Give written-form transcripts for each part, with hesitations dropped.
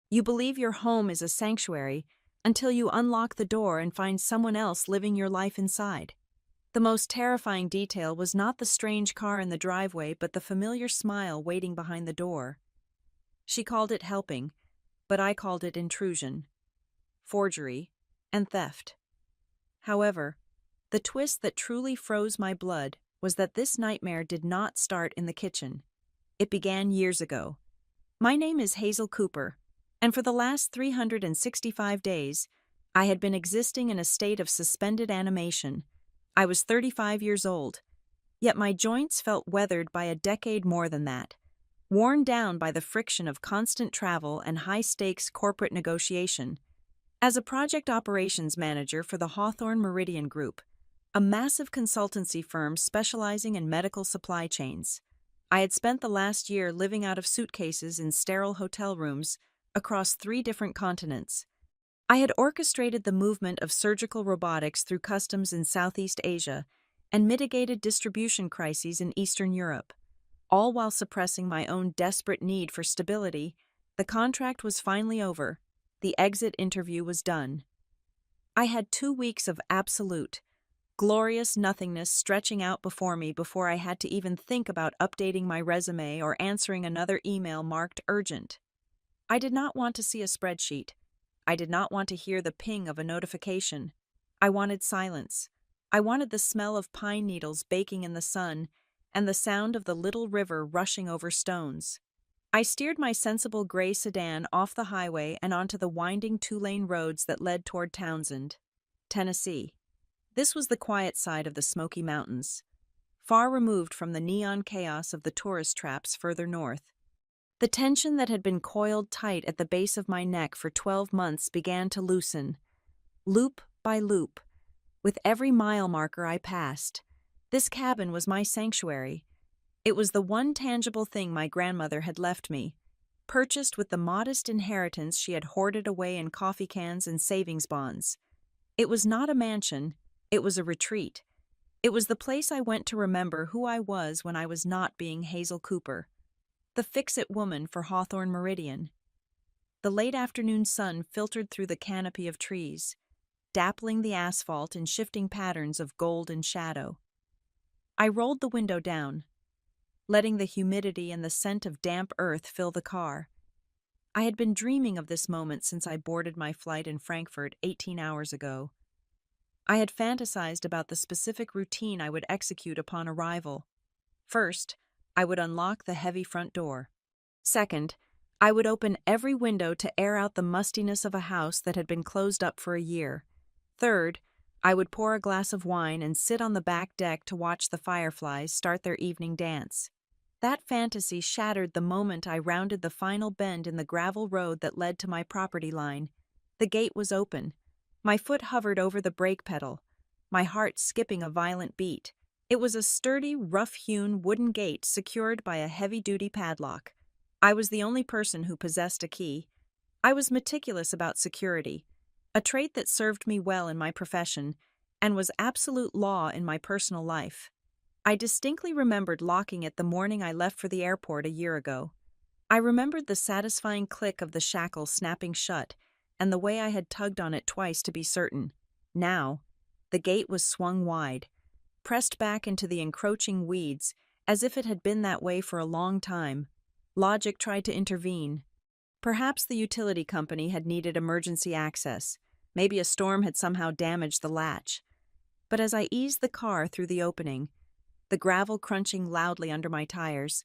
You believe your home is a sanctuary until you unlock the door and find someone else living your life inside. The most terrifying detail was not the strange car in the driveway, but the familiar smile waiting behind the door. She called it helping, but I called it intrusion, forgery, and theft. However, the twist that truly froze my blood was that this nightmare did not start in the kitchen. It began years ago. My name is Hazel Cooper, and for the last 365 days, I had been existing in a state of suspended animation. I was 35 years old, yet my joints felt weathered by a decade more than that, worn down by the friction of constant travel and high-stakes corporate negotiation. As a project operations manager for the Hawthorne Meridian Group, a massive consultancy firm specializing in medical supply chains, I had spent the last year living out of suitcases in sterile hotel rooms across 3 different continents. I had orchestrated the movement of surgical robotics through customs in Southeast Asia and mitigated distribution crises in Eastern Europe. All while suppressing my own desperate need for stability. The contract was finally over. The exit interview was done. I had 2 weeks of absolute, glorious nothingness stretching out before me before I had to even think about updating my resume or answering another email marked urgent. I did not want to see a spreadsheet. I did not want to hear the ping of a notification. I wanted silence. I wanted the smell of pine needles baking in the sun and the sound of the little river rushing over stones. I steered my sensible gray sedan off the highway and onto the winding 2-lane roads that led toward Townsend, Tennessee. This was the quiet side of the Smoky Mountains, far removed from the neon chaos of the tourist traps further north. The tension that had been coiled tight at the base of my neck for 12 months began to loosen, loop by loop, with every mile marker I passed. This cabin was my sanctuary. It was the one tangible thing my grandmother had left me, purchased with the modest inheritance she had hoarded away in coffee cans and savings bonds. It was not a mansion, it was a retreat. It was the place I went to remember who I was when I was not being Hazel Cooper, the fix-it woman for Hawthorne Meridian. The late afternoon sun filtered through the canopy of trees, dappling the asphalt in shifting patterns of gold and shadow. I rolled the window down, letting the humidity and the scent of damp earth fill the car. I had been dreaming of this moment since I boarded my flight in Frankfurt 18 hours ago. I had fantasized about the specific routine I would execute upon arrival. First, I would unlock the heavy front door. Second, I would open every window to air out the mustiness of a house that had been closed up for a year. Third, I would pour a glass of wine and sit on the back deck to watch the fireflies start their evening dance. That fantasy shattered the moment I rounded the final bend in the gravel road that led to my property line. The gate was open. My foot hovered over the brake pedal, my heart skipping a violent beat. It was a sturdy, rough-hewn wooden gate secured by a heavy-duty padlock. I was the only person who possessed a key. I was meticulous about security, a trait that served me well in my profession and was absolute law in my personal life. I distinctly remembered locking it the morning I left for the airport a year ago. I remembered the satisfying click of the shackle snapping shut and the way I had tugged on it twice to be certain. Now, the gate was swung wide, pressed back into the encroaching weeds as if it had been that way for a long time. Logic tried to intervene. Perhaps the utility company had needed emergency access. Maybe a storm had somehow damaged the latch. But as I eased the car through the opening, the gravel crunching loudly under my tires,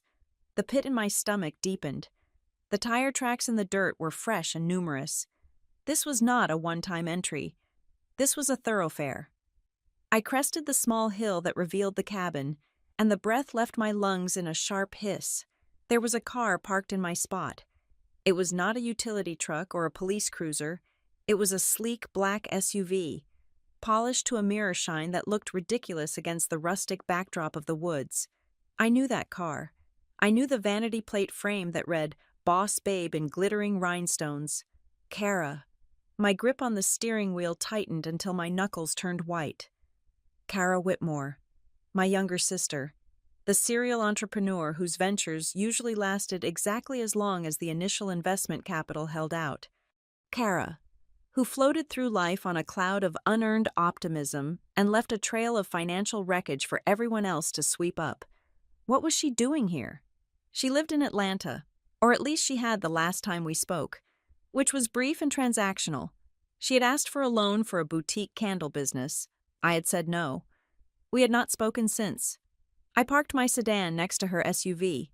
the pit in my stomach deepened. The tire tracks in the dirt were fresh and numerous. This was not a one-time entry. This was a thoroughfare. I crested the small hill that revealed the cabin, and the breath left my lungs in a sharp hiss. There was a car parked in my spot. It was not a utility truck or a police cruiser. It was a sleek black SUV, polished to a mirror shine that looked ridiculous against the rustic backdrop of the woods. I knew that car. I knew the vanity plate frame that read, "Boss Babe" in glittering rhinestones. Kara. My grip on the steering wheel tightened until my knuckles turned white. Kara Whitmore, my younger sister. the serial entrepreneur whose ventures usually lasted exactly as long as the initial investment capital held out. Kara, who floated through life on a cloud of unearned optimism and left a trail of financial wreckage for everyone else to sweep up. What was she doing here? She lived in Atlanta, or at least she had the last time we spoke, which was brief and transactional. She had asked for a loan for a boutique candle business. I had said no. We had not spoken since. I parked my sedan next to her SUV.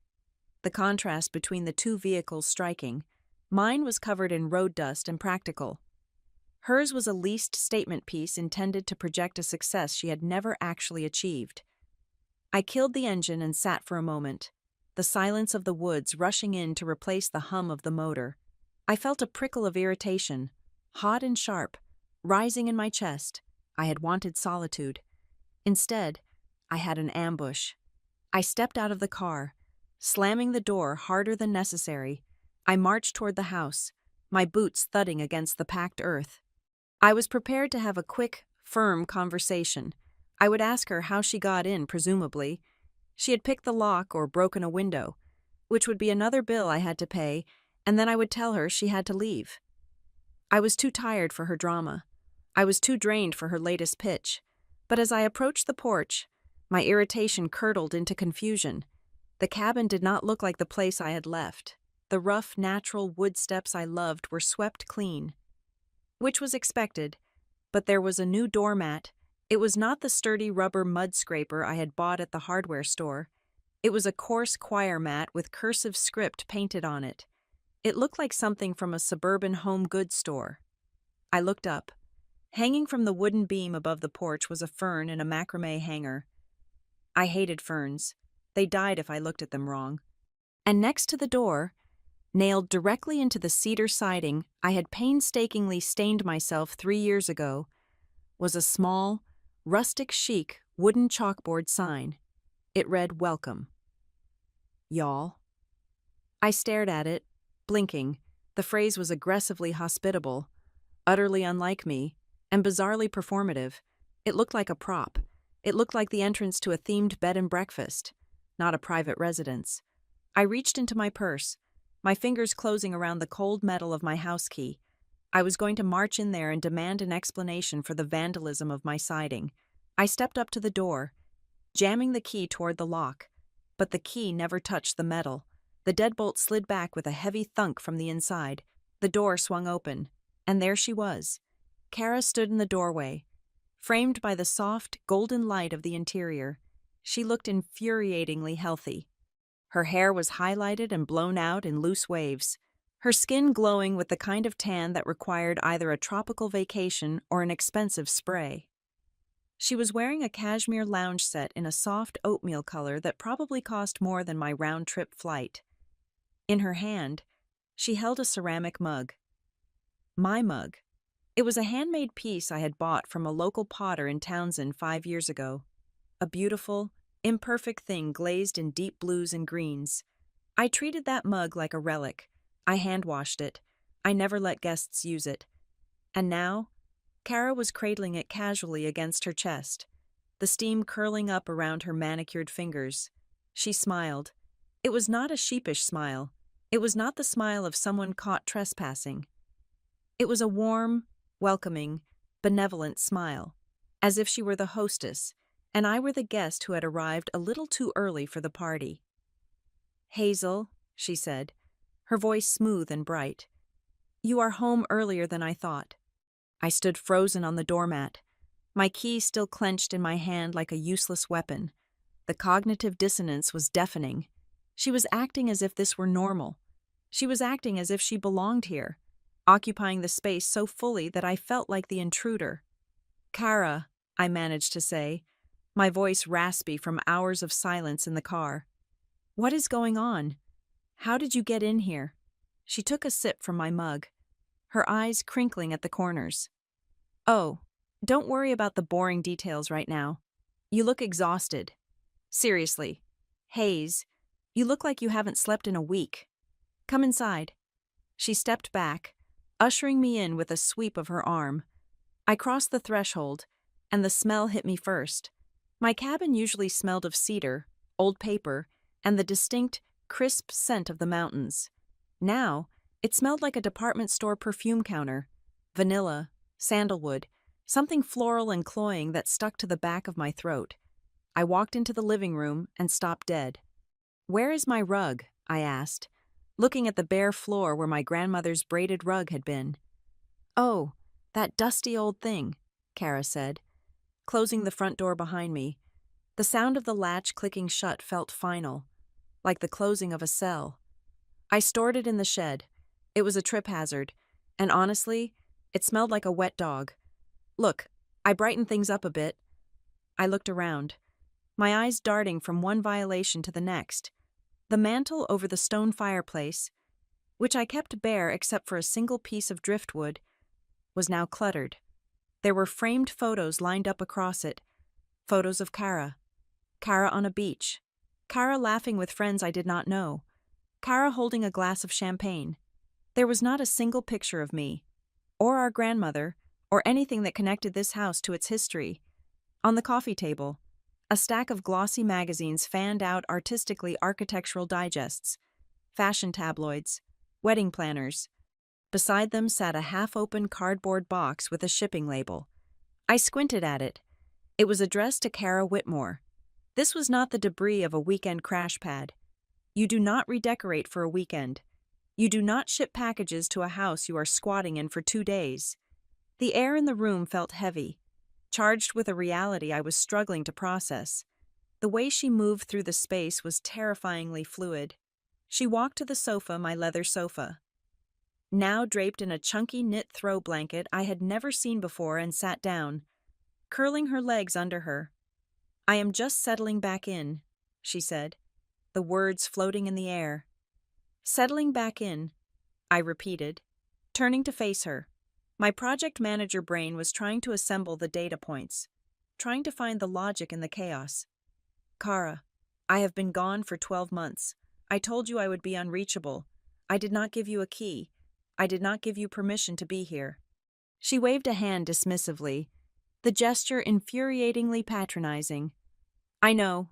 The contrast between the two vehicles striking. Mine was covered in road dust and practical. Hers was a leased statement piece intended to project a success she had never actually achieved. I killed the engine and sat for a moment, the silence of the woods rushing in to replace the hum of the motor. I felt a prickle of irritation, hot and sharp, rising in my chest. I had wanted solitude. Instead, I had an ambush. I stepped out of the car, slamming the door harder than necessary. I marched toward the house, my boots thudding against the packed earth. I was prepared to have a quick, firm conversation. I would ask her how she got in, presumably. She had picked the lock or broken a window, which would be another bill I had to pay, and then I would tell her she had to leave. I was too tired for her drama. I was too drained for her latest pitch. But as I approached the porch, my irritation curdled into confusion. The cabin did not look like the place I had left. The rough, natural wood steps I loved were swept clean, which was expected, but there was a new doormat. It was not the sturdy rubber mud scraper I had bought at the hardware store. It was a coarse choir mat with cursive script painted on it. It looked like something from a suburban home goods store. I looked up. Hanging from the wooden beam above the porch was a fern in a macrame hanger. I hated ferns. They died if I looked at them wrong. And next to the door, nailed directly into the cedar siding I had painstakingly stained myself 3 years ago, was a small, rustic chic wooden chalkboard sign. It read, "Welcome, y'all." I stared at it, blinking. The phrase was aggressively hospitable, utterly unlike me, and bizarrely performative. It looked like a prop. It looked like the entrance to a themed bed and breakfast, not a private residence. I reached into my purse, my fingers closing around the cold metal of my house key. I was going to march in there and demand an explanation for the vandalism of my siding. I stepped up to the door, jamming the key toward the lock, but the key never touched the metal. The deadbolt slid back with a heavy thunk from the inside. The door swung open, and there she was. Kara stood in the doorway, framed by the soft, golden light of the interior. She looked infuriatingly healthy. Her hair was highlighted and blown out in loose waves, her skin glowing with the kind of tan that required either a tropical vacation or an expensive spray. She was wearing a cashmere lounge set in a soft oatmeal color that probably cost more than my round-trip flight. In her hand, she held a ceramic mug. My mug. It was a handmade piece I had bought from a local potter in Townsend 5 years ago. A beautiful, imperfect thing glazed in deep blues and greens. I treated that mug like a relic. I hand-washed it. I never let guests use it. And now, Kara was cradling it casually against her chest, the steam curling up around her manicured fingers. She smiled. It was not a sheepish smile. It was not the smile of someone caught trespassing. It was a warm, welcoming, benevolent smile, as if she were the hostess, and I were the guest who had arrived a little too early for the party. "Hazel," she said, her voice smooth and bright, "you are home earlier than I thought." I stood frozen on the doormat, my key still clenched in my hand like a useless weapon. The cognitive dissonance was deafening. She was acting as if this were normal. She was acting as if she belonged here, occupying the space so fully that I felt like the intruder. "Kara," I managed to say, my voice raspy from hours of silence in the car. "What is going on? How did you get in here?" She took a sip from my mug, her eyes crinkling at the corners. "Oh, don't worry about the boring details right now. You look exhausted. Seriously, Hayes, you look like you haven't slept in a week. Come inside." She stepped back, ushering me in with a sweep of her arm. I crossed the threshold, and the smell hit me first. My cabin usually smelled of cedar, old paper, and the distinct, crisp scent of the mountains. Now, it smelled like a department store perfume counter. Vanilla, sandalwood, something floral and cloying that stuck to the back of my throat. I walked into the living room and stopped dead. "Where is my rug?" I asked, looking at the bare floor where my grandmother's braided rug had been. "Oh, that dusty old thing," Kara said, closing the front door behind me. The sound of the latch clicking shut felt final, like the closing of a cell. I stored it in the shed. It was a trip hazard, and honestly, it smelled like a wet dog. "Look, I brightened things up a bit." I looked around, my eyes darting from one violation to the next. The mantel over the stone fireplace, which I kept bare except for a single piece of driftwood, was now cluttered. There were framed photos lined up across it, photos of Kara. Kara on a beach. Kara laughing with friends I did not know. Kara holding a glass of champagne. There was not a single picture of me, or our grandmother, or anything that connected this house to its history. On the coffee table, a stack of glossy magazines fanned out artistically architectural digests, fashion tabloids, wedding planners. Beside them sat a half-open cardboard box with a shipping label. I squinted at it. It was addressed to Kara Whitmore. This was not the debris of a weekend crash pad. You do not redecorate for a weekend. You do not ship packages to a house you are squatting in for 2 days. The air in the room felt heavy, charged with a reality I was struggling to process. The way she moved through the space was terrifyingly fluid. She walked to the sofa, my leather sofa, now draped in a chunky knit throw blanket I had never seen before, and sat down, curling her legs under her. "I am just settling back in," she said, the words floating in the air. "Settling back in," I repeated, turning to face her. My project manager brain was trying to assemble the data points, trying to find the logic in the chaos. "Kara, I have been gone for 12 months. I told you I would be unreachable. I did not give you a key. I did not give you permission to be here." She waved a hand dismissively, the gesture infuriatingly patronizing. I know.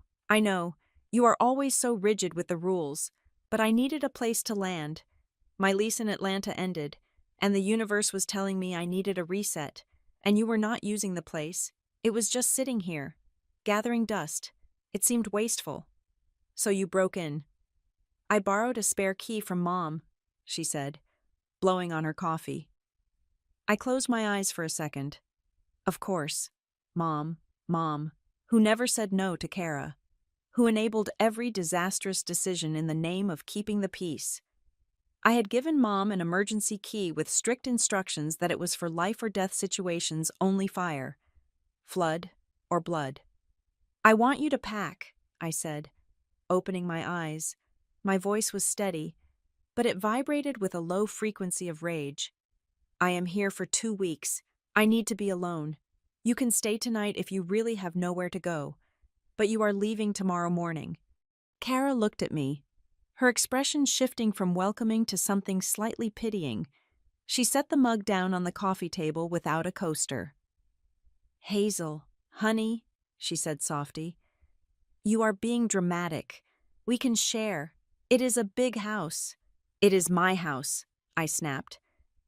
You are always so rigid with the rules, but I needed a place to land. My lease in Atlanta ended, and the universe was telling me I needed a reset, and you were not using the place. It was just sitting here, gathering dust. It seemed wasteful. So you broke in." "I borrowed a spare key from Mom," she said, blowing on her coffee. I closed my eyes for a second. Of course, Mom, who never said no to Kara, who enabled every disastrous decision in the name of keeping the peace. I had given Mom an emergency key with strict instructions that it was for life or death situations, only fire, flood, or blood. "I want you to pack," I said, opening my eyes. My voice was steady, but it vibrated with a low frequency of rage. "I am here for 2 weeks. I need to be alone. You can stay tonight if you really have nowhere to go, but you are leaving tomorrow morning." Kara looked at me, her expression shifting from welcoming to something slightly pitying. She set the mug down on the coffee table without a coaster. "Hazel, honey," she said softly, "you are being dramatic. We can share. It is a big house." "It is my house," I snapped.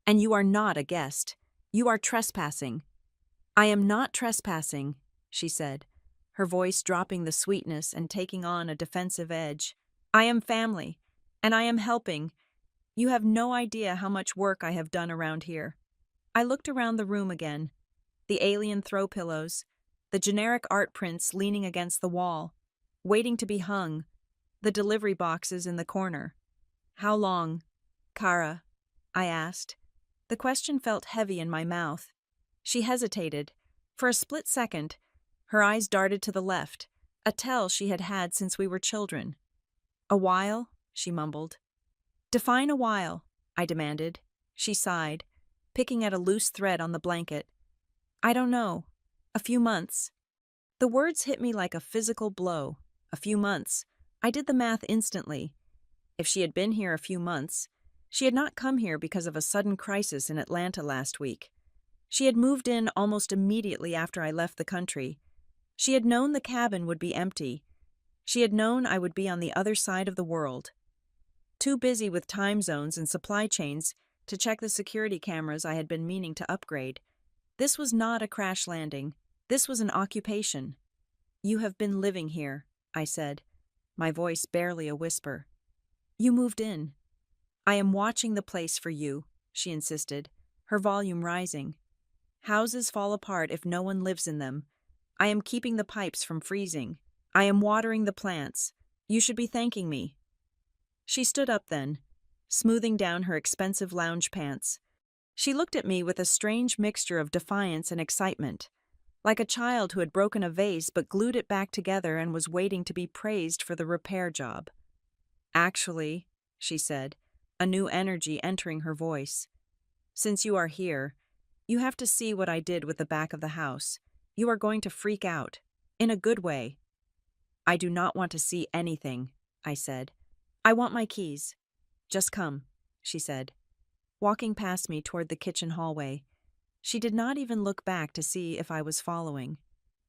"And you are not a guest. You are trespassing." "I am not trespassing," she said, her voice dropping the sweetness and taking on a defensive edge. "I am family, and I am helping. You have no idea how much work I have done around here." I looked around the room again. The alien throw pillows, the generic art prints leaning against the wall, waiting to be hung, the delivery boxes in the corner. "How long, Kara?" I asked. The question felt heavy in my mouth. She hesitated. For a split second, her eyes darted to the left, a tell she had had since we were children. "A while?" she mumbled. "Define a while," I demanded. She sighed, picking at a loose thread on the blanket. "I don't know. A few months." The words hit me like a physical blow. A few months. I did the math instantly. If she had been here a few months, she had not come here because of a sudden crisis in Atlanta last week. She had moved in almost immediately after I left the country. She had known the cabin would be empty. She had known I would be on the other side of the world, too busy with time zones and supply chains to check the security cameras I had been meaning to upgrade. This was not a crash landing. This was an occupation. "You have been living here," I said, my voice barely a whisper. "You moved in." "I am watching the place for you," she insisted, her volume rising. "Houses fall apart if no one lives in them. I am keeping the pipes from freezing. I am watering the plants. You should be thanking me." She stood up then, smoothing down her expensive lounge pants. She looked at me with a strange mixture of defiance and excitement, like a child who had broken a vase but glued it back together and was waiting to be praised for the repair job. "Actually," she said, a new energy entering her voice, "since you are here, you have to see what I did with the back of the house. You are going to freak out. In a good way." "I do not want to see anything," I said. "I want my keys." "Just come," she said, walking past me toward the kitchen hallway. She did not even look back to see if I was following.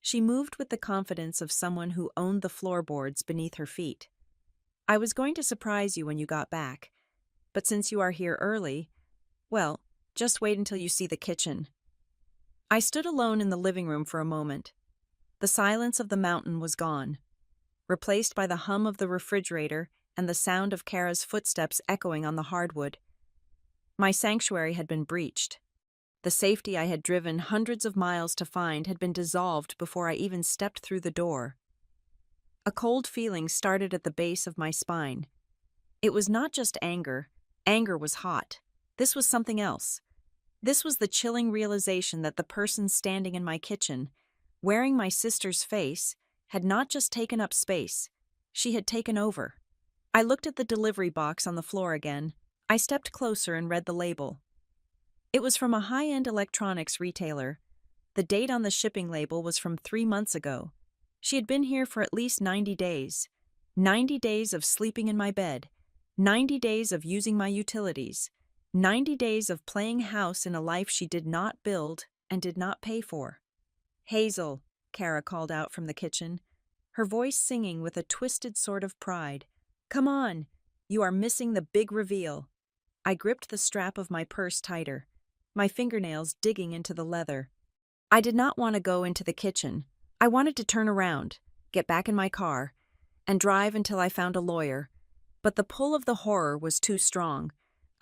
She moved with the confidence of someone who owned the floorboards beneath her feet. "I was going to surprise you when you got back, but since you are here early, well, just wait until you see the kitchen." I stood alone in the living room for a moment. The silence of the mountain was gone, replaced by the hum of the refrigerator and the sound of Kara's footsteps echoing on the hardwood. My sanctuary had been breached. The safety I had driven hundreds of miles to find had been dissolved before I even stepped through the door. A cold feeling started at the base of my spine. It was not just anger. Anger was hot. This was something else. This was the chilling realization that the person standing in my kitchen, wearing my sister's face, had not just taken up space. She had taken over. I looked at the delivery box on the floor again. I stepped closer and read the label. It was from a high-end electronics retailer. The date on the shipping label was from 3 months ago. She had been here for at least 90 days. 90 days of sleeping in my bed. 90 days of using my utilities. 90 days of playing house in a life she did not build and did not pay for. "Hazel," Kara called out from the kitchen, her voice singing with a twisted sort of pride. "Come on. You are missing the big reveal." I gripped the strap of my purse tighter, my fingernails digging into the leather. I did not want to go into the kitchen. I wanted to turn around, get back in my car, and drive until I found a lawyer. But the pull of the horror was too strong.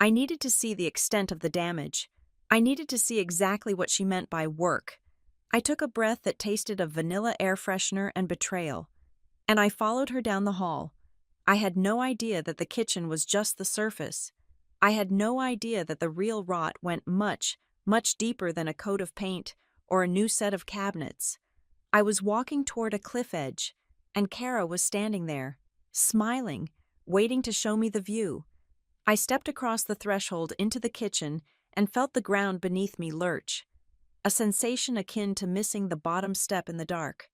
I needed to see the extent of the damage. I needed to see exactly what she meant by work. I took a breath that tasted of vanilla air freshener and betrayal, and I followed her down the hall. I had no idea that the kitchen was just the surface. I had no idea that the real rot went much, much deeper than a coat of paint or a new set of cabinets. I was walking toward a cliff edge, and Kara was standing there, smiling, waiting to show me the view. I stepped across the threshold into the kitchen and felt the ground beneath me lurch, a sensation akin to missing the bottom step in the dark.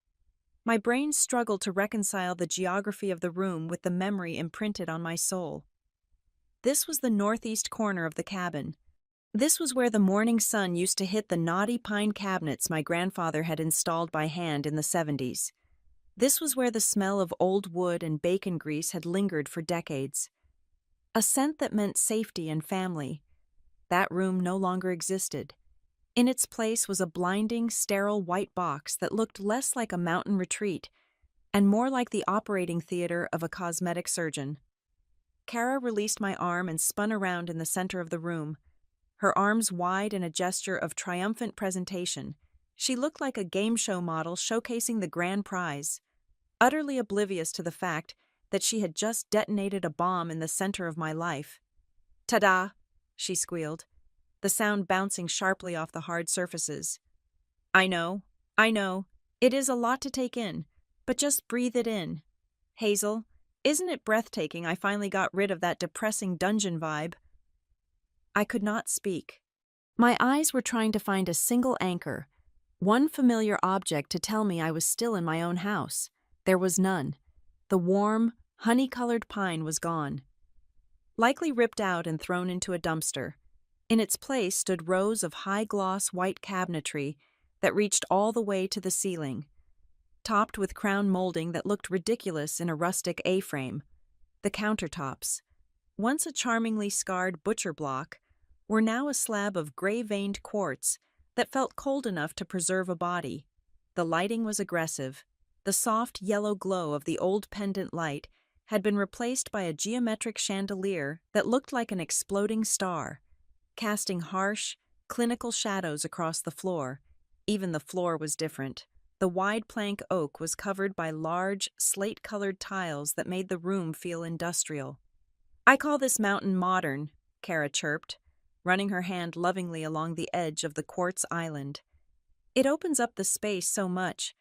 My brain struggled to reconcile the geography of the room with the memory imprinted on my soul. This was the northeast corner of the cabin. This was where the morning sun used to hit the knotty pine cabinets my grandfather had installed by hand in the 70s. This was where the smell of old wood and bacon grease had lingered for decades. A scent that meant safety and family. That room no longer existed. In its place was a blinding, sterile white box that looked less like a mountain retreat and more like the operating theater of a cosmetic surgeon. Kara released my arm and spun around in the center of the room, her arms wide in a gesture of triumphant presentation. She looked like a game show model showcasing the grand prize, utterly oblivious to the fact that she had just detonated a bomb in the center of my life. "Ta-da!" she squealed, the sound bouncing sharply off the hard surfaces. I know. It is a lot to take in, but just breathe it in. Hazel, isn't it breathtaking I finally got rid of that depressing dungeon vibe?" I could not speak. My eyes were trying to find a single anchor, one familiar object to tell me I was still in my own house. There was none. The warm, honey-colored pine was gone, likely ripped out and thrown into a dumpster. In its place stood rows of high-gloss white cabinetry that reached all the way to the ceiling. topped with crown molding that looked ridiculous in a rustic A-frame. The countertops, once a charmingly scarred butcher block, were now a slab of gray-veined quartz that felt cold enough to preserve a body. The lighting was aggressive. The soft yellow glow of the old pendant light had been replaced by a geometric chandelier that looked like an exploding star, casting harsh, clinical shadows across the floor. Even the floor was different. The wide plank oak was covered by large, slate-colored tiles that made the room feel industrial. "I call this mountain modern," Kara chirped, running her hand lovingly along the edge of the quartz island. "It opens up the space so much.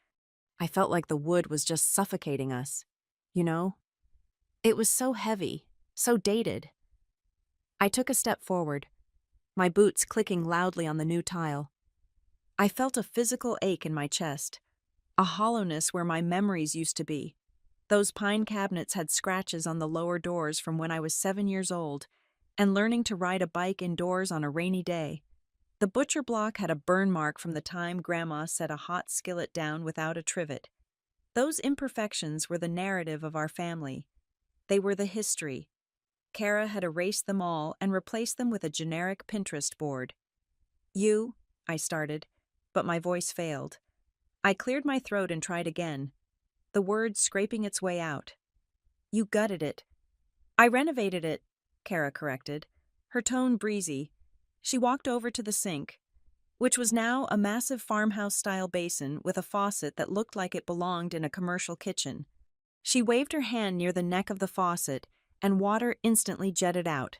I felt like the wood was just suffocating us. You know? It was so heavy, so dated." I took a step forward, my boots clicking loudly on the new tile. I felt a physical ache in my chest, a hollowness where my memories used to be. Those pine cabinets had scratches on the lower doors from when I was 7 years old and learning to ride a bike indoors on a rainy day. The butcher block had a burn mark from the time Grandma set a hot skillet down without a trivet. Those imperfections were the narrative of our family. They were the history. Kara had erased them all and replaced them with a generic Pinterest board. I started, but my voice failed. I cleared my throat and tried again, the word scraping its way out. "You gutted it." "I renovated it," Kara corrected, her tone breezy. She walked over to the sink, which was now a massive farmhouse-style basin with a faucet that looked like it belonged in a commercial kitchen. She waved her hand near the neck of the faucet, and water instantly jetted out.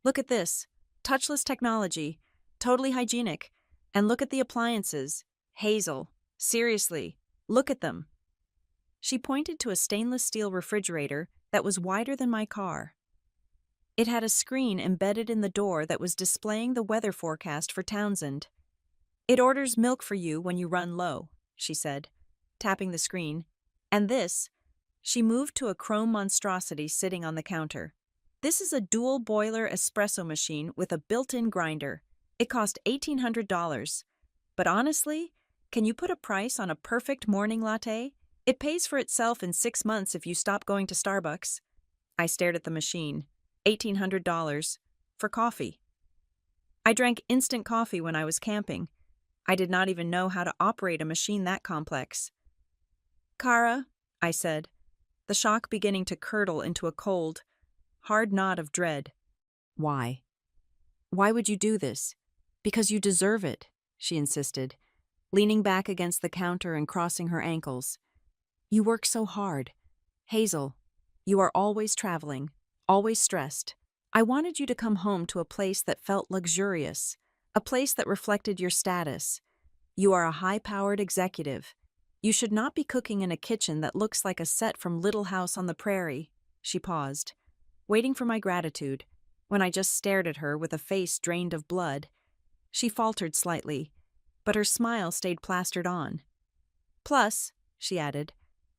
"Look at this. Touchless technology. Totally hygienic. And look at the appliances. Hazel. Seriously, look at them." She pointed to a stainless steel refrigerator that was wider than my car. It had a screen embedded in the door that was displaying the weather forecast for Townsend. "It orders milk for you when you run low," she said, tapping the screen. "And this," she moved to a chrome monstrosity sitting on the counter. "This is a dual-boiler espresso machine with a built-in grinder. It cost $1,800. But honestly, can you put a price on a perfect morning latte? It pays for itself in 6 months if you stop going to Starbucks." I stared at the machine. $1,800. For coffee. I drank instant coffee when I was camping. I did not even know how to operate a machine that complex. "Kara," I said, the shock beginning to curdle into a cold, hard knot of dread. "Why? Why would you do this?" "Because you deserve it," she insisted, leaning back against the counter and crossing her ankles. "You work so hard. Hazel, you are always traveling, always stressed. I wanted you to come home to a place that felt luxurious, a place that reflected your status. You are a high-powered executive. You should not be cooking in a kitchen that looks like a set from Little House on the Prairie." She paused, waiting for my gratitude. When I just stared at her with a face drained of blood, she faltered slightly, but her smile stayed plastered on. "Plus," she added,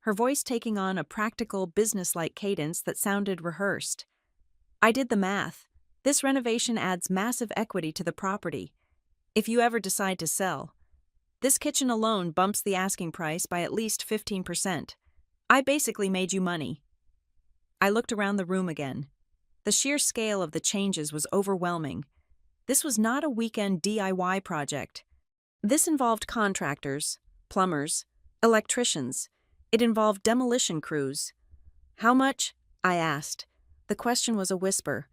her voice taking on a practical, business-like cadence that sounded rehearsed, "I did the math. This renovation adds massive equity to the property. If you ever decide to sell, this kitchen alone bumps the asking price by at least 15%. I basically made you money." I looked around the room again. The sheer scale of the changes was overwhelming. This was not a weekend DIY project. This involved contractors, plumbers, electricians. It involved demolition crews. "How much?" I asked. The question was a whisper,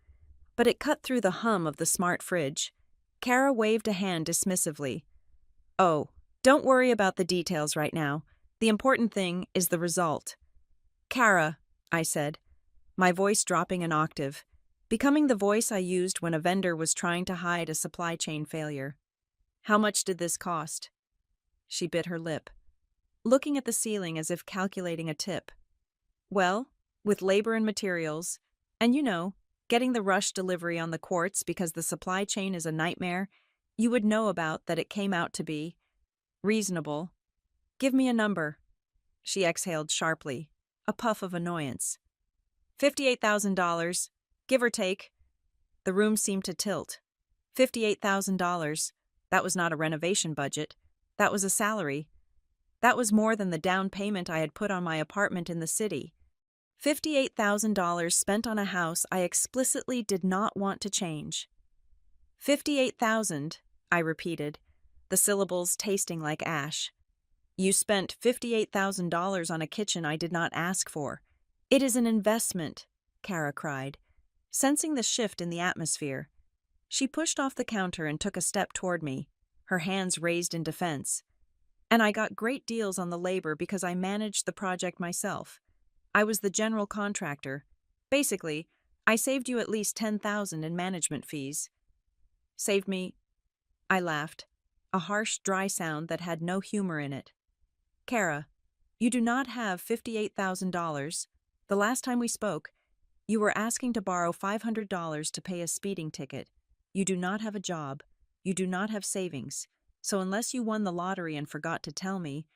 but it cut through the hum of the smart fridge. Kara waved a hand dismissively. "Oh, don't worry about the details right now. The important thing is the result." "Kara," I said, my voice dropping an octave, becoming the voice I used when a vendor was trying to hide a supply chain failure. "How much did this cost?" She bit her lip, looking at the ceiling as if calculating a tip. "Well, with labor and materials, and getting the rush delivery on the quartz because the supply chain is a nightmare, you would know about that it came out to be reasonable." "Give me a number." She exhaled sharply, a puff of annoyance. $58,000, give or take." The room seemed to tilt. $58,000. That was not a renovation budget. That was a salary. That was more than the down payment I had put on my apartment in the city. $58,000 spent on a house I explicitly did not want to change. 58,000, I repeated, the syllables tasting like ash. You spent $58,000 on a kitchen I did not ask for. It is an investment, Kara cried, sensing the shift in the atmosphere. She pushed off the counter and took a step toward me, her hands raised in defense. And I got great deals on the labor because I managed the project myself. I was the general contractor. Basically, I saved you at least $10,000 in management fees. Saved me? I laughed, a harsh, dry sound that had no humor in it. Kara, you do not have $58,000. The last time we spoke, you were asking to borrow $500 to pay a speeding ticket. You do not have a job. You do not have savings. So unless you won the lottery and forgot to tell me,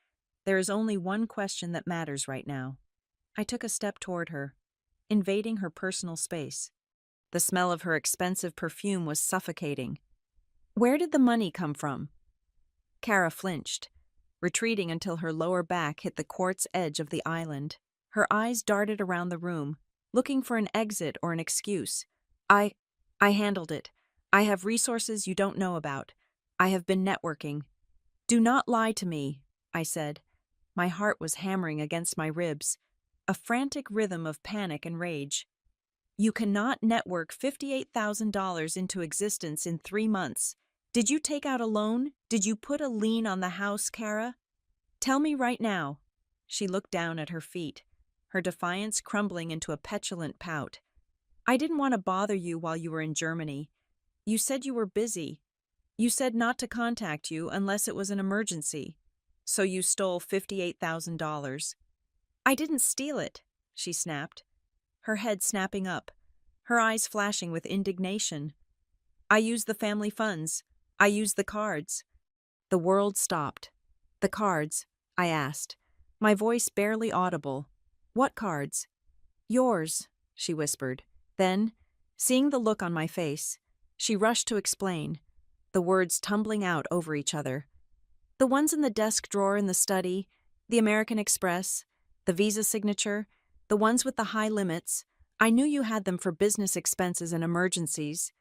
there is only one question that matters right now. I took a step toward her, invading her personal space. The smell of her expensive perfume was suffocating. Where did the money come from? Kara flinched, retreating until her lower back hit the quartz edge of the island. Her eyes darted around the room, looking for an exit or an excuse. I handled it. I have resources you don't know about. I have been networking. Do not lie to me, I said. My heart was hammering against my ribs, a frantic rhythm of panic and rage. You cannot network $58,000 into existence in 3 months. Did you take out a loan? Did you put a lien on the house, Kara? Tell me right now. She looked down at her feet, her defiance crumbling into a petulant pout. I didn't want to bother you while you were in Germany. You said you were busy. You said not to contact you unless it was an emergency. So you stole $58,000. I didn't steal it, she snapped, her head snapping up, her eyes flashing with indignation. I used the family funds. I used the cards. The world stopped. The cards, I asked, my voice barely audible. What cards? Yours, she whispered. Then, seeing the look on my face, she rushed to explain, the words tumbling out over each other. The ones in the desk drawer in the study, the American Express, the Visa signature, the ones with the high limits. I knew you had them for business expenses and emergencies.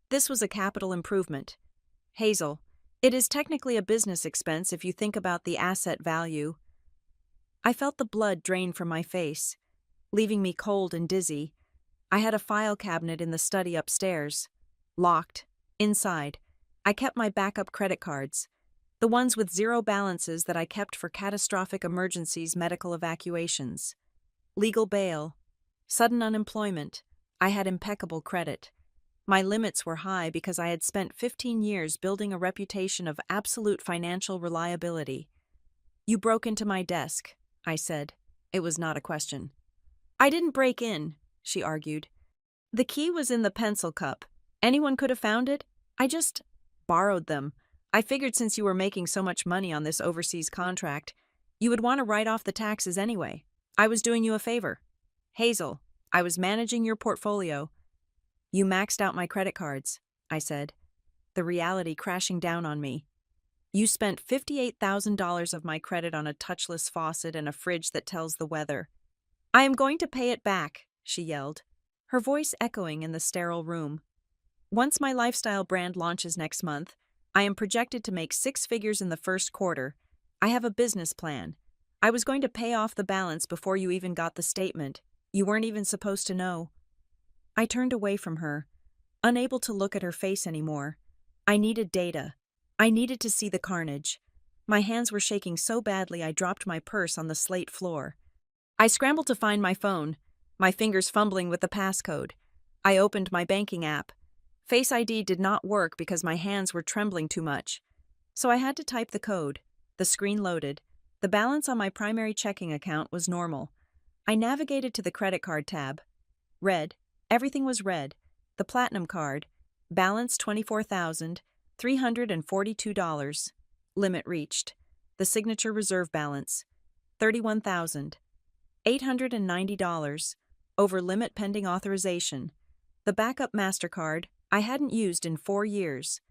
This was a capital improvement. Hazel, it is technically a business expense if you think about the asset value. I felt the blood drain from my face, leaving me cold and dizzy. I had a file cabinet in the study upstairs. Locked. Inside, I kept my backup credit cards, the ones with zero balances that I kept for catastrophic emergencies, medical evacuations. Legal bail. Sudden unemployment. I had impeccable credit. My limits were high because I had spent 15 years building a reputation of absolute financial reliability. You broke into my desk, I said. It was not a question. I didn't break in, she argued. The key was in the pencil cup. Anyone could have found it. I just borrowed them. I figured since you were making so much money on this overseas contract, you would want to write off the taxes anyway. I was doing you a favor. Hazel, I was managing your portfolio. You maxed out my credit cards, I said, the reality crashing down on me. You spent $58,000 of my credit on a touchless faucet and a fridge that tells the weather. I am going to pay it back, she yelled, her voice echoing in the sterile room. Once my lifestyle brand launches next month, I am projected to make 6 figures in the first quarter. I have a business plan. I was going to pay off the balance before you even got the statement. You weren't even supposed to know. I turned away from her, unable to look at her face anymore. I needed data. I needed to see the carnage. My hands were shaking so badly I dropped my purse on the slate floor. I scrambled to find my phone, my fingers fumbling with the passcode. I opened my banking app. Face ID did not work because my hands were trembling too much. So I had to type the code. The screen loaded. The balance on my primary checking account was normal. I navigated to the credit card tab. Red. Everything was red. The platinum card. Balance $24,342. Limit reached. The signature reserve balance. $31,890. Over limit pending authorization. The backup MasterCard I hadn't used in 4 years.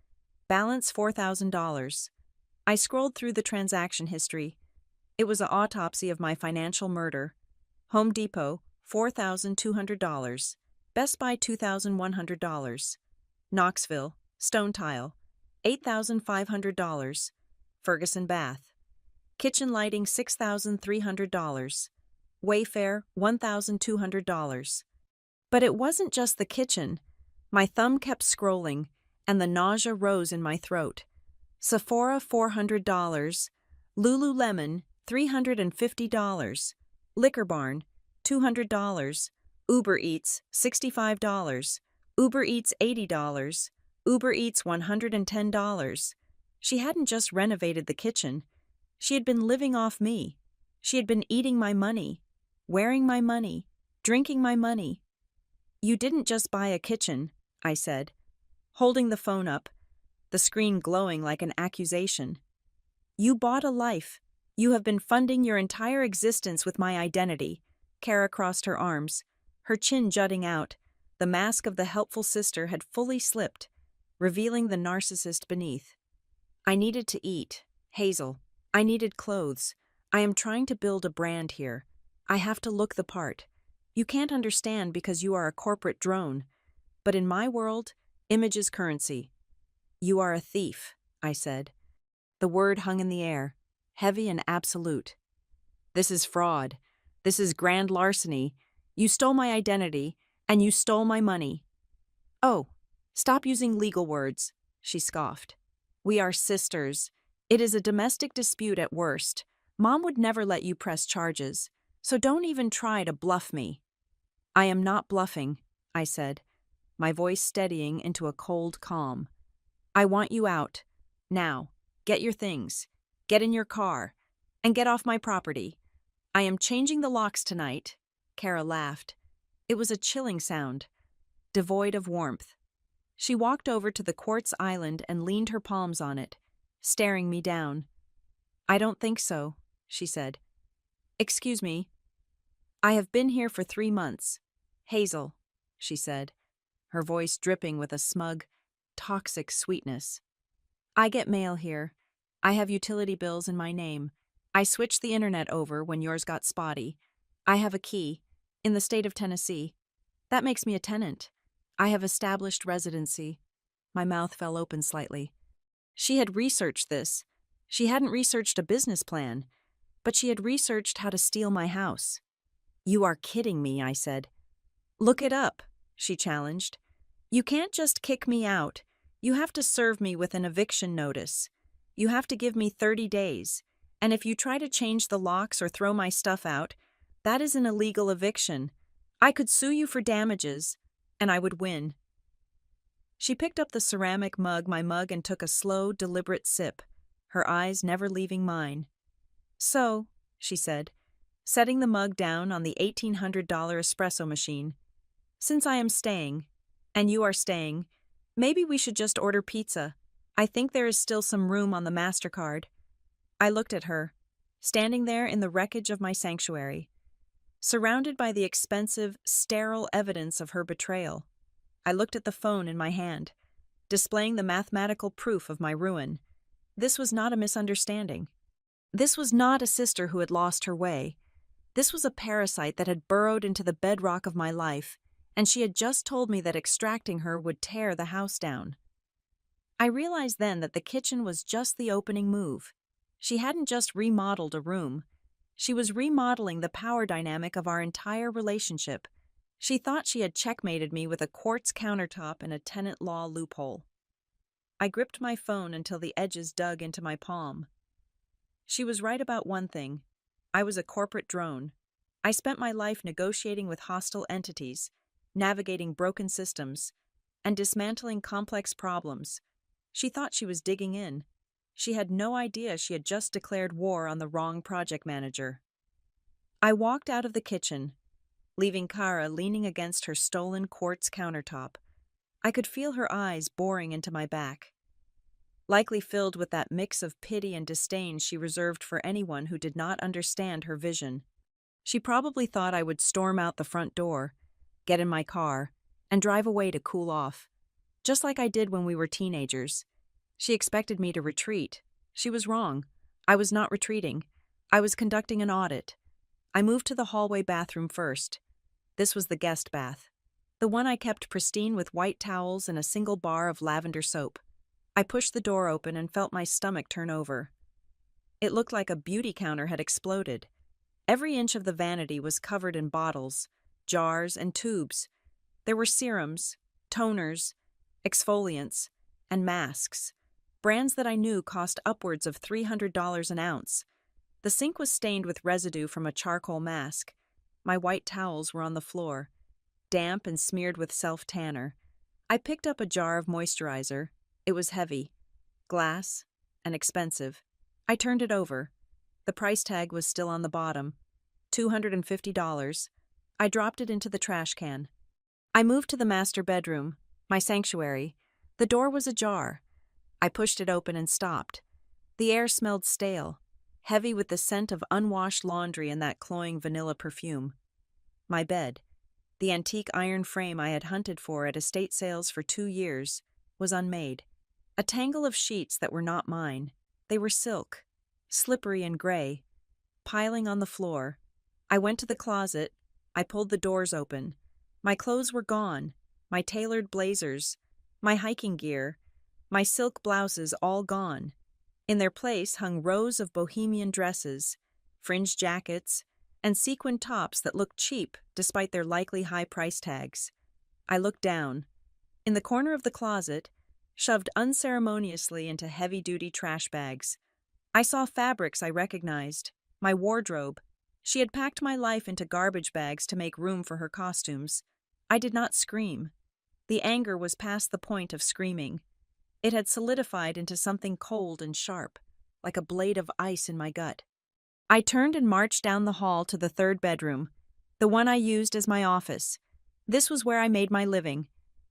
Balance $4,000. I scrolled through the transaction history. It was an autopsy of my financial murder. Home Depot, $4,200. Best Buy, $2,100. Knoxville, stone tile, $8,500. Ferguson bath. Kitchen lighting, $6,300. Wayfair, $1,200. But it wasn't just the kitchen. My thumb kept scrolling, and the nausea rose in my throat. Sephora, $400. Lululemon, $350. Liquor Barn, $200. Uber Eats, $65. Uber Eats, $80. Uber Eats, $110. She hadn't just renovated the kitchen. She had been living off me. She had been eating my money, wearing my money, drinking my money. You didn't just buy a kitchen, I said, holding the phone up, the screen glowing like an accusation. You bought a life. You have been funding your entire existence with my identity. Kara crossed her arms, her chin jutting out. The mask of the helpful sister had fully slipped, revealing the narcissist beneath. I needed to eat, Hazel. I needed clothes. I am trying to build a brand here. I have to look the part. You can't understand because you are a corporate drone. But in my world, image is currency. You are a thief, I said. The word hung in the air, heavy and absolute. This is fraud. This is grand larceny. You stole my identity, and you stole my money. Oh, stop using legal words, she scoffed. We are sisters. It is a domestic dispute at worst. Mom would never let you press charges, so don't even try to bluff me. I am not bluffing, I said, my voice steadying into a cold calm. I want you out. Now, get your things, get in your car, and get off my property. I am changing the locks tonight. Kara laughed. It was a chilling sound, devoid of warmth. She walked over to the quartz island and leaned her palms on it, staring me down. I don't think so, she said. Excuse me. I have been here for 3 months. Hazel, she said, her voice dripping with a smug, toxic sweetness. I get mail here. I have utility bills in my name. I switched the internet over when yours got spotty. I have a key, in the state of Tennessee. That makes me a tenant. I have established residency. My mouth fell open slightly. She had researched this. She hadn't researched a business plan, but she had researched how to steal my house. You are kidding me, I said. Look it up, she challenged. You can't just kick me out. You have to serve me with an eviction notice. You have to give me 30 days. And if you try to change the locks or throw my stuff out, that is an illegal eviction. I could sue you for damages, and I would win. She picked up the ceramic mug, my mug, and took a slow, deliberate sip, her eyes never leaving mine. So, she said, setting the mug down on the $1,800 espresso machine, since I am staying, and you are staying, maybe we should just order pizza. I think there is still some room on the MasterCard. I looked at her, standing there in the wreckage of my sanctuary, surrounded by the expensive, sterile evidence of her betrayal. I looked at the phone in my hand, displaying the mathematical proof of my ruin. This was not a misunderstanding. This was not a sister who had lost her way. This was a parasite that had burrowed into the bedrock of my life, and she had just told me that extracting her would tear the house down. I realized then that the kitchen was just the opening move. She hadn't just remodeled a room. She was remodeling the power dynamic of our entire relationship. She thought she had checkmated me with a quartz countertop and a tenant law loophole. I gripped my phone until the edges dug into my palm. She was right about one thing. I was a corporate drone. I spent my life negotiating with hostile entities, navigating broken systems, and dismantling complex problems. She thought she was digging in. She had no idea she had just declared war on the wrong project manager. I walked out of the kitchen, leaving Kara leaning against her stolen quartz countertop. I could feel her eyes boring into my back, likely filled with that mix of pity and disdain she reserved for anyone who did not understand her vision. She probably thought I would storm out the front door, get in my car, and drive away to cool off, just like I did when we were teenagers. She expected me to retreat. She was wrong. I was not retreating. I was conducting an audit. I moved to the hallway bathroom first. This was the guest bath. The one I kept pristine with white towels and a single bar of lavender soap. I pushed the door open and felt my stomach turn over. It looked like a beauty counter had exploded. Every inch of the vanity was covered in bottles, jars, and tubes. There were serums, toners, exfoliants, and masks. Brands that I knew cost upwards of $300 an ounce. The sink was stained with residue from a charcoal mask. My white towels were on the floor, damp and smeared with self-tanner. I picked up a jar of moisturizer. It was heavy, glass, and expensive. I turned it over. The price tag was still on the bottom. $250. I dropped it into the trash can. I moved to the master bedroom, my sanctuary. The door was ajar. I pushed it open and stopped. The air smelled stale, heavy with the scent of unwashed laundry and that cloying vanilla perfume. My bed, the antique iron frame I had hunted for at estate sales for 2 years, was unmade. A tangle of sheets that were not mine. They were silk, slippery and gray, piling on the floor. I went to the closet. I pulled the doors open. My clothes were gone, my tailored blazers, my hiking gear, my silk blouses all gone. In their place hung rows of bohemian dresses, fringed jackets, and sequined tops that looked cheap despite their likely high price tags. I looked down. In the corner of the closet, shoved unceremoniously into heavy-duty trash bags, I saw fabrics I recognized, my wardrobe. She had packed my life into garbage bags to make room for her costumes. I did not scream. The anger was past the point of screaming. It had solidified into something cold and sharp, like a blade of ice in my gut. I turned and marched down the hall to the third bedroom, the one I used as my office. This was where I made my living.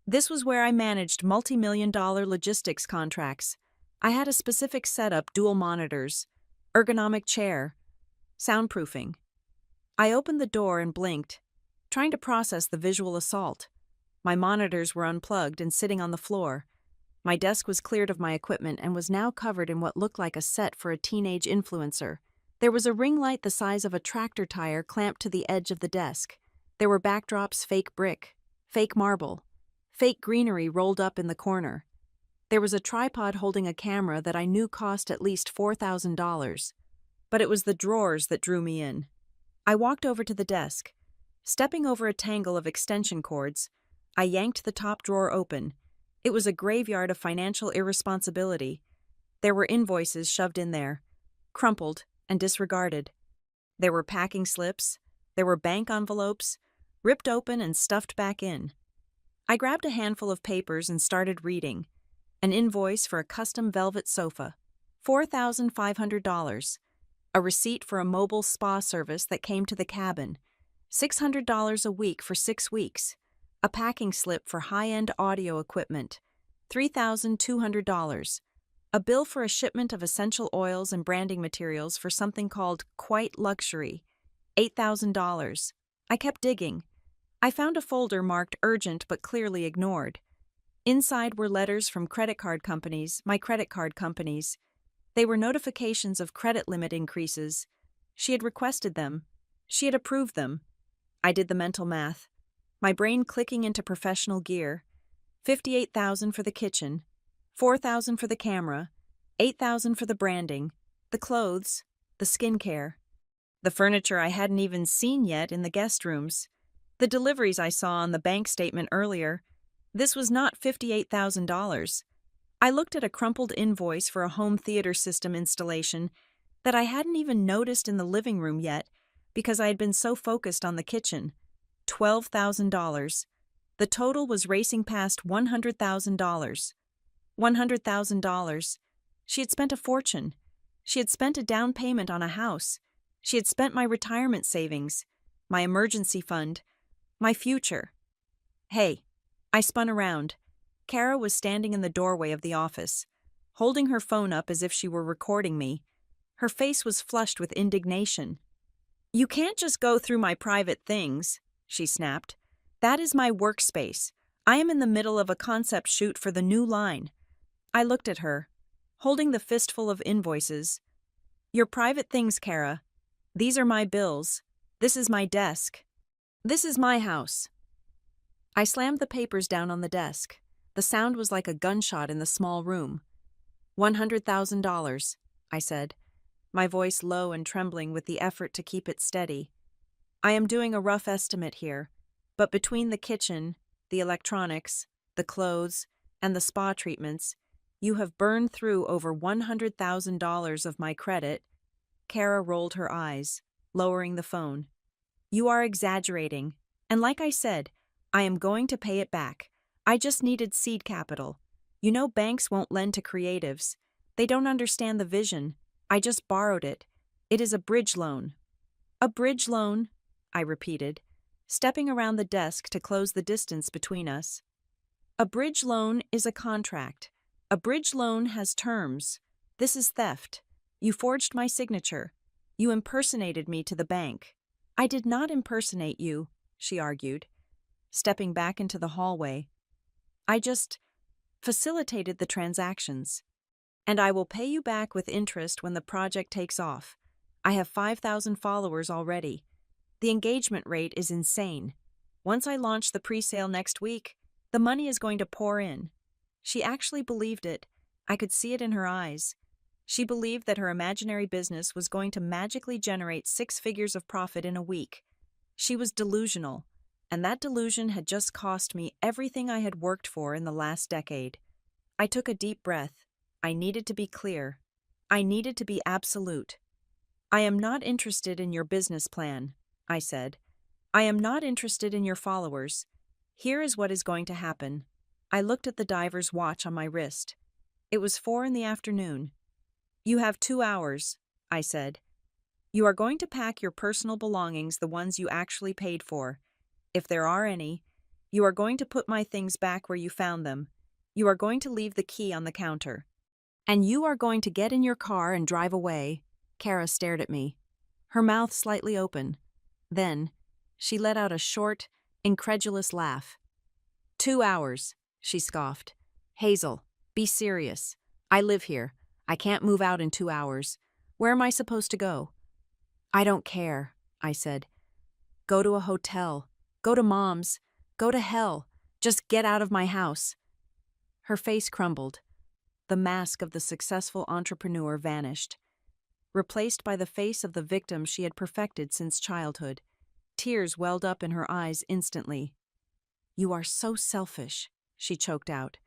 This was where I managed multi-million-dollar logistics contracts. I had a specific setup: dual monitors, ergonomic chair, soundproofing. I opened the door and blinked, trying to process the visual assault. My monitors were unplugged and sitting on the floor. My desk was cleared of my equipment and was now covered in what looked like a set for a teenage influencer. There was a ring light the size of a tractor tire clamped to the edge of the desk. There were backdrops: fake brick, fake marble, fake greenery rolled up in the corner. There was a tripod holding a camera that I knew cost at least $4,000. But it was the drawers that drew me in. I walked over to the desk. Stepping over a tangle of extension cords, I yanked the top drawer open. It was a graveyard of financial irresponsibility. There were invoices shoved in there, crumpled and disregarded. There were packing slips. There were bank envelopes, ripped open and stuffed back in. I grabbed a handful of papers and started reading. An invoice for a custom velvet sofa, $4,500. A receipt for a mobile spa service that came to the cabin, $600 a week for 6 weeks. A packing slip for high-end audio equipment, $3,200. A bill for a shipment of essential oils and branding materials for something called Quite Luxury, $8,000. I kept digging. I found a folder marked urgent but clearly ignored. Inside were letters from credit card companies, my credit card companies. They were notifications of credit limit increases. She had requested them. She had approved them. I did the mental math, my brain clicking into professional gear. $58,000 for the kitchen, $4,000 for the camera, $8,000 for the branding, the clothes, the skincare. The furniture I hadn't even seen yet in the guest rooms. The deliveries I saw on the bank statement earlier. This was not $58,000. I looked at a crumpled invoice for a home theater system installation that I hadn't even noticed in the living room yet because I had been so focused on the kitchen. $12,000. The total was racing past $100,000. $100,000. She had spent a fortune. She had spent a down payment on a house. She had spent my retirement savings, my emergency fund, my future. Hey, I spun around. Kara was standing in the doorway of the office, holding her phone up as if she were recording me. Her face was flushed with indignation. "You can't just go through my private things," she snapped. "That is my workspace. I am in the middle of a concept shoot for the new line." I looked at her, holding the fistful of invoices. "Your private things, Kara. These are my bills. This is my desk. This is my house. I slammed the papers down on the desk. The sound was like a gunshot in the small room. $100,000, I said, my voice low and trembling with the effort to keep it steady. I am doing a rough estimate here, but between the kitchen, the electronics, the clothes, and the spa treatments, you have burned through over $100,000 of my credit. Kara rolled her eyes, lowering the phone. You are exaggerating, and like I said, I am going to pay it back. I just needed seed capital. You know banks won't lend to creatives. They don't understand the vision. I just borrowed it. It is a bridge loan. A bridge loan, I repeated, stepping around the desk to close the distance between us. A bridge loan is a contract. A bridge loan has terms. This is theft. You forged my signature. You impersonated me to the bank. I did not impersonate you, she argued, stepping back into the hallway. I just facilitated the transactions. And I will pay you back with interest when the project takes off. I have 5,000 followers already. The engagement rate is insane. Once I launch the pre-sale next week, the money is going to pour in. She actually believed it. I could see it in her eyes. She believed that her imaginary business was going to magically generate 6 figures of profit in a week. She was delusional, and that delusion had just cost me everything I had worked for in the last decade. I took a deep breath. I needed to be clear. I needed to be absolute. I am not interested in your business plan, I said. I am not interested in your followers. Here is what is going to happen. I looked at the diver's watch on my wrist. It was 4 p.m. You have 2 hours, I said. You are going to pack your personal belongings, the ones you actually paid for. If there are any, you are going to put my things back where you found them. You are going to leave the key on the counter. And you are going to get in your car and drive away. Kara stared at me, her mouth slightly open. Then, she let out a short, incredulous laugh. 2 hours, she scoffed. Hazel, be serious. I live here. I can't move out in 2 hours. Where am I supposed to go? I don't care, I said. Go to a hotel. Go to Mom's. Go to hell. Just get out of my house. Her face crumbled. The mask of the successful entrepreneur vanished, replaced by the face of the victim she had perfected since childhood. Tears welled up in her eyes instantly. You are so selfish, she choked out.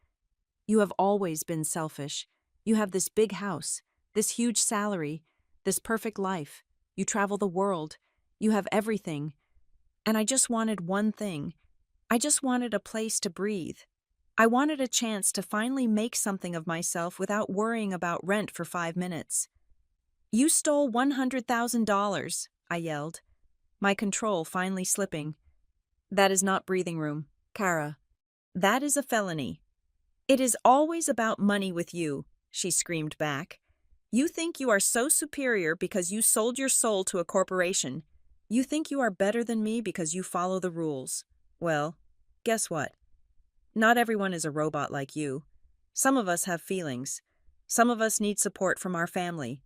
You have always been selfish. You have this big house, this huge salary, this perfect life. You travel the world. You have everything. And I just wanted one thing. I just wanted a place to breathe. I wanted a chance to finally make something of myself without worrying about rent for 5 minutes. You stole $100,000, I yelled, my control finally slipping. That is not breathing room, Kara. That is a felony. It is always about money with you, she screamed back. You think you are so superior because you sold your soul to a corporation. You think you are better than me because you follow the rules. Well, guess what? Not everyone is a robot like you. Some of us have feelings. Some of us need support from our family,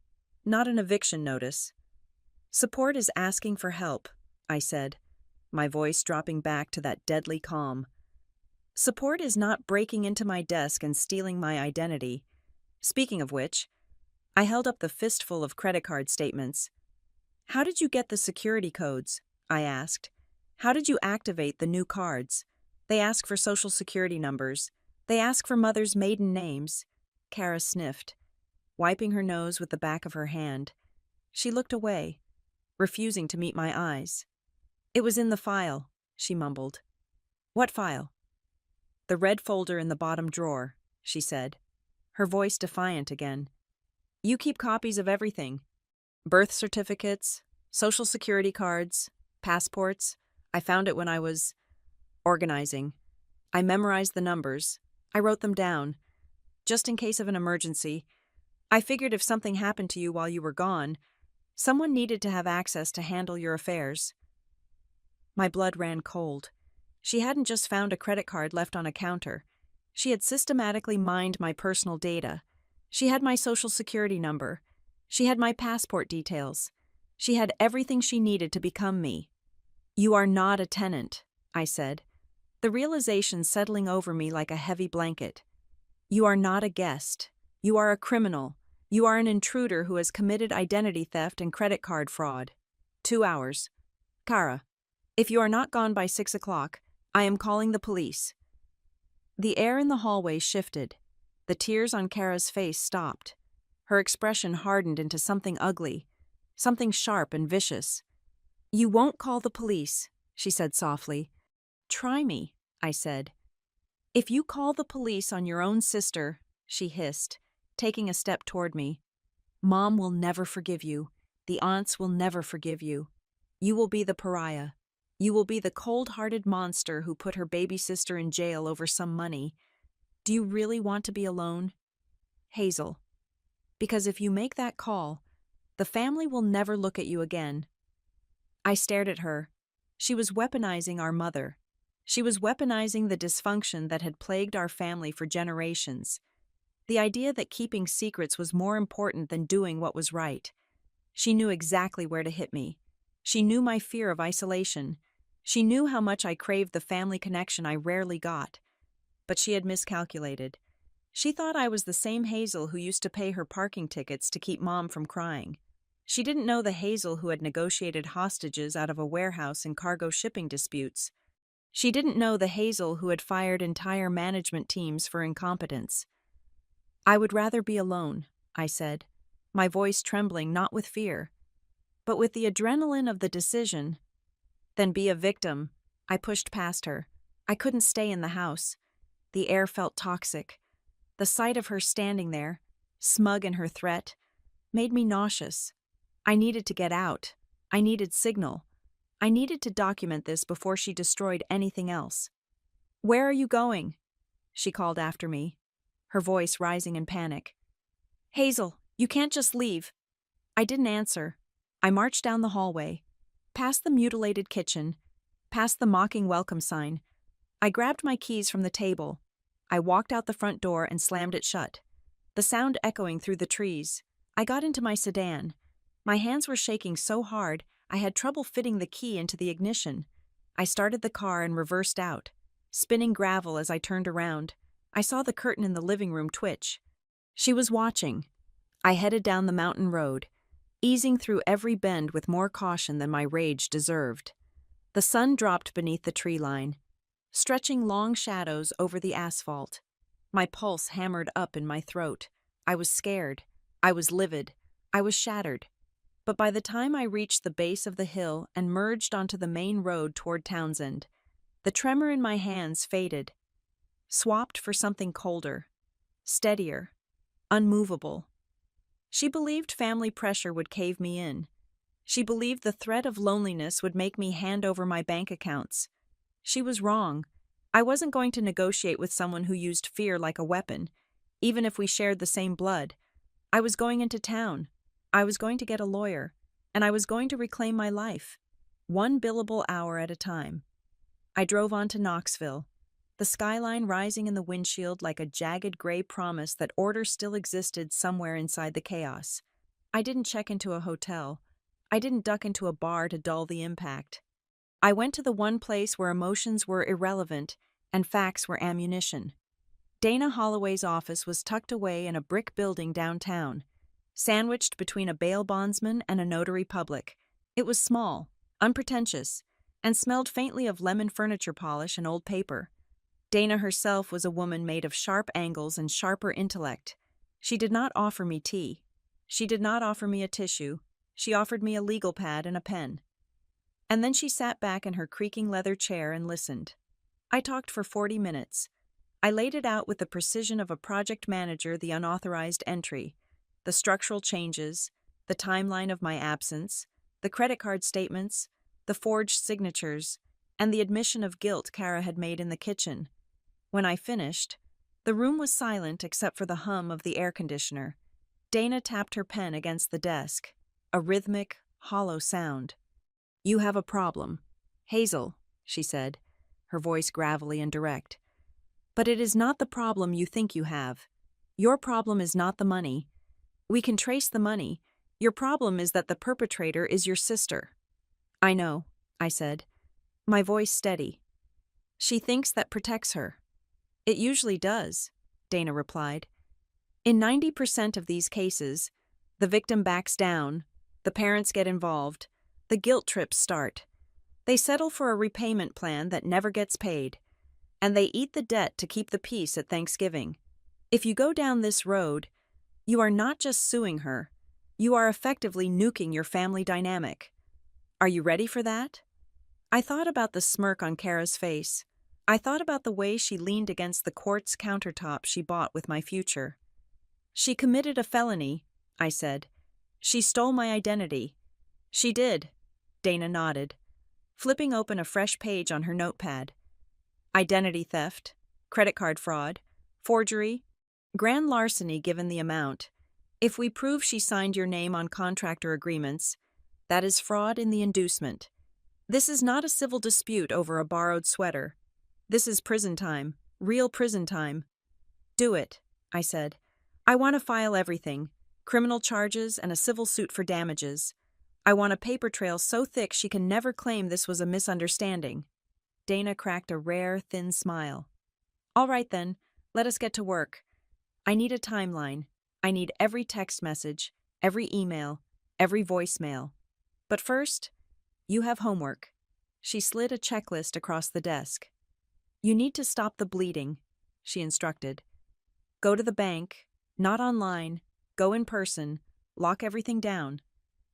not an eviction notice. Support is asking for help, I said, my voice dropping back to that deadly calm. Support is not breaking into my desk and stealing my identity. Speaking of which, I held up the fistful of credit card statements. How did you get the security codes? I asked. How did you activate the new cards? They ask for social security numbers. They ask for mothers' maiden names. Kara sniffed, wiping her nose with the back of her hand. She looked away, refusing to meet my eyes. It was in the file, she mumbled. What file? The red folder in the bottom drawer, she said, her voice defiant again. You keep copies of everything. Birth certificates, social security cards, passports. I found it when I was organizing. I memorized the numbers. I wrote them down, just in case of an emergency. I figured if something happened to you while you were gone, someone needed to have access to handle your affairs. My blood ran cold. She hadn't just found a credit card left on a counter. She had systematically mined my personal data. She had my social security number. She had my passport details. She had everything she needed to become me. "You are not a tenant," I said, the realization settling over me like a heavy blanket. "You are not a guest. You are a criminal. You are an intruder who has committed identity theft and credit card fraud. 2 hours. Kara, if you are not gone by 6 o'clock, I am calling the police." The air in the hallway shifted. The tears on Kara's face stopped. Her expression hardened into something ugly, something sharp and vicious. "You won't call the police," she said softly. "Try me," I said. "If you call the police on your own sister," she hissed, taking a step toward me, "Mom will never forgive you. The aunts will never forgive you. You will be the pariah. You will be the cold-hearted monster who put her baby sister in jail over some money. Do you really want to be alone? Hazel. Because if you make that call, the family will never look at you again." I stared at her. She was weaponizing our mother. She was weaponizing the dysfunction that had plagued our family for generations. The idea that keeping secrets was more important than doing what was right. She knew exactly where to hit me. She knew my fear of isolation. She knew how much I craved the family connection I rarely got. But she had miscalculated. She thought I was the same Hazel who used to pay her parking tickets to keep Mom from crying. She didn't know the Hazel who had negotiated hostages out of a warehouse in cargo shipping disputes. She didn't know the Hazel who had fired entire management teams for incompetence. "I would rather be alone," I said, my voice trembling not with fear, but with the adrenaline of the decision. "Then be a victim." I pushed past her. I couldn't stay in the house. The air felt toxic. The sight of her standing there, smug in her threat, made me nauseous. I needed to get out. I needed signal. I needed to document this before she destroyed anything else. "Where are you going?" she called after me, her voice rising in panic. "Hazel, you can't just leave." I didn't answer. I marched down the hallway, past the mutilated kitchen, past the mocking welcome sign. I grabbed my keys from the table. I walked out the front door and slammed it shut, the sound echoing through the trees. I got into my sedan. My hands were shaking so hard, I had trouble fitting the key into the ignition. I started the car and reversed out, spinning gravel as I turned around. I saw the curtain in the living room twitch. She was watching. I headed down the mountain road, easing through every bend with more caution than my rage deserved. The sun dropped beneath the tree line, stretching long shadows over the asphalt. My pulse hammered up in my throat. I was scared. I was livid. I was shattered. But by the time I reached the base of the hill and merged onto the main road toward Townsend, the tremor in my hands faded, swapped for something colder, steadier, unmovable. She believed family pressure would cave me in. She believed the threat of loneliness would make me hand over my bank accounts. She was wrong. I wasn't going to negotiate with someone who used fear like a weapon, even if we shared the same blood. I was going into town. I was going to get a lawyer, and I was going to reclaim my life, one billable hour at a time. I drove on to Knoxville, the skyline rising in the windshield like a jagged gray promise that order still existed somewhere inside the chaos. I didn't check into a hotel. I didn't duck into a bar to dull the impact. I went to the one place where emotions were irrelevant and facts were ammunition. Dana Holloway's office was tucked away in a brick building downtown, sandwiched between a bail bondsman and a notary public. It was small, unpretentious, and smelled faintly of lemon furniture polish and old paper. Dana herself was a woman made of sharp angles and sharper intellect. She did not offer me tea. She did not offer me a tissue. She offered me a legal pad and a pen. And then she sat back in her creaking leather chair and listened. I talked for 40 minutes. I laid it out with the precision of a project manager, the unauthorized entry, the structural changes, the timeline of my absence, the credit card statements, the forged signatures, and the admission of guilt Kara had made in the kitchen. When I finished, the room was silent except for the hum of the air conditioner. Dana tapped her pen against the desk, a rhythmic, hollow sound. "You have a problem, Hazel," she said, her voice gravelly and direct. "But it is not the problem you think you have. Your problem is not the money. We can trace the money. Your problem is that the perpetrator is your sister. I know, I said, my voice steady. She thinks that protects her. It usually does, Dana replied. In 90% of these cases, the victim backs down, the parents get involved, the guilt trips start. They settle for a repayment plan that never gets paid, and they eat the debt to keep the peace at Thanksgiving. If you go down this road, you are not just suing her, you are effectively nuking your family dynamic. Are you ready for that? I thought about the smirk on Kara's face. I thought about the way she leaned against the quartz countertop she bought with my future. She committed a felony, I said. She stole my identity. She did, Dana nodded, flipping open a fresh page on her notepad. Identity theft, credit card fraud, forgery, grand larceny given the amount. If we prove she signed your name on contractor agreements, that is fraud in the inducement. This is not a civil dispute over a borrowed sweater. This is prison time, real prison time. Do it, I said. I want to file everything, criminal charges and a civil suit for damages. I want a paper trail so thick she can never claim this was a misunderstanding. Dana cracked a rare, thin smile. All right then, let us get to work. I need a timeline. I need every text message, every email, every voicemail. But first, you have homework. She slid a checklist across the desk. You need to stop the bleeding, she instructed. Go to the bank, not online, go in person, lock everything down.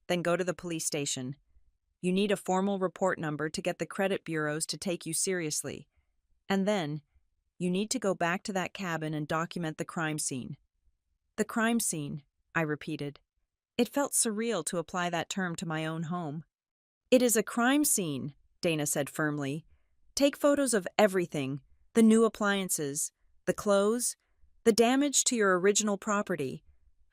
Then go to the police station. You need a formal report number to get the credit bureaus to take you seriously. And then, you need to go back to that cabin and document the crime scene. The crime scene, I repeated. It felt surreal to apply that term to my own home. It is a crime scene, Dana said firmly. Take photos of everything, the new appliances, the clothes, the damage to your original property.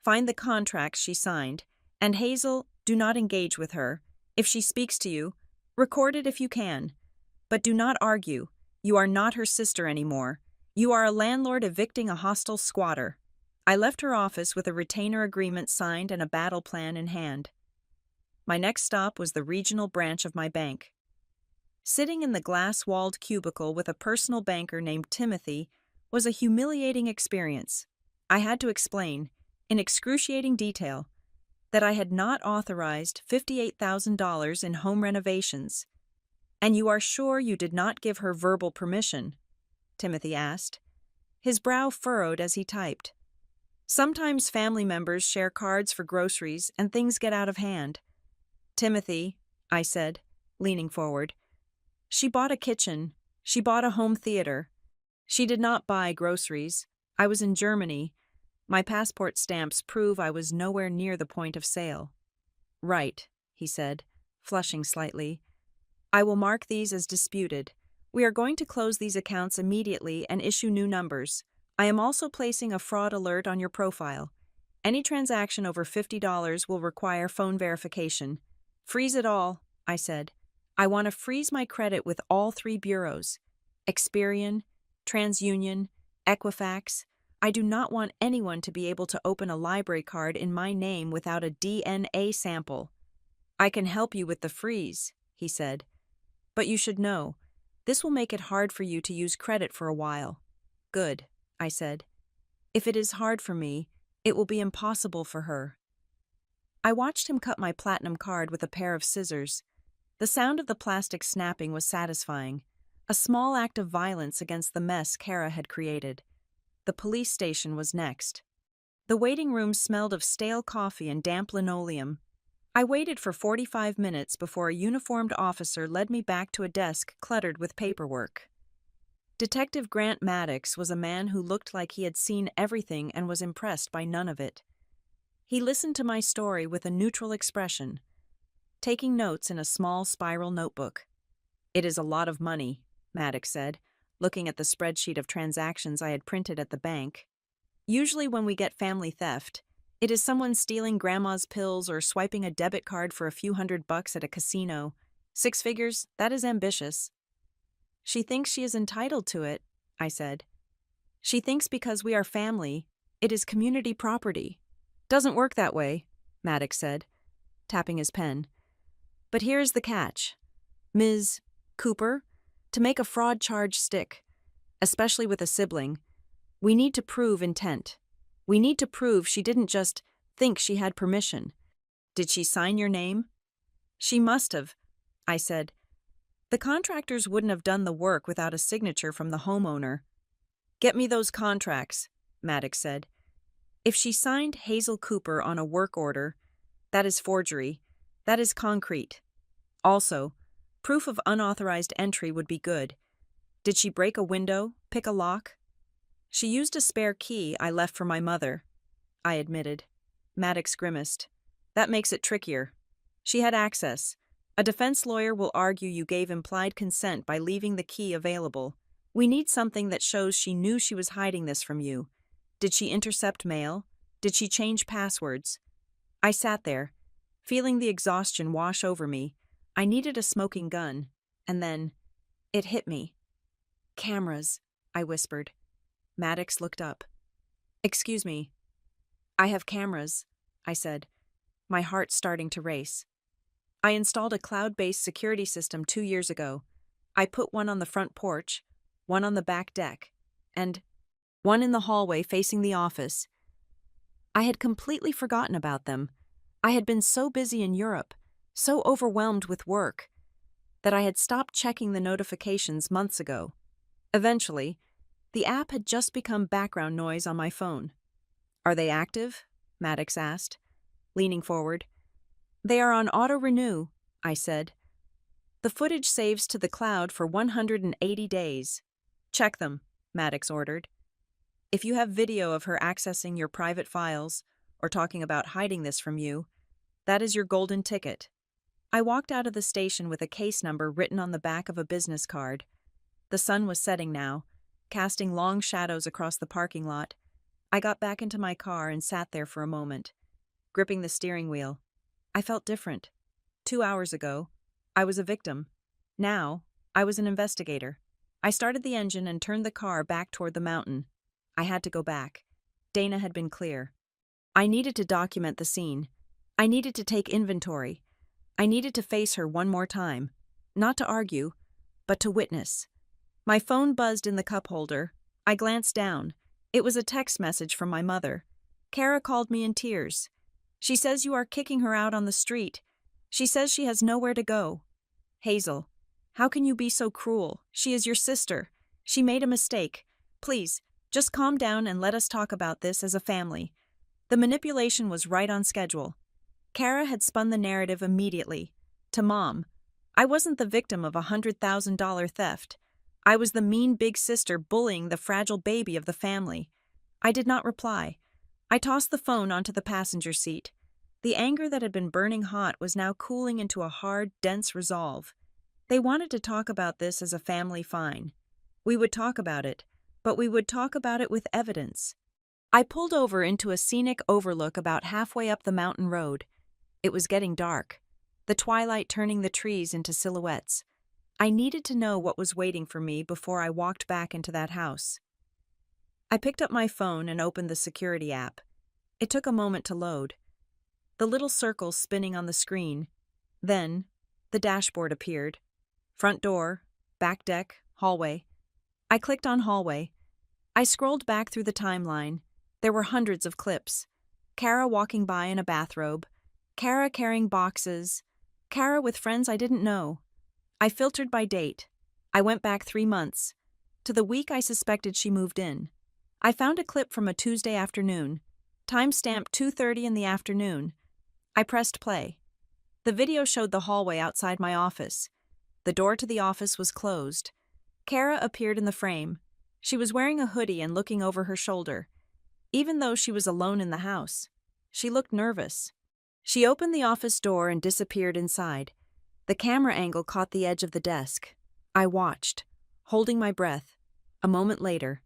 Find the contracts she signed, and Hazel, do not engage with her. If she speaks to you, record it if you can. But do not argue. You are not her sister anymore. You are a landlord evicting a hostile squatter. I left her office with a retainer agreement signed and a battle plan in hand. My next stop was the regional branch of my bank. Sitting in the glass-walled cubicle with a personal banker named Timothy was a humiliating experience. I had to explain, in excruciating detail, that I had not authorized $58,000 in home renovations. And you are sure you did not give her verbal permission? Timothy asked. His brow furrowed as he typed. Sometimes family members share cards for groceries and things get out of hand. Timothy, I said, leaning forward. She bought a kitchen. She bought a home theater. She did not buy groceries. I was in Germany. My passport stamps prove I was nowhere near the point of sale. Right, he said, flushing slightly. I will mark these as disputed. We are going to close these accounts immediately and issue new numbers. I am also placing a fraud alert on your profile. Any transaction over $50 will require phone verification. Freeze it all, I said. I want to freeze my credit with all 3 bureaus. Experian, TransUnion, Equifax. I do not want anyone to be able to open a library card in my name without a DNA sample. I can help you with the freeze, he said. But you should know, this will make it hard for you to use credit for a while. Good, I said. If it is hard for me, it will be impossible for her. I watched him cut my platinum card with a pair of scissors. The sound of the plastic snapping was satisfying, a small act of violence against the mess Kara had created. The police station was next. The waiting room smelled of stale coffee and damp linoleum. I waited for 45 minutes before a uniformed officer led me back to a desk cluttered with paperwork. Detective Grant Maddox was a man who looked like he had seen everything and was impressed by none of it. He listened to my story with a neutral expression, taking notes in a small spiral notebook. It is a lot of money, Maddox said, looking at the spreadsheet of transactions I had printed at the bank. Usually when we get family theft, it is someone stealing grandma's pills or swiping a debit card for a few $100 at a casino. 6 figures, that is ambitious. She thinks she is entitled to it, I said. She thinks because we are family, it is community property. Doesn't work that way, Maddox said, tapping his pen. But here's the catch. Ms. Cooper, to make a fraud charge stick, especially with a sibling, we need to prove intent. We need to prove she didn't just think she had permission. Did she sign your name? She must have, I said. The contractors wouldn't have done the work without a signature from the homeowner. Get me those contracts, Maddox said. If she signed Hazel Cooper on a work order, that is forgery. That is concrete. Also, proof of unauthorized entry would be good. Did she break a window, pick a lock? She used a spare key I left for my mother, I admitted. Maddox grimaced. That makes it trickier. She had access. A defense lawyer will argue you gave implied consent by leaving the key available. We need something that shows she knew she was hiding this from you. Did she intercept mail? Did she change passwords? I sat there, feeling the exhaustion wash over me. I needed a smoking gun. And then, it hit me. Cameras, I whispered. Maddox looked up. Excuse me. I have cameras, I said, my heart starting to race. I installed a cloud-based security system 2 years ago. I put one on the front porch, one on the back deck, and one in the hallway facing the office. I had completely forgotten about them. I had been so busy in Europe, so overwhelmed with work, that I had stopped checking the notifications months ago. Eventually, the app had just become background noise on my phone. Are they active? Maddox asked, leaning forward. They are on auto-renew, I said. The footage saves to the cloud for 180 days. Check them, Maddox ordered. If you have video of her accessing your private files or talking about hiding this from you, that is your golden ticket. I walked out of the station with a case number written on the back of a business card. The sun was setting now, casting long shadows across the parking lot. I got back into my car and sat there for a moment, gripping the steering wheel. I felt different. 2 hours ago, I was a victim. Now, I was an investigator. I started the engine and turned the car back toward the mountain. I had to go back. Dana had been clear. I needed to document the scene. I needed to take inventory. I needed to face her one more time. Not to argue, but to witness. My phone buzzed in the cup holder. I glanced down. It was a text message from my mother. Kara called me in tears. She says you are kicking her out on the street. She says she has nowhere to go. Hazel, how can you be so cruel? She is your sister. She made a mistake. Please, just calm down and let us talk about this as a family. The manipulation was right on schedule. Kara had spun the narrative immediately. To Mom, I wasn't the victim of a $100,000 theft. I was the mean big sister bullying the fragile baby of the family. I did not reply. I tossed the phone onto the passenger seat. The anger that had been burning hot was now cooling into a hard, dense resolve. They wanted to talk about this as a family fine. We would talk about it, but we would talk about it with evidence. I pulled over into a scenic overlook about halfway up the mountain road. It was getting dark, the twilight turning the trees into silhouettes. I needed to know what was waiting for me before I walked back into that house. I picked up my phone and opened the security app. It took a moment to load. The little circle spinning on the screen. Then, the dashboard appeared. Front door, back deck, hallway. I clicked on hallway. I scrolled back through the timeline. There were hundreds of clips. Kara walking by in a bathrobe. Kara carrying boxes. Kara with friends I didn't know. I filtered by date. I went back 3 months, to the week I suspected she moved in. I found a clip from a Tuesday afternoon, timestamp 2:30 in the afternoon. I pressed play. The video showed the hallway outside my office. The door to the office was closed. Kara appeared in the frame. She was wearing a hoodie and looking over her shoulder. Even though she was alone in the house, she looked nervous. She opened the office door and disappeared inside. The camera angle caught the edge of the desk. I watched, holding my breath. A moment later,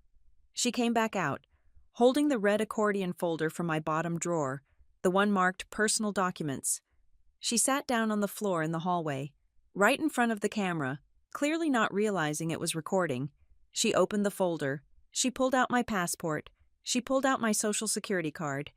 she came back out, holding the red accordion folder from my bottom drawer, the one marked Personal Documents. She sat down on the floor in the hallway, right in front of the camera, clearly not realizing it was recording. She opened the folder. She pulled out my passport. She pulled out my social security card.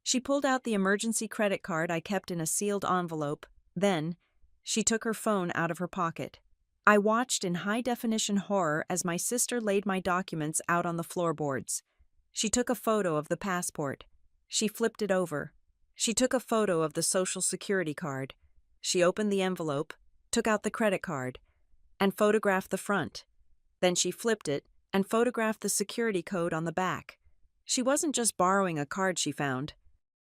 She pulled out the emergency credit card I kept in a sealed envelope. Then, she took her phone out of her pocket. I watched in high-definition horror as my sister laid my documents out on the floorboards. She took a photo of the passport. She flipped it over. She took a photo of the Social Security card. She opened the envelope, took out the credit card, and photographed the front. Then she flipped it and photographed the security code on the back. She wasn't just borrowing a card she found.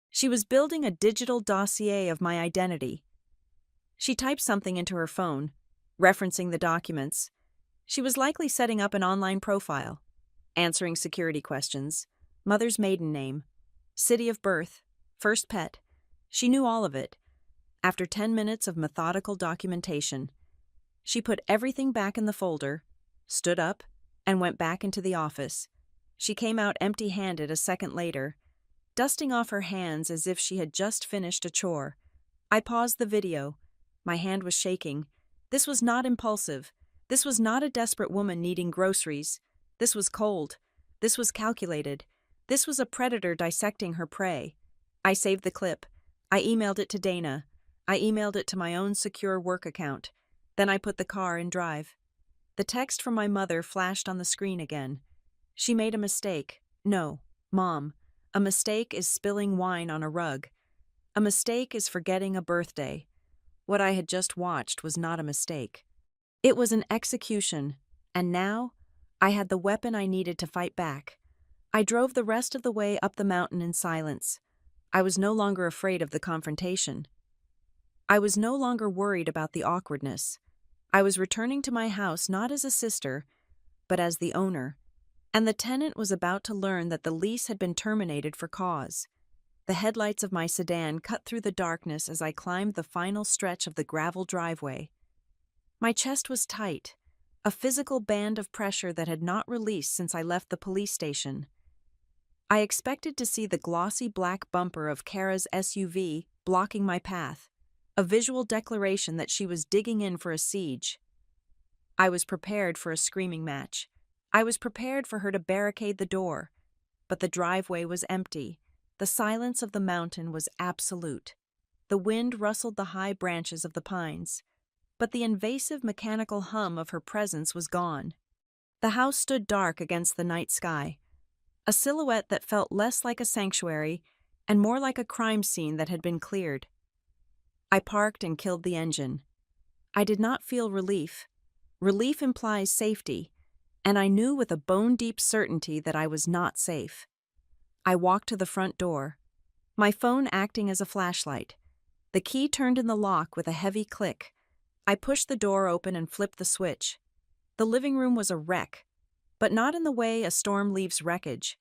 She was building a digital dossier of my identity. She typed something into her phone, referencing the documents. She was likely setting up an online profile, answering security questions, mother's maiden name, city of birth, first pet. She knew all of it. After 10 minutes of methodical documentation, she put everything back in the folder, stood up, and went back into the office. She came out empty-handed a second later, dusting off her hands as if she had just finished a chore. I paused the video. My hand was shaking. This was not impulsive. This was not a desperate woman needing groceries. This was cold. This was calculated. This was a predator dissecting her prey. I saved the clip. I emailed it to Dana. I emailed it to my own secure work account. Then I put the car in drive. The text from my mother flashed on the screen again. She made a mistake. No, Mom. A mistake is spilling wine on a rug. A mistake is forgetting a birthday. What I had just watched was not a mistake. It was an execution, and now I had the weapon I needed to fight back. I drove the rest of the way up the mountain in silence. I was no longer afraid of the confrontation. I was no longer worried about the awkwardness. I was returning to my house not as a sister, but as the owner, and the tenant was about to learn that the lease had been terminated for cause. The headlights of my sedan cut through the darkness as I climbed the final stretch of the gravel driveway. My chest was tight, a physical band of pressure that had not released since I left the police station. I expected to see the glossy black bumper of Kara's SUV blocking my path, a visual declaration that she was digging in for a siege. I was prepared for a screaming match. I was prepared for her to barricade the door, but the driveway was empty. The silence of the mountain was absolute. The wind rustled the high branches of the pines, but the invasive mechanical hum of her presence was gone. The house stood dark against the night sky, a silhouette that felt less like a sanctuary and more like a crime scene that had been cleared. I parked and killed the engine. I did not feel relief. Relief implies safety, and I knew with a bone-deep certainty that I was not safe. I walked to the front door, my phone acting as a flashlight. The key turned in the lock with a heavy click. I pushed the door open and flipped the switch. The living room was a wreck, but not in the way a storm leaves wreckage.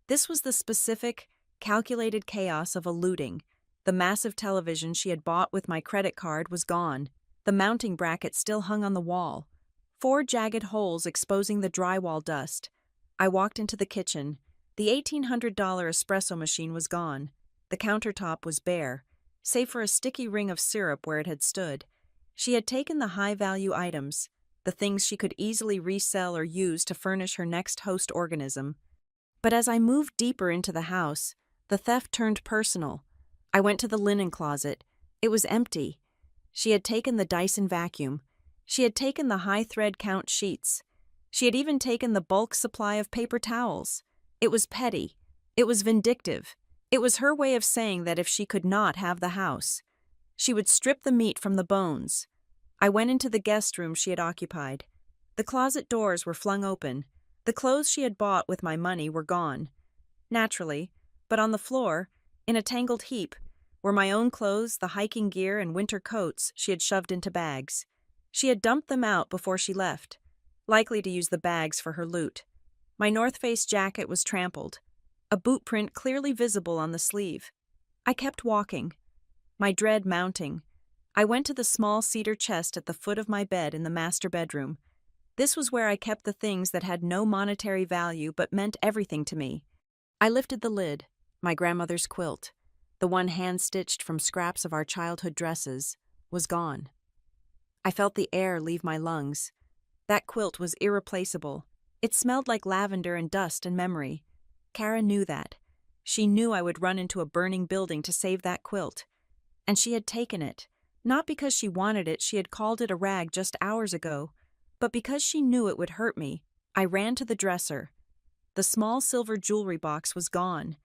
This was the specific, calculated chaos of a looting. The massive television she had bought with my credit card was gone. The mounting bracket still hung on the wall, 4 jagged holes exposing the drywall dust. I walked into the kitchen. The $1,800 espresso machine was gone. The countertop was bare, save for a sticky ring of syrup where it had stood. She had taken the high-value items, the things she could easily resell or use to furnish her next host organism. But as I moved deeper into the house, the theft turned personal. I went to the linen closet. It was empty. She had taken the Dyson vacuum. She had taken the high-thread count sheets. She had even taken the bulk supply of paper towels. It was petty. It was vindictive. It was her way of saying that if she could not have the house, she would strip the meat from the bones. I went into the guest room she had occupied. The closet doors were flung open. The clothes she had bought with my money were gone. Naturally, but on the floor, in a tangled heap, were my own clothes, the hiking gear, and winter coats she had shoved into bags. She had dumped them out before she left, likely to use the bags for her loot. My North Face jacket was trampled, a boot print clearly visible on the sleeve. I kept walking, my dread mounting. I went to the small cedar chest at the foot of my bed in the master bedroom. This was where I kept the things that had no monetary value but meant everything to me. I lifted the lid. My grandmother's quilt, the one hand-stitched from scraps of our childhood dresses, was gone. I felt the air leave my lungs. That quilt was irreplaceable. It smelled like lavender and dust and memory. Kara knew that. She knew I would run into a burning building to save that quilt. And she had taken it. Not because she wanted it, she had called it a rag just hours ago, but because she knew it would hurt me. I ran to the dresser. The small silver jewelry box was gone.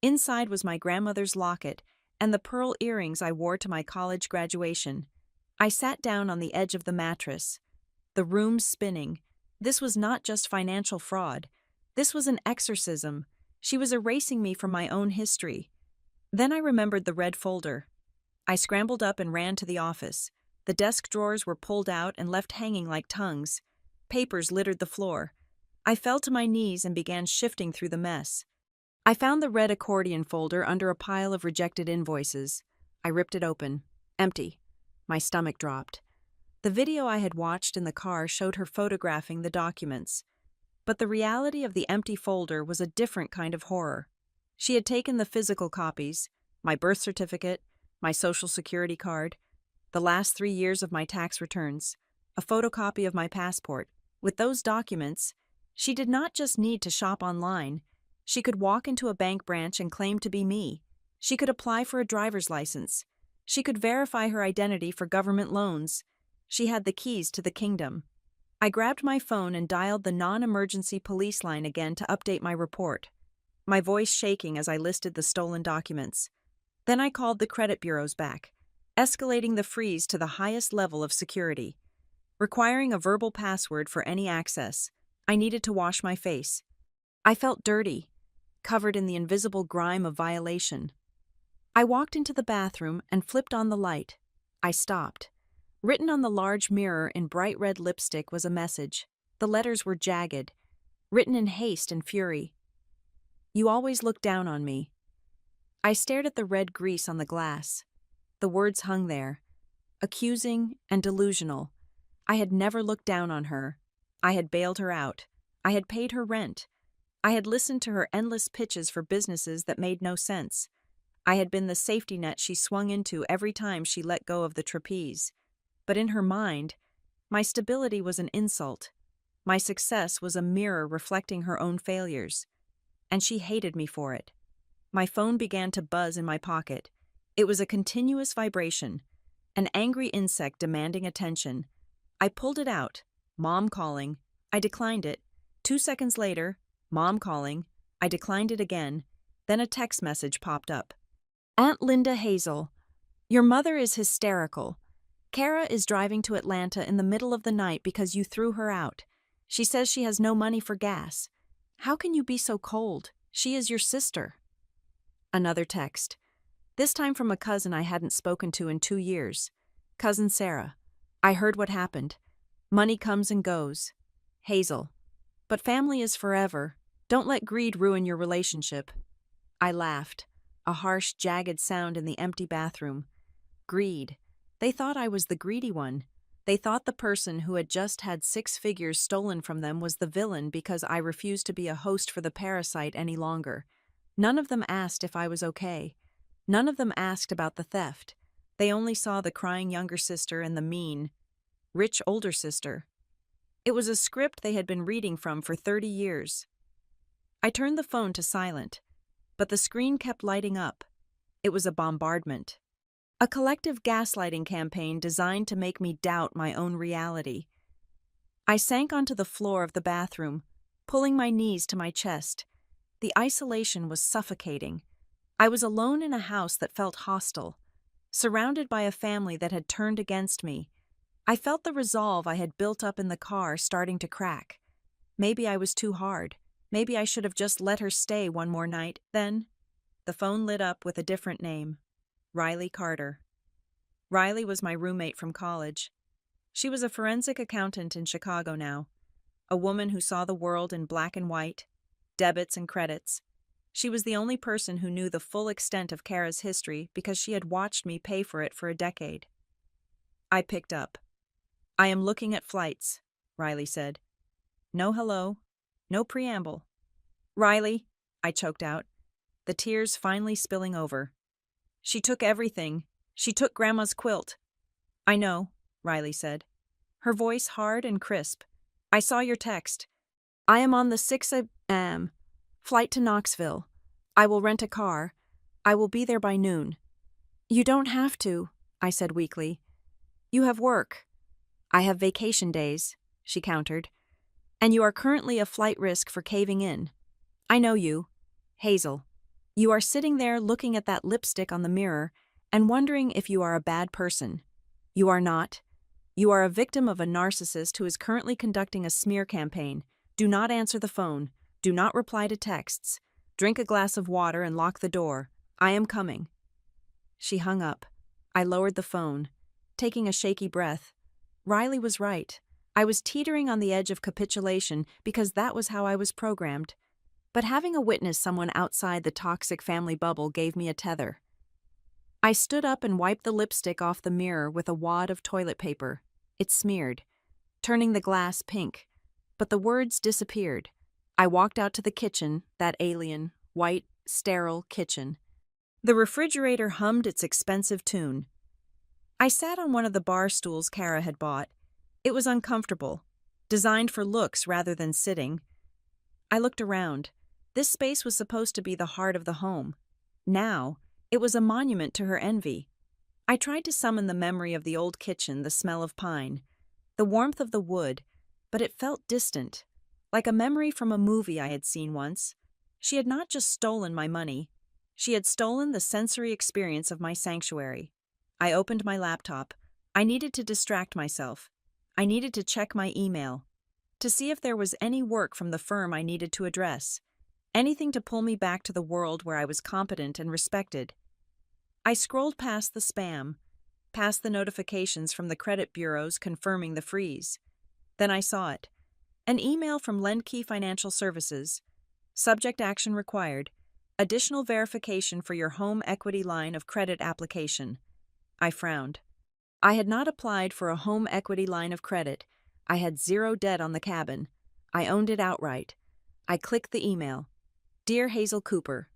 Inside was my grandmother's locket and the pearl earrings I wore to my college graduation. I sat down on the edge of the mattress, the room spinning. This was not just financial fraud. This was an exorcism. She was erasing me from my own history. Then I remembered the red folder. I scrambled up and ran to the office. The desk drawers were pulled out and left hanging like tongues. Papers littered the floor. I fell to my knees and began shifting through the mess. I found the red accordion folder under a pile of rejected invoices. I ripped it open. Empty. My stomach dropped. The video I had watched in the car showed her photographing the documents. But the reality of the empty folder was a different kind of horror. She had taken the physical copies, my birth certificate, my social security card, the last 3 years of my tax returns, a photocopy of my passport. With those documents, she did not just need to shop online. She could walk into a bank branch and claim to be me. She could apply for a driver's license. She could verify her identity for government loans. She had the keys to the kingdom. I grabbed my phone and dialed the non-emergency police line again to update my report, my voice shaking as I listed the stolen documents. Then I called the credit bureaus back, escalating the freeze to the highest level of security. Requiring a verbal password for any access, I needed to wash my face. I felt dirty, covered in the invisible grime of violation. I walked into the bathroom and flipped on the light. I stopped. Written on the large mirror in bright red lipstick was a message. The letters were jagged, written in haste and fury. You always look down on me. I stared at the red grease on the glass. The words hung there, accusing and delusional. I had never looked down on her. I had bailed her out. I had paid her rent. I had listened to her endless pitches for businesses that made no sense. I had been the safety net she swung into every time she let go of the trapeze. But in her mind, my stability was an insult. My success was a mirror reflecting her own failures. And she hated me for it. My phone began to buzz in my pocket. It was a continuous vibration, an angry insect demanding attention. I pulled it out. Mom calling. I declined it. 2 seconds later, Mom calling. I declined it again. Then a text message popped up. Aunt Linda Hazel, your mother is hysterical. Kara is driving to Atlanta in the middle of the night because you threw her out. She says she has no money for gas. How can you be so cold? She is your sister. Another text. This time from a cousin I hadn't spoken to in 2 years. Cousin Sarah. I heard what happened. Money comes and goes. Hazel. But family is forever. Don't let greed ruin your relationship. I laughed. A harsh, jagged sound in the empty bathroom. Greed. They thought I was the greedy one. They thought the person who had just had 6 figures stolen from them was the villain because I refused to be a host for the parasite any longer. None of them asked if I was okay. None of them asked about the theft. They only saw the crying younger sister and the mean, rich older sister. It was a script they had been reading from for 30 years. I turned the phone to silent, but the screen kept lighting up. It was a bombardment. A collective gaslighting campaign designed to make me doubt my own reality. I sank onto the floor of the bathroom, pulling my knees to my chest. The isolation was suffocating. I was alone in a house that felt hostile, surrounded by a family that had turned against me. I felt the resolve I had built up in the car starting to crack. Maybe I was too hard. Maybe I should have just let her stay one more night. Then, the phone lit up with a different name. Riley Carter. Riley was my roommate from college. She was a forensic accountant in Chicago now, a woman who saw the world in black and white, debits and credits. She was the only person who knew the full extent of Kara's history because she had watched me pay for it for a decade. I picked up. I am looking at flights, Riley said. No hello, no preamble. Riley, I choked out, the tears finally spilling over. She took everything. She took Grandma's quilt. I know, Riley said, her voice hard and crisp. I saw your text. I am on the 6 a.m. flight to Knoxville. I will rent a car. I will be there by noon. You don't have to, I said weakly. You have work. I have vacation days, she countered. And you are currently a flight risk for caving in. I know you. Hazel. You are sitting there looking at that lipstick on the mirror and wondering if you are a bad person. You are not. You are a victim of a narcissist who is currently conducting a smear campaign. Do not answer the phone. Do not reply to texts. Drink a glass of water and lock the door. I am coming. She hung up. I lowered the phone, taking a shaky breath. Riley was right. I was teetering on the edge of capitulation because that was how I was programmed. But having witnessed someone outside the toxic family bubble gave me a tether. I stood up and wiped the lipstick off the mirror with a wad of toilet paper. It smeared, turning the glass pink. But the words disappeared. I walked out to the kitchen, that alien, white, sterile kitchen. The refrigerator hummed its expensive tune. I sat on one of the bar stools Kara had bought. It was uncomfortable, designed for looks rather than sitting. I looked around. This space was supposed to be the heart of the home. Now, it was a monument to her envy. I tried to summon the memory of the old kitchen, the smell of pine, the warmth of the wood, but it felt distant, like a memory from a movie I had seen once. She had not just stolen my money. She had stolen the sensory experience of my sanctuary. I opened my laptop. I needed to distract myself. I needed to check my email, to see if there was any work from the firm I needed to address, anything to pull me back to the world where I was competent and respected. I scrolled past the spam, past the notifications from the credit bureaus confirming the freeze. Then I saw it. An email from LendKey Financial Services. Subject action required. Additional verification for your home equity line of credit application. I frowned. I had not applied for a home equity line of credit. I had zero debt on the cabin. I owned it outright. I clicked the email. Dear Hazel Cooper,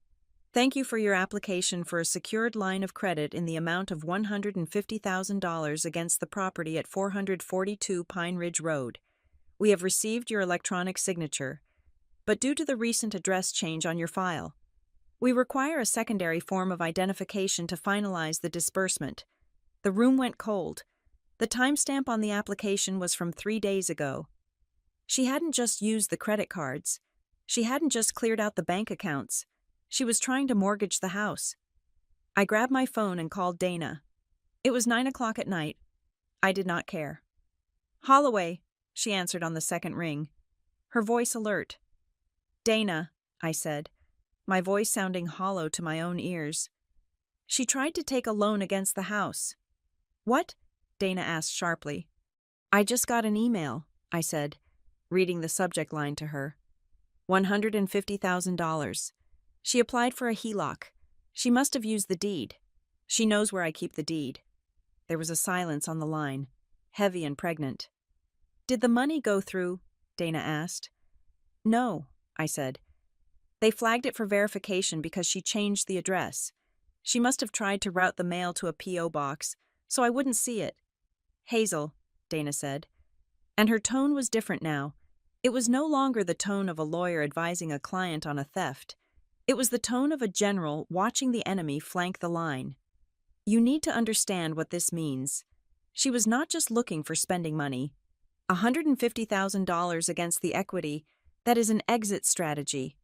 thank you for your application for a secured line of credit in the amount of $150,000 against the property at 442 Pine Ridge Road. We have received your electronic signature, but due to the recent address change on your file, we require a secondary form of identification to finalize the disbursement. The room went cold. The timestamp on the application was from 3 days ago. She hadn't just used the credit cards. She hadn't just cleared out the bank accounts. She was trying to mortgage the house. I grabbed my phone and called Dana. It was 9 o'clock at night. I did not care. Holloway, she answered on the second ring, her voice alert. Dana, I said, my voice sounding hollow to my own ears. She tried to take a loan against the house. What? Dana asked sharply. I just got an email, I said, reading the subject line to her. $150,000. She applied for a HELOC. She must have used the deed. She knows where I keep the deed. There was a silence on the line, heavy and pregnant. Did the money go through? Dana asked. No, I said. They flagged it for verification because she changed the address. She must have tried to route the mail to a P.O. box, so I wouldn't see it. Hazel, Dana said. And her tone was different now. It was no longer the tone of a lawyer advising a client on a theft. It was the tone of a general watching the enemy flank the line. You need to understand what this means. She was not just looking for spending money. $150,000 against the equity, that is an exit strategy.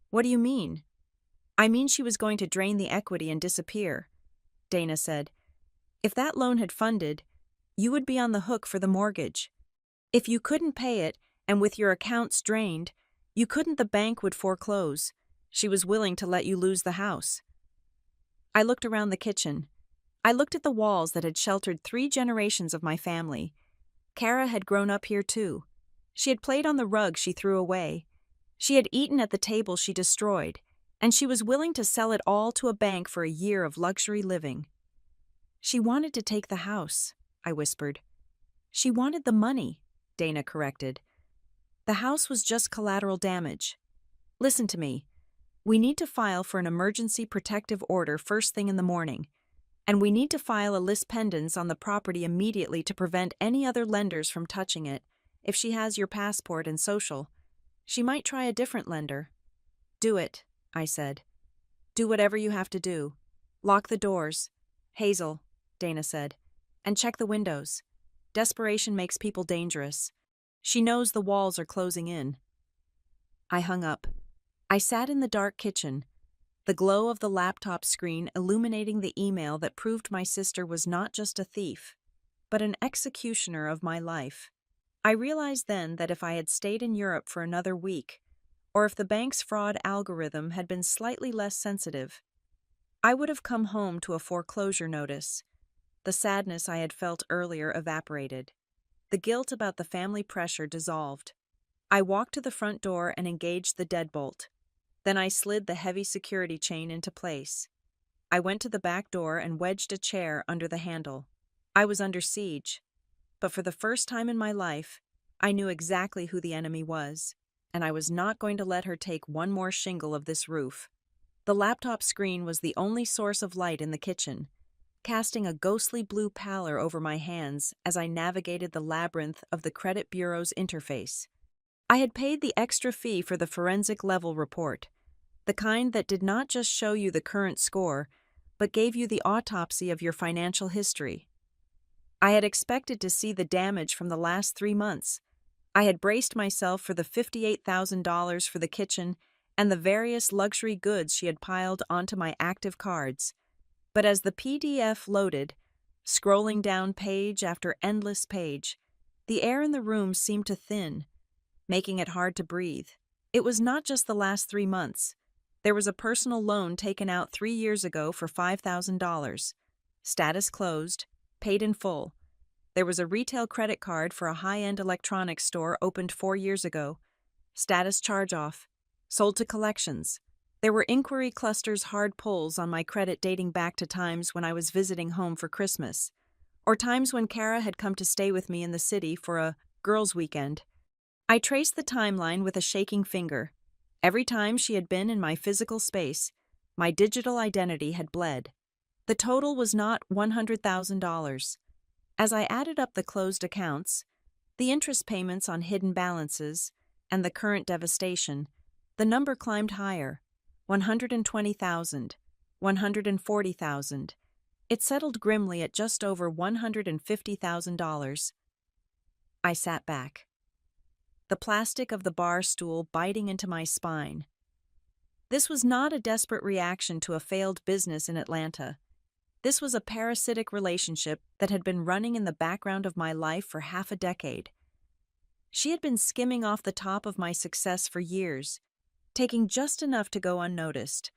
What do you mean? I mean she was going to drain the equity and disappear, Dana said. If that loan had funded, you would be on the hook for the mortgage. If you couldn't pay it, and with your accounts drained, the bank would foreclose. She was willing to let you lose the house. I looked around the kitchen. I looked at the walls that had sheltered 3 generations of my family. Kara had grown up here too. She had played on the rug she threw away. She had eaten at the table she destroyed, and she was willing to sell it all to a bank for a year of luxury living. She wanted to take the house, I whispered. She wanted the money, Dana corrected. The house was just collateral damage. Listen to me. We need to file for an emergency protective order first thing in the morning, and we need to file a lis pendens on the property immediately to prevent any other lenders from touching it. If she has your passport and social, she might try a different lender. Do it, I said. Do whatever you have to do. Lock the doors. Hazel, Dana said, and check the windows. Desperation makes people dangerous. She knows the walls are closing in. I hung up. I sat in the dark kitchen, the glow of the laptop screen illuminating the email that proved my sister was not just a thief, but an executioner of my life. I realized then that if I had stayed in Europe for another week, or if the bank's fraud algorithm had been slightly less sensitive, I would have come home to a foreclosure notice. The sadness I had felt earlier evaporated. The guilt about the family pressure dissolved. I walked to the front door and engaged the deadbolt. Then I slid the heavy security chain into place. I went to the back door and wedged a chair under the handle. I was under siege. But for the first time in my life, I knew exactly who the enemy was, and I was not going to let her take one more shingle of this roof. The laptop screen was the only source of light in the kitchen, casting a ghostly blue pallor over my hands as I navigated the labyrinth of the credit bureau's interface. I had paid the extra fee for the forensic level report, the kind that did not just show you the current score, but gave you the autopsy of your financial history. I had expected to see the damage from the last 3 months. I had braced myself for the $58,000 for the kitchen and the various luxury goods she had piled onto my active cards. But as the PDF loaded, scrolling down page after endless page, the air in the room seemed to thin, making it hard to breathe. It was not just the last 3 months. There was a personal loan taken out 3 years ago for $5,000. Status closed, paid in full. There was a retail credit card for a high-end electronics store opened 4 years ago. Status charge-off, sold to collections. There were inquiry clusters hard pulls on my credit dating back to times when I was visiting home for Christmas, or times when Kara had come to stay with me in the city for a girls' weekend. I traced the timeline with a shaking finger. Every time she had been in my physical space, my digital identity had bled. The total was not $100,000. As I added up the closed accounts, the interest payments on hidden balances, and the current devastation, the number climbed higher. 120,000, 140,000. It settled grimly at just over $150,000. I sat back, the plastic of the bar stool biting into my spine. This was not a desperate reaction to a failed business in Atlanta. This was a parasitic relationship that had been running in the background of my life for half a decade. She had been skimming off the top of my success for years, taking just enough to go unnoticed,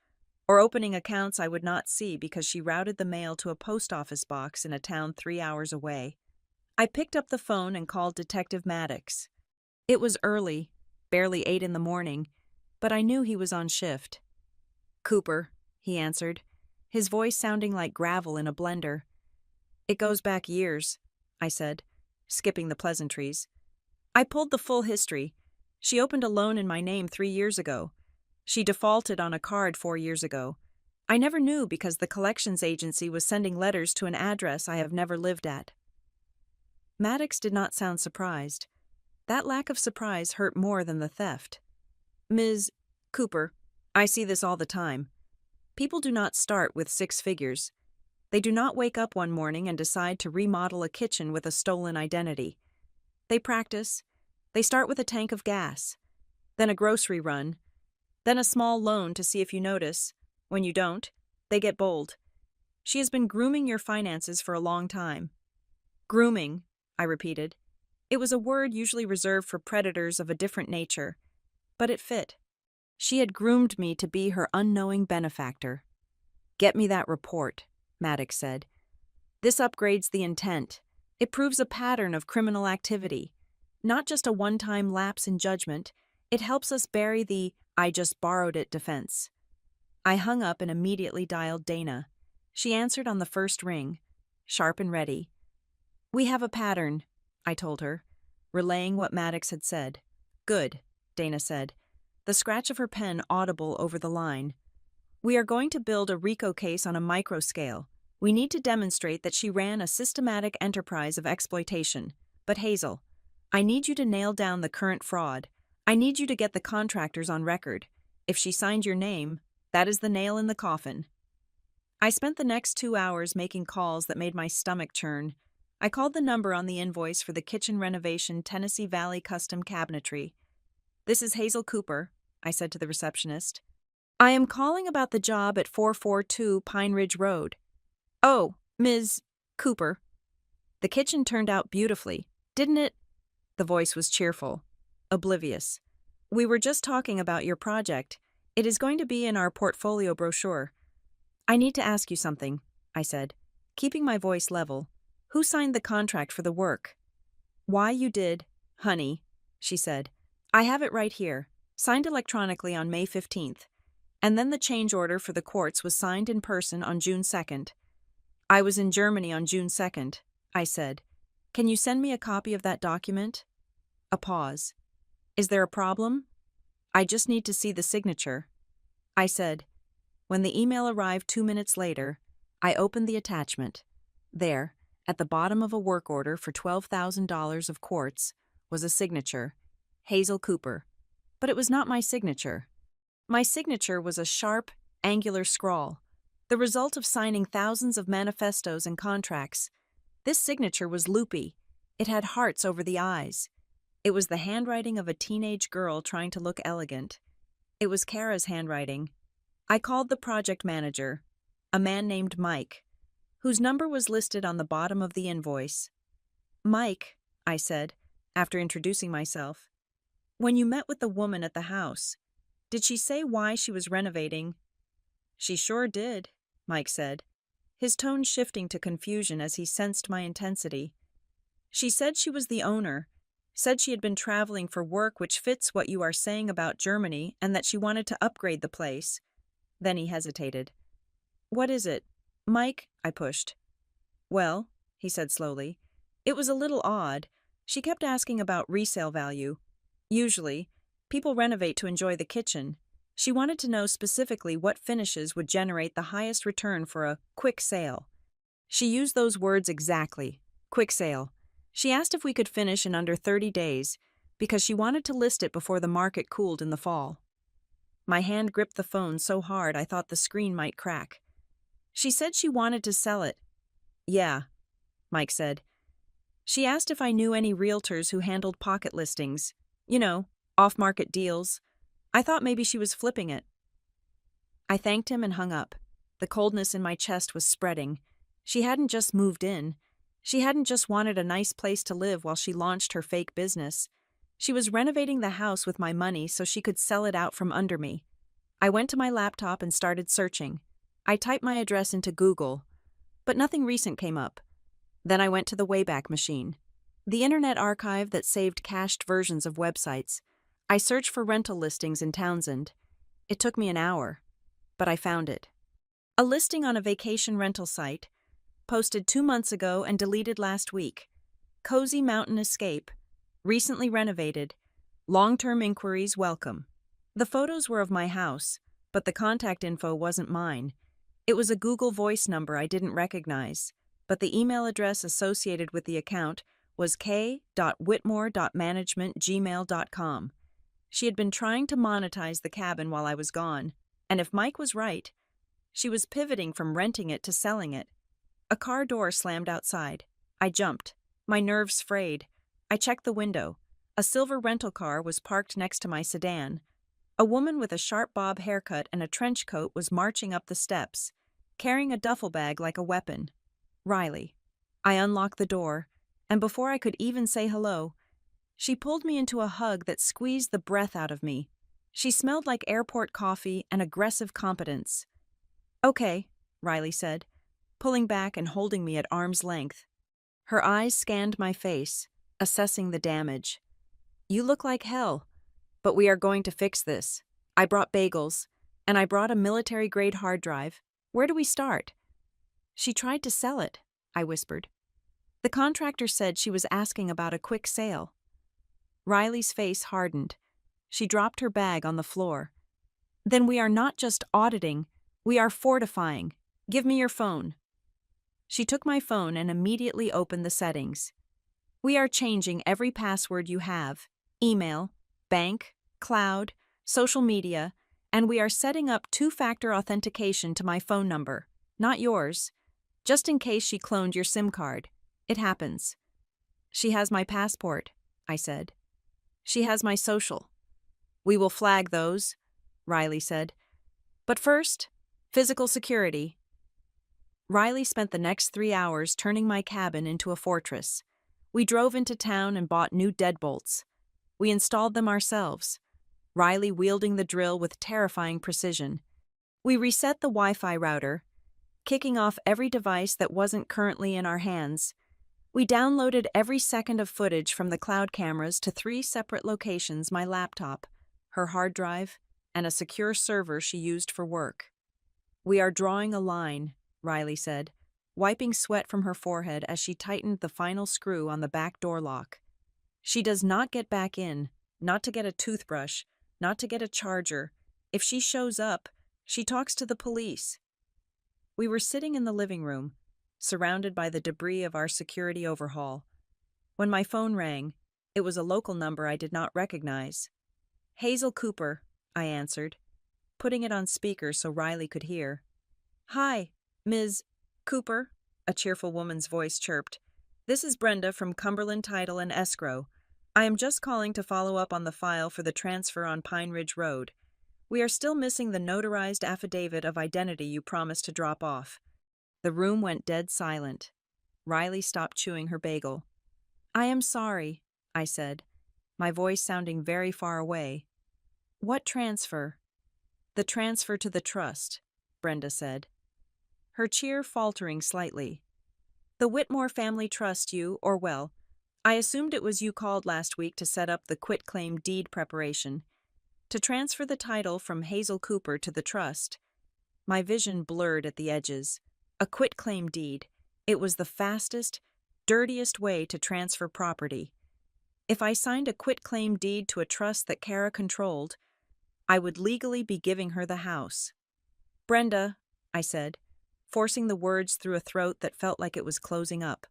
or opening accounts I would not see because she routed the mail to a post office box in a town 3 hours away. I picked up the phone and called Detective Maddox. It was early, barely 8 in the morning, but I knew he was on shift. "Cooper," he answered, his voice sounding like gravel in a blender. "It goes back years," I said, skipping the pleasantries. I pulled the full history. She opened a loan in my name 3 years ago. She defaulted on a card 4 years ago. I never knew because the collections agency was sending letters to an address I have never lived at. Maddox did not sound surprised. That lack of surprise hurt more than the theft. "Ms. Cooper, I see this all the time. People do not start with 6 figures. They do not wake up one morning and decide to remodel a kitchen with a stolen identity. They practice. They start with a tank of gas, then a grocery run, then a small loan to see if you notice. When you don't, they get bold. She has been grooming your finances for a long time." "Grooming," I repeated. It was a word usually reserved for predators of a different nature, but it fit. She had groomed me to be her unknowing benefactor. "Get me that report," Maddox said. "This upgrades the intent. It proves a pattern of criminal activity. Not just a one-time lapse in judgment, it helps us bury the 'I just borrowed it' defense." I hung up and immediately dialed Dana. She answered on the first ring, sharp and ready. "We have a pattern," I told her, relaying what Maddox had said. "Good," Dana said, the scratch of her pen audible over the line. "We are going to build a RICO case on a micro scale. We need to demonstrate that she ran a systematic enterprise of exploitation. But Hazel, I need you to nail down the current fraud. I need you to get the contractors on record. If she signed your name, That is the nail in the coffin. I spent the next 2 hours making calls that made my stomach churn. I called the number on the invoice for the kitchen renovation Tennessee Valley custom cabinetry. "This is Hazel Cooper," I said to the receptionist. "I am calling about the job at 442 Pine Ridge Road." "Oh, Ms. Cooper." "The kitchen turned out beautifully, didn't it?" The voice was cheerful, oblivious. "We were just talking about your project. It is going to be in our portfolio brochure." "I need to ask you something," I said, keeping my voice level. "Who signed the contract for the work?" "Why you did, honey," she said. "I have it right here, signed electronically on May 15th. And then the change order for the quartz was signed in person on June 2nd. "I was in Germany on June 2nd, I said. "Can you send me a copy of that document?" A pause. "Is there a problem?" "I just need to see the signature," I said. When the email arrived 2 minutes later, I opened the attachment. There, at the bottom of a work order for $12,000 of quartz, was a signature, Hazel Cooper. But it was not my signature. My signature was a sharp, angular scrawl, the result of signing thousands of manifestos and contracts. This signature was loopy. It had hearts over the eyes. It was the handwriting of a teenage girl trying to look elegant. It was Kara's handwriting. I called the project manager, a man named Mike, whose number was listed on the bottom of the invoice. "Mike," I said, after introducing myself, "when you met with the woman at the house, did she say why she was renovating?" "She sure did," Mike said, his tone shifting to confusion as he sensed my intensity. "She said she was the owner, said she had been traveling for work, which fits what you are saying about Germany, and that she wanted to upgrade the place." Then he hesitated. "What is it?" "Mike," I pushed. "Well," he said slowly, "it was a little odd. She kept asking about resale value. Usually, people renovate to enjoy the kitchen. She wanted to know specifically what finishes would generate the highest return for a quick sale. She used those words exactly, quick sale. She asked if we could finish in under 30 days, because she wanted to list it before the market cooled in the fall." My hand gripped the phone so hard I thought the screen might crack. "She said she wanted to sell it." "Yeah," Mike said. "She asked if I knew any realtors who handled pocket listings. You know, off-market deals. I thought maybe she was flipping it." I thanked him and hung up. The coldness in my chest was spreading. She hadn't just moved in. She hadn't just wanted a nice place to live while she launched her fake business. She was renovating the house with my money so she could sell it out from under me. I went to my laptop and started searching. I typed my address into Google, but nothing recent came up. Then I went to the Wayback Machine, the internet archive that saved cached versions of websites. I searched for rental listings in Townsend. It took me an hour, but I found it. A listing on a vacation rental site, posted 2 months ago and deleted last week. Cozy Mountain Escape, recently renovated, long-term inquiries welcome. The photos were of my house, but the contact info wasn't mine. It was a Google Voice number I didn't recognize, but the email address associated with the account was k.whitmore.management@gmail.com. She had been trying to monetize the cabin while I was gone, and if Mike was right, she was pivoting from renting it to selling it. A car door slammed outside. I jumped. My nerves frayed. I checked the window. A silver rental car was parked next to my sedan. A woman with a sharp bob haircut and a trench coat was marching up the steps, carrying a duffel bag like a weapon. Riley. I unlocked the door, and before I could even say hello, she pulled me into a hug that squeezed the breath out of me. She smelled like airport coffee and aggressive competence. "Okay," Riley said, pulling back and holding me at arm's length. Her eyes scanned my face, assessing the damage. "You look like hell, but we are going to fix this. I brought bagels, and I brought a military-grade hard drive. Where do we start?" "She tried to sell it," I whispered. "The contractor said she was asking about a quick sale." Riley's face hardened. She dropped her bag on the floor. "Then we are not just auditing, we are fortifying. Give me your phone." She took my phone and immediately opened the settings. "We are changing every password you have, email, bank, cloud, social media, And we are setting up two-factor authentication to my phone number, not yours, just in case she cloned your SIM card. It happens. She has my passport, I said. She has my social. We will flag those, Riley said. But first, physical security. Riley spent the next 3 hours turning my cabin into a fortress. We drove into town and bought new deadbolts. We installed them ourselves, Riley wielding the drill with terrifying precision. We reset the Wi-Fi router, kicking off every device that wasn't currently in our hands. We downloaded every second of footage from the cloud cameras to 3 separate locations: my laptop, her hard drive, and a secure server she used for work. We are drawing a line, Riley said, wiping sweat from her forehead as she tightened the final screw on the back door lock. She does not get back in, not to get a toothbrush, not to get a charger. If she shows up, she talks to the police. We were sitting in the living room, surrounded by the debris of our security overhaul. When my phone rang, it was a local number I did not recognize. Hazel Cooper, I answered, putting it on speaker so Riley could hear. Hi, Ms. Cooper, a cheerful woman's voice chirped. This is Brenda from Cumberland Title and Escrow. I am just calling to follow up on the file for the transfer on Pine Ridge Road. We are still missing the notarized affidavit of identity you promised to drop off. The room went dead silent. Riley stopped chewing her bagel. I am sorry, I said, my voice sounding very far away. What transfer? The transfer to the trust, Brenda said, her cheer faltering slightly. The Whitmore Family Trust I assumed it was you called last week to set up the quitclaim deed preparation, to transfer the title from Hazel Cooper to the trust. My vision blurred at the edges. A quitclaim deed. It was the fastest, dirtiest way to transfer property. If I signed a quitclaim deed to a trust that Kara controlled, I would legally be giving her the house. Brenda, I said, forcing the words through a throat that felt like it was closing up.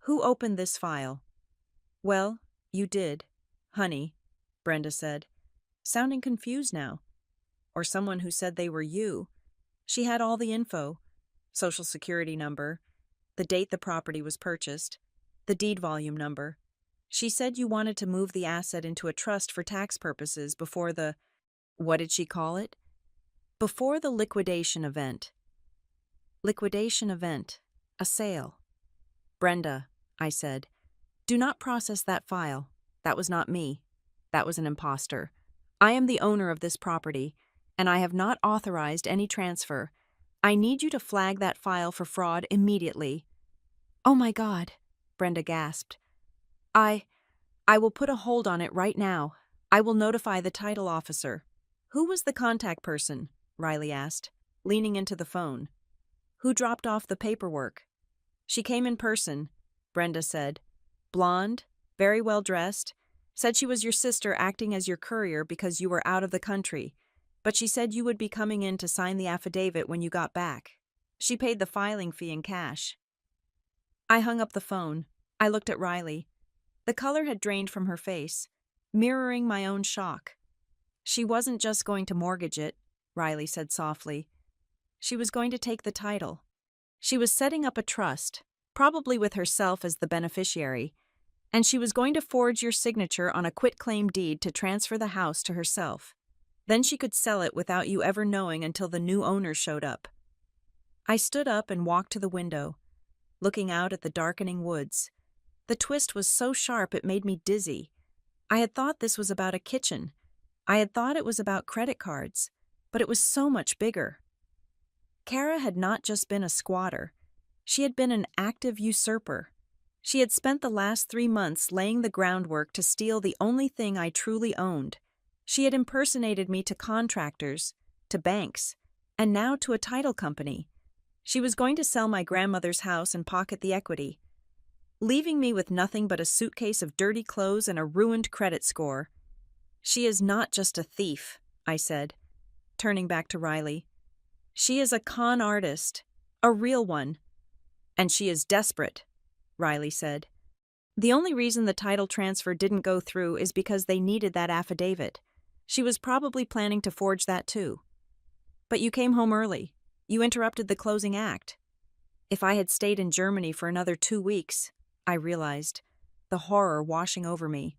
Who opened this file? Well, you did, honey, Brenda said, sounding confused now. Or someone who said they were you. She had all the info: social security number, the date the property was purchased, the deed volume number. She said you wanted to move the asset into a trust for tax purposes before the, what did she call it? Before the liquidation event. Liquidation event. A sale. Brenda, I said, do not process that file. That was not me. That was an imposter. I am the owner of this property, and I have not authorized any transfer. I need you to flag that file for fraud immediately. Oh my God, Brenda gasped. I will put a hold on it right now. I will notify the title officer. Who was the contact person? Riley asked, leaning into the phone. Who dropped off the paperwork? She came in person, Brenda said. Blonde, very well dressed, said she was your sister acting as your courier because you were out of the country, but she said you would be coming in to sign the affidavit when you got back. She paid the filing fee in cash. I hung up the phone. I looked at Riley. The color had drained from her face, mirroring my own shock. She wasn't just going to mortgage it, Riley said softly. She was going to take the title. She was setting up a trust, probably with herself as the beneficiary, and she was going to forge your signature on a quitclaim deed to transfer the house to herself. Then she could sell it without you ever knowing until the new owner showed up. I stood up and walked to the window, looking out at the darkening woods. The twist was so sharp it made me dizzy. I had thought this was about a kitchen. I had thought it was about credit cards, but it was so much bigger. Kara had not just been a squatter. She had been an active usurper. She had spent the last 3 months laying the groundwork to steal the only thing I truly owned. She had impersonated me to contractors, to banks, and now to a title company. She was going to sell my grandmother's house and pocket the equity, leaving me with nothing but a suitcase of dirty clothes and a ruined credit score. She is not just a thief, I said, turning back to Riley. She is a con artist, a real one. And she is desperate, Riley said. The only reason the title transfer didn't go through is because they needed that affidavit. She was probably planning to forge that too. But you came home early. You interrupted the closing act. If I had stayed in Germany for another 2 weeks, I realized, the horror washing over me,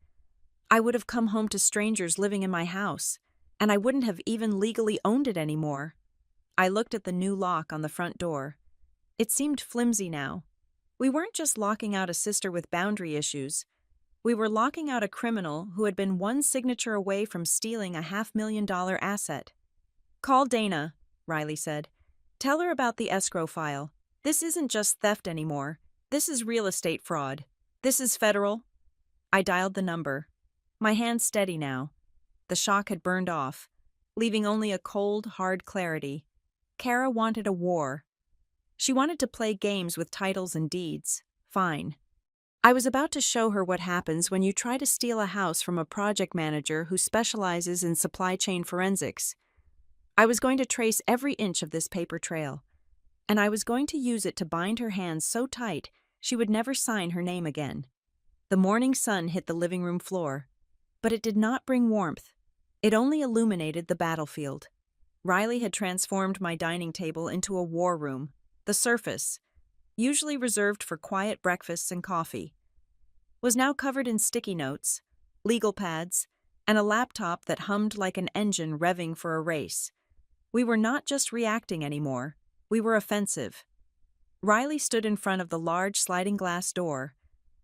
I would have come home to strangers living in my house, and I wouldn't have even legally owned it anymore. I looked at the new lock on the front door. It seemed flimsy now. We weren't just locking out a sister with boundary issues. We were locking out a criminal who had been one signature away from stealing a $500,000 asset. Call Dana, Riley said. Tell her about the escrow file. This isn't just theft anymore. This is real estate fraud. This is federal. I dialed the number. My hand steady now. The shock had burned off, leaving only a cold, hard clarity. Kara wanted a war. She wanted to play games with titles and deeds. Fine. I was about to show her what happens when you try to steal a house from a project manager who specializes in supply chain forensics. I was going to trace every inch of this paper trail, and I was going to use it to bind her hands so tight she would never sign her name again. The morning sun hit the living room floor, but it did not bring warmth. It only illuminated the battlefield. Riley had transformed my dining table into a war room. The surface, usually reserved for quiet breakfasts and coffee, was now covered in sticky notes, legal pads, and a laptop that hummed like an engine revving for a race. We were not just reacting anymore, we were offensive. Riley stood in front of the large sliding glass door,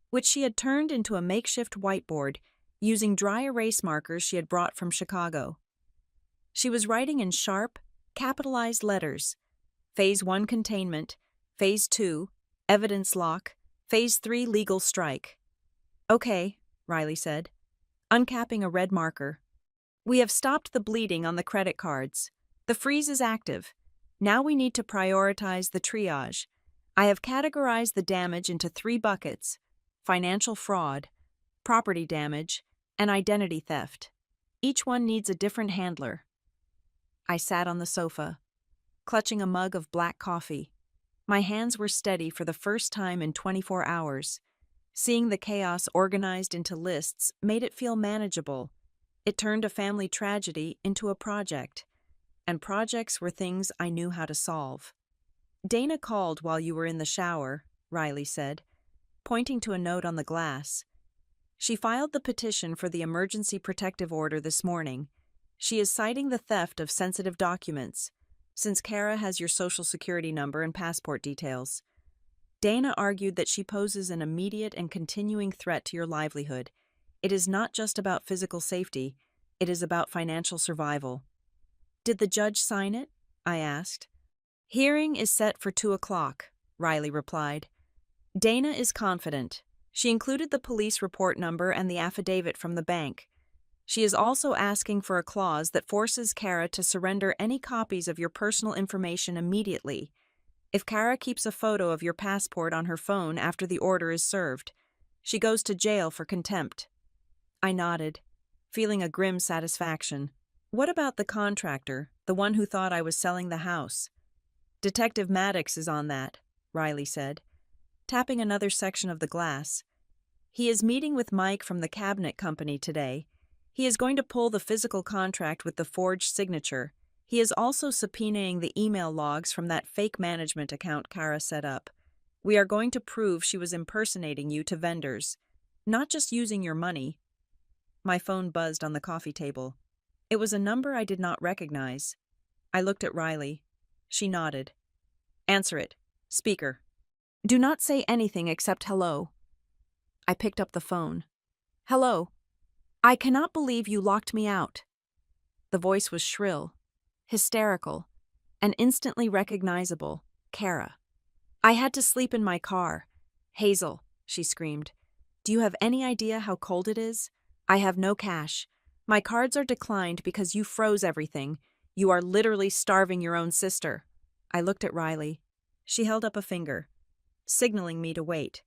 which she had turned into a makeshift whiteboard using dry erase markers she had brought from Chicago. She was writing in sharp, capitalized letters: Phase 1 containment, Phase 2, evidence lock, Phase 3 legal strike. Okay, Riley said, uncapping a red marker. We have stopped the bleeding on the credit cards. The freeze is active. Now we need to prioritize the triage. I have categorized the damage into 3 buckets: financial fraud, property damage, and identity theft. Each one needs a different handler. I sat on the sofa, clutching a mug of black coffee. My hands were steady for the first time in 24 hours. Seeing the chaos organized into lists made it feel manageable. It turned a family tragedy into a project, and projects were things I knew how to solve. Dana called while you were in the shower, Riley said, pointing to a note on the glass. She filed the petition for the emergency protective order this morning. She is citing the theft of sensitive documents, since Kara has your social security number and passport details. Dana argued that she poses an immediate and continuing threat to your livelihood. It is not just about physical safety, it is about financial survival. Did the judge sign it? I asked. Hearing is set for 2 o'clock, Riley replied. Dana is confident. She included the police report number and the affidavit from the bank. She is also asking for a clause that forces Kara to surrender any copies of your personal information immediately. If Kara keeps a photo of your passport on her phone after the order is served, she goes to jail for contempt. I nodded, feeling a grim satisfaction. What about the contractor, the one who thought I was selling the house? Detective Maddox is on that, Riley said, tapping another section of the glass. He is meeting with Mike from the cabinet company today. He is going to pull the physical contract with the forged signature. He is also subpoenaing the email logs from that fake management account Kara set up. We are going to prove she was impersonating you to vendors, not just using your money. My phone buzzed on the coffee table. It was a number I did not recognize. I looked at Riley. She nodded. Answer it. Speaker. Do not say anything except hello. I picked up the phone. Hello. I cannot believe you locked me out. The voice was shrill, hysterical, and instantly recognizable. Kara. I had to sleep in my car. Hazel, she screamed. Do you have any idea how cold it is? I have no cash. My cards are declined because you froze everything. You are literally starving your own sister. I looked at Riley. She held up a finger, signaling me to wait.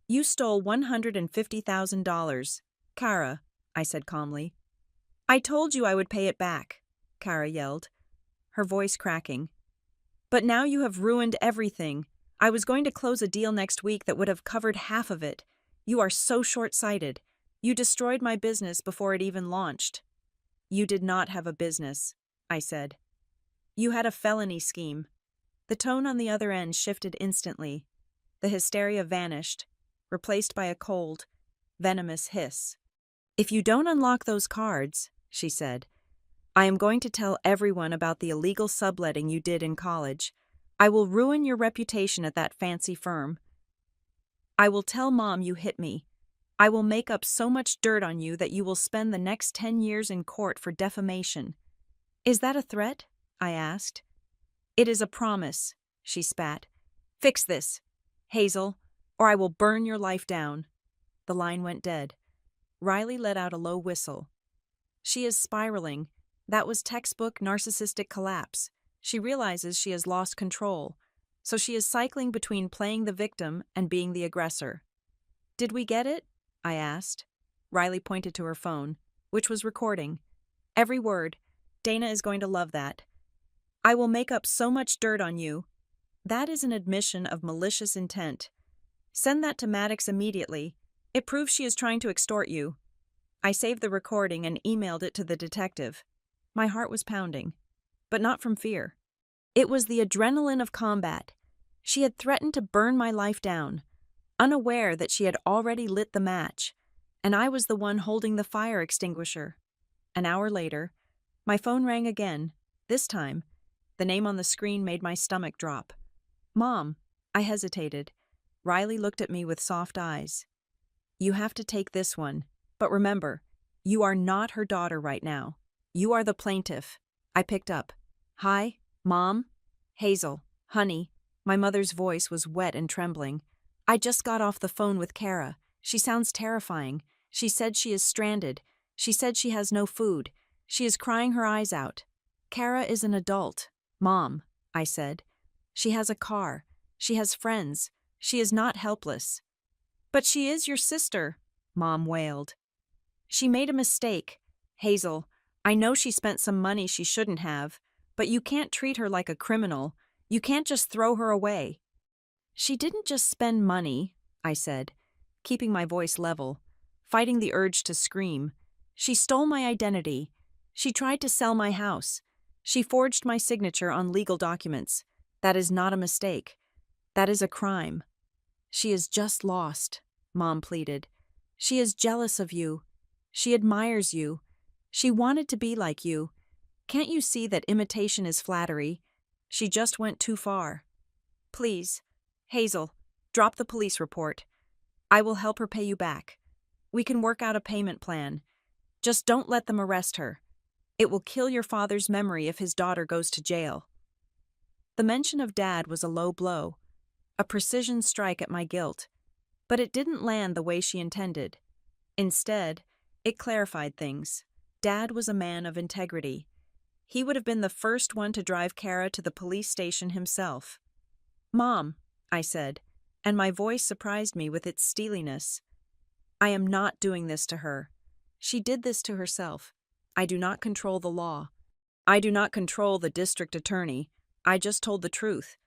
You stole $150,000. Kara, I said calmly. I told you I would pay it back, Kara yelled, her voice cracking. But now you have ruined everything. I was going to close a deal next week that would have covered half of it. You are so short-sighted. You destroyed my business before it even launched. You did not have a business, I said. You had a felony scheme. The tone on the other end shifted instantly. The hysteria vanished, replaced by a cold, venomous hiss. If you don't unlock those cards, she said, I am going to tell everyone about the illegal subletting you did in college. I will ruin your reputation at that fancy firm. I will tell Mom you hit me. I will make up so much dirt on you that you will spend the next 10 years in court for defamation. Is that a threat? I asked. It is a promise, she spat. Fix this, Hazel, or I will burn your life down. The line went dead. Riley let out a low whistle. She is spiraling. That was textbook narcissistic collapse. She realizes she has lost control, so she is cycling between playing the victim and being the aggressor. Did we get it? I asked. Riley pointed to her phone, which was recording. Every word. Dana is going to love that. I will make up so much dirt on you. That is an admission of malicious intent. Send that to Maddox immediately. It proves she is trying to extort you. I saved the recording and emailed it to the detective. My heart was pounding, but not from fear. It was the adrenaline of combat. She had threatened to burn my life down, unaware that she had already lit the match, and I was the one holding the fire extinguisher. An hour later, my phone rang again. This time, the name on the screen made my stomach drop. Mom, I hesitated. Riley looked at me with soft eyes. You have to take this one, but remember, you are not her daughter right now. You are the plaintiff. I picked up. Hi, Mom? Hazel, honey. My mother's voice was wet and trembling. I just got off the phone with Kara. She sounds terrifying. She said she is stranded. She said she has no food. She is crying her eyes out. Kara is an adult. Mom, I said. She has a car. She has friends. She is not helpless. But she is your sister, Mom wailed. She made a mistake. Hazel, I know she spent some money she shouldn't have, but you can't treat her like a criminal. You can't just throw her away. She didn't just spend money, I said, keeping my voice level, fighting the urge to scream. She stole my identity. She tried to sell my house. She forged my signature on legal documents. That is not a mistake. That is a crime. She is just lost, Mom pleaded. She is jealous of you. She admires you. She wanted to be like you. Can't you see that imitation is flattery? She just went too far. Please, Hazel, drop the police report. I will help her pay you back. We can work out a payment plan. Just don't let them arrest her. It will kill your father's memory if his daughter goes to jail. The mention of Dad was a low blow, a precision strike at my guilt, but it didn't land the way she intended. Instead, it clarified things. Dad was a man of integrity. He would have been the first one to drive Kara to the police station himself. Mom, I said, and my voice surprised me with its steeliness. I am not doing this to her. She did this to herself. I do not control the law. I do not control the district attorney. I just told the truth.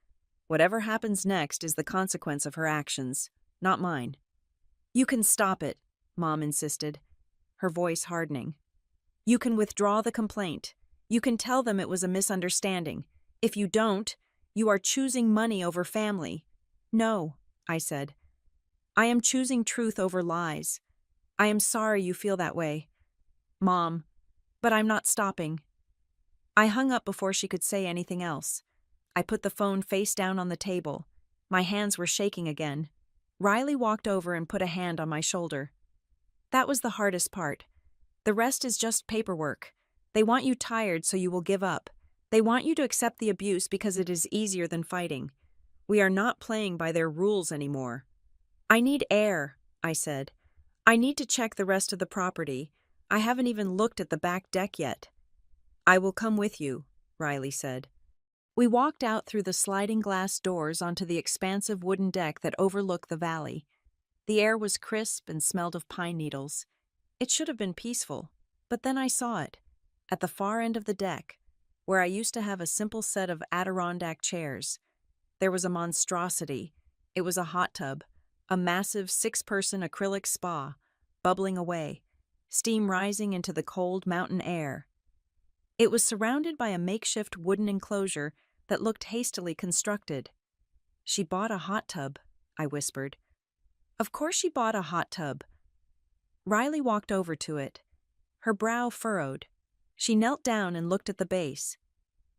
Whatever happens next is the consequence of her actions, not mine. You can stop it, Mom insisted, her voice hardening. You can withdraw the complaint. You can tell them it was a misunderstanding. If you don't, you are choosing money over family. No, I said. I am choosing truth over lies. I am sorry you feel that way. Mom, but I'm not stopping. I hung up before she could say anything else. I put the phone face down on the table. My hands were shaking again. Riley walked over and put a hand on my shoulder. That was the hardest part. The rest is just paperwork. They want you tired so you will give up. They want you to accept the abuse because it is easier than fighting. We are not playing by their rules anymore. I need air, I said. I need to check the rest of the property. I haven't even looked at the back deck yet. I will come with you, Riley said. We walked out through the sliding glass doors onto the expansive wooden deck that overlooked the valley. The air was crisp and smelled of pine needles. It should have been peaceful, but then I saw it. At the far end of the deck, where I used to have a simple set of Adirondack chairs, there was a monstrosity. It was a hot tub, a massive 6-person acrylic spa, bubbling away, steam rising into the cold mountain air. It was surrounded by a makeshift wooden enclosure that looked hastily constructed. "She bought a hot tub," I whispered. "Of course she bought a hot tub." Riley walked over to it. Her brow furrowed. She knelt down and looked at the base.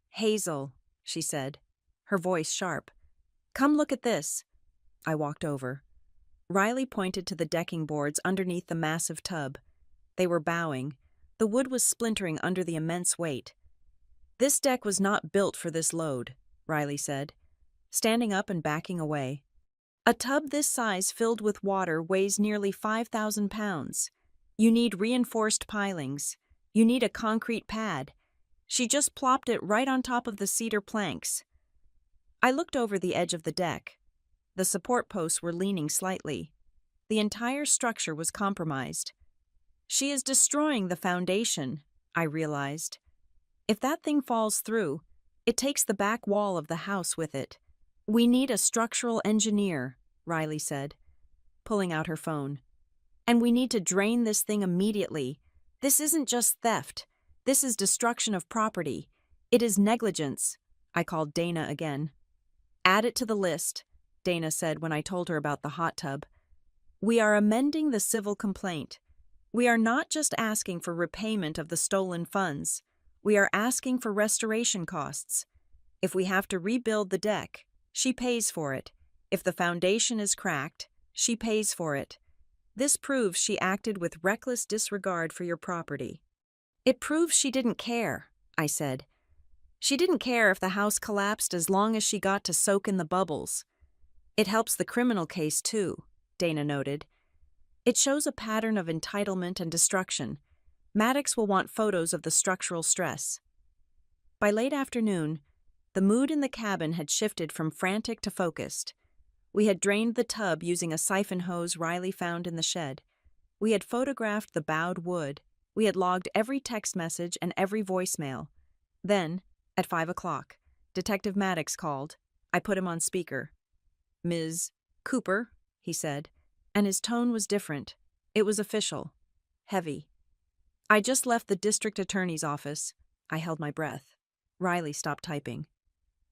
"Hazel," she said, her voice sharp. "Come look at this." I walked over. Riley pointed to the decking boards underneath the massive tub. They were bowing. The wood was splintering under the immense weight. "This deck was not built for this load," Riley said, standing up and backing away. "A tub this size filled with water weighs nearly 5,000 pounds. You need reinforced pilings. You need a concrete pad. She just plopped it right on top of the cedar planks." I looked over the edge of the deck. The support posts were leaning slightly. The entire structure was compromised. "She is destroying the foundation," I realized. "If that thing falls through, it takes the back wall of the house with it." "We need a structural engineer," Riley said, pulling out her phone. "And we need to drain this thing immediately. This isn't just theft. This is destruction of property. It is negligence." I called Dana again. "Add it to the list," Dana said when I told her about the hot tub. "We are amending the civil complaint. We are not just asking for repayment of the stolen funds. We are asking for restoration costs. If we have to rebuild the deck, she pays for it. If the foundation is cracked, she pays for it. This proves she acted with reckless disregard for your property." "It proves she didn't care," I said. "She didn't care if the house collapsed as long as she got to soak in the bubbles." "It helps the criminal case, too," Dana noted. "It shows a pattern of entitlement and destruction. Maddox will want photos of the structural stress." By late afternoon, the mood in the cabin had shifted from frantic to focused. We had drained the tub using a siphon hose Riley found in the shed. We had photographed the bowed wood. We had logged every text message and every voicemail. Then, at 5 o'clock, Detective Maddox called. I put him on speaker. "Ms. Cooper," he said, and his tone was different. It was official, heavy. "I just left the district attorney's office." I held my breath. Riley stopped typing.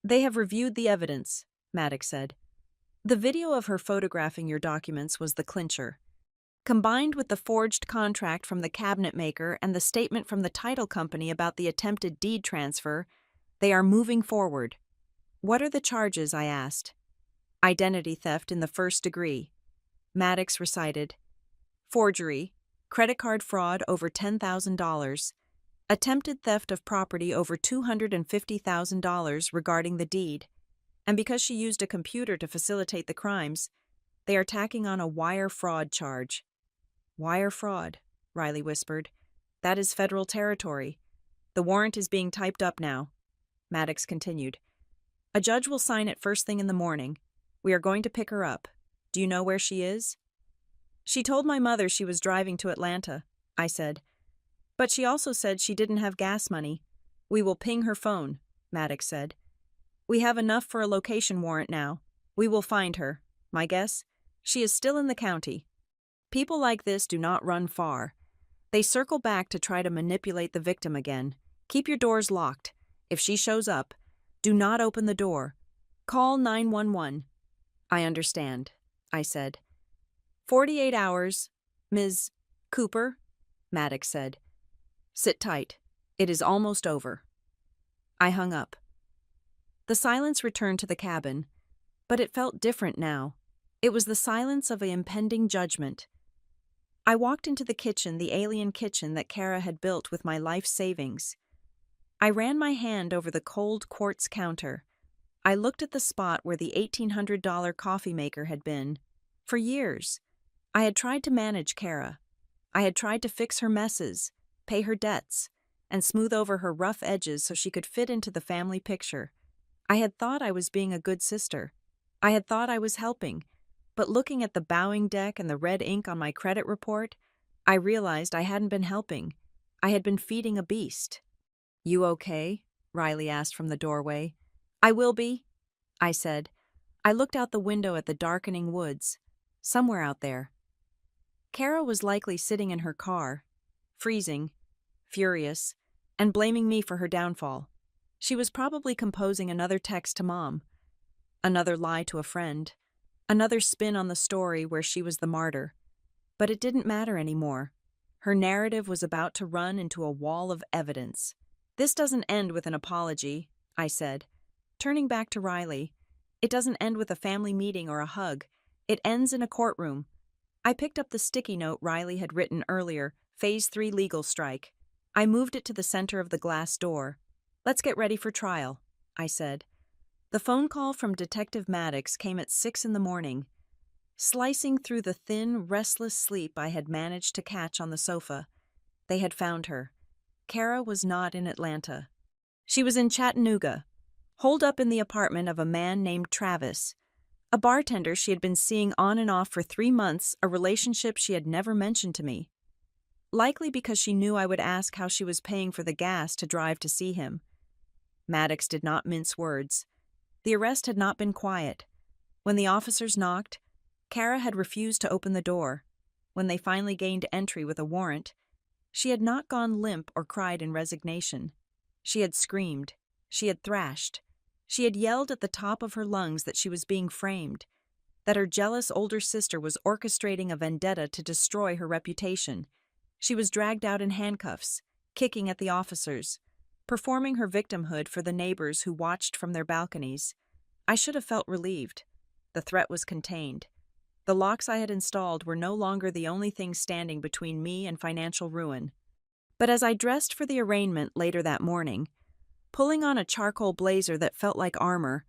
"They have reviewed the evidence," Maddox said. "The video of her photographing your documents was the clincher. Combined with the forged contract from the cabinet maker and the statement from the title company about the attempted deed transfer, they are moving forward." "What are the charges?" I asked. "Identity theft in the first degree." Maddox recited. "Forgery, credit card fraud over $10,000, attempted theft of property over $250,000 regarding the deed. And because she used a computer to facilitate the crimes, they are tacking on a wire fraud charge." "Wire fraud," Riley whispered. "That is federal territory. The warrant is being typed up now." Maddox continued. "A judge will sign it first thing in the morning. We are going to pick her up. Do you know where she is?" "She told my mother she was driving to Atlanta," I said. "But she also said she didn't have gas money." "We will ping her phone," Maddox said. "We have enough for a location warrant now. We will find her. My guess? She is still in the county." People like this do not run far. They circle back to try to manipulate the victim again. Keep your doors locked. If she shows up, do not open the door. Call 911. "I understand," I said. 48 hours, Ms. Cooper," Maddox said. "Sit tight. It is almost over." I hung up. The silence returned to the cabin, but it felt different now. It was the silence of an impending judgment. I walked into the kitchen, the alien kitchen that Kara had built with my life savings. I ran my hand over the cold quartz counter. I looked at the spot where the $1,800 coffee maker had been. For years, I had tried to manage Kara. I had tried to fix her messes, pay her debts, and smooth over her rough edges so she could fit into the family picture. I had thought I was being a good sister. I had thought I was helping. But looking at the bowing deck and the red ink on my credit report, I realized I hadn't been helping. I had been feeding a beast. "You okay?" Riley asked from the doorway. "I will be," I said. I looked out the window at the darkening woods. Somewhere out there. Kara was likely sitting in her car, freezing, furious, and blaming me for her downfall. She was probably composing another text to Mom, another lie to a friend, another spin on the story where she was the martyr. But it didn't matter anymore. Her narrative was about to run into a wall of evidence. "This doesn't end with an apology," I said, turning back to Riley. "It doesn't end with a family meeting or a hug. It ends in a courtroom." I picked up the sticky note Riley had written earlier, Phase 3 legal strike. I moved it to the center of the glass door. "Let's get ready for trial," I said. The phone call from Detective Maddox came at 6 in the morning. Slicing through the thin, restless sleep I had managed to catch on the sofa, they had found her. Kara was not in Atlanta. She was in Chattanooga, holed up in the apartment of a man named Travis, a bartender she had been seeing on and off for 3 months, a relationship she had never mentioned to me. Likely because she knew I would ask how she was paying for the gas to drive to see him. Maddox did not mince words. The arrest had not been quiet. When the officers knocked, Kara had refused to open the door. When they finally gained entry with a warrant, she had not gone limp or cried in resignation. She had screamed. She had thrashed. She had yelled at the top of her lungs that she was being framed, that her jealous older sister was orchestrating a vendetta to destroy her reputation. She was dragged out in handcuffs, kicking at the officers, performing her victimhood for the neighbors who watched from their balconies. I should have felt relieved. The threat was contained. The locks I had installed were no longer the only thing standing between me and financial ruin. But as I dressed for the arraignment later that morning, pulling on a charcoal blazer that felt like armor,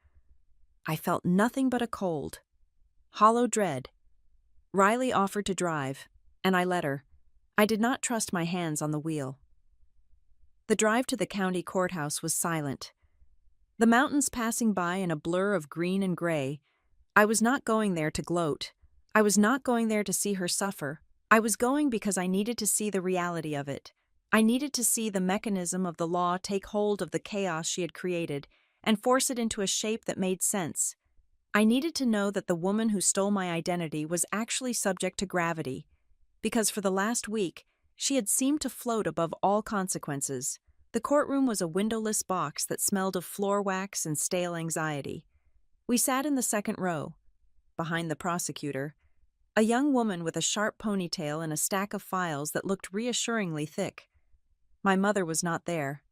I felt nothing but a cold, hollow dread. Riley offered to drive, and I let her. I did not trust my hands on the wheel. The drive to the county courthouse was silent. The mountains passing by in a blur of green and gray. I was not going there to gloat. I was not going there to see her suffer. I was going because I needed to see the reality of it. I needed to see the mechanism of the law take hold of the chaos she had created and force it into a shape that made sense. I needed to know that the woman who stole my identity was actually subject to gravity, because for the last week, she had seemed to float above all consequences. The courtroom was a windowless box that smelled of floor wax and stale anxiety. We sat in the second row, behind the prosecutor, a young woman with a sharp ponytail and a stack of files that looked reassuringly thick. My mother was not there.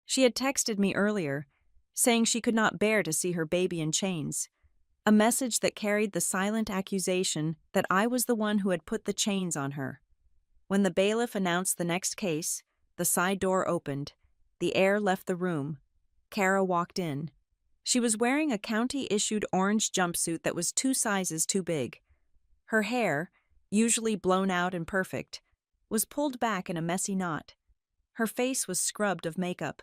She had texted me earlier, saying she could not bear to see her baby in chains, a message that carried the silent accusation that I was the one who had put the chains on her. When the bailiff announced the next case, the side door opened. The air left the room. Kara walked in. She was wearing a county-issued orange jumpsuit that was 2 sizes too big. Her hair, usually blown out and perfect, was pulled back in a messy knot. Her face was scrubbed of makeup,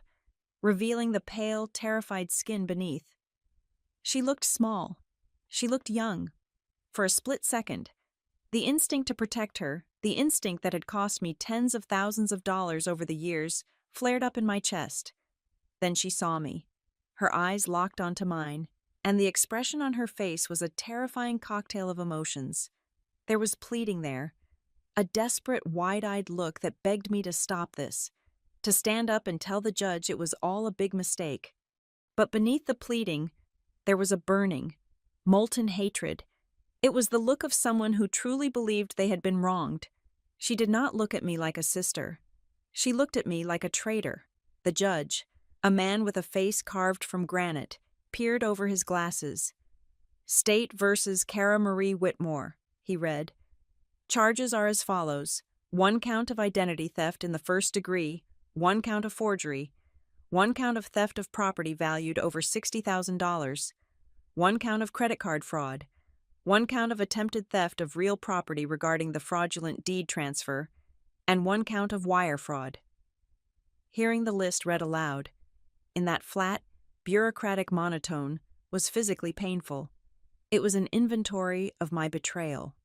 revealing the pale, terrified skin beneath. She looked small. She looked young. For a split second, the instinct to protect her, the instinct that had cost me tens of thousands of dollars over the years, flared up in my chest. Then she saw me. Her eyes locked onto mine, and the expression on her face was a terrifying cocktail of emotions. There was pleading there, a desperate, wide-eyed look that begged me to stop this, to stand up and tell the judge it was all a big mistake. But beneath the pleading, there was a burning, molten hatred. It was the look of someone who truly believed they had been wronged. She did not look at me like a sister. She looked at me like a traitor. The judge, a man with a face carved from granite, peered over his glasses. "State versus Kara Marie Whitmore," he read. "Charges are as follows: 1 count of identity theft in the first degree, 1 count of forgery, 1 count of theft of property valued over $60,000, 1 count of credit card fraud, 1 count of attempted theft of real property regarding the fraudulent deed transfer, and 1 count of wire fraud." Hearing the list read aloud, in that flat, bureaucratic monotone, was physically painful. It was an inventory of my betrayal.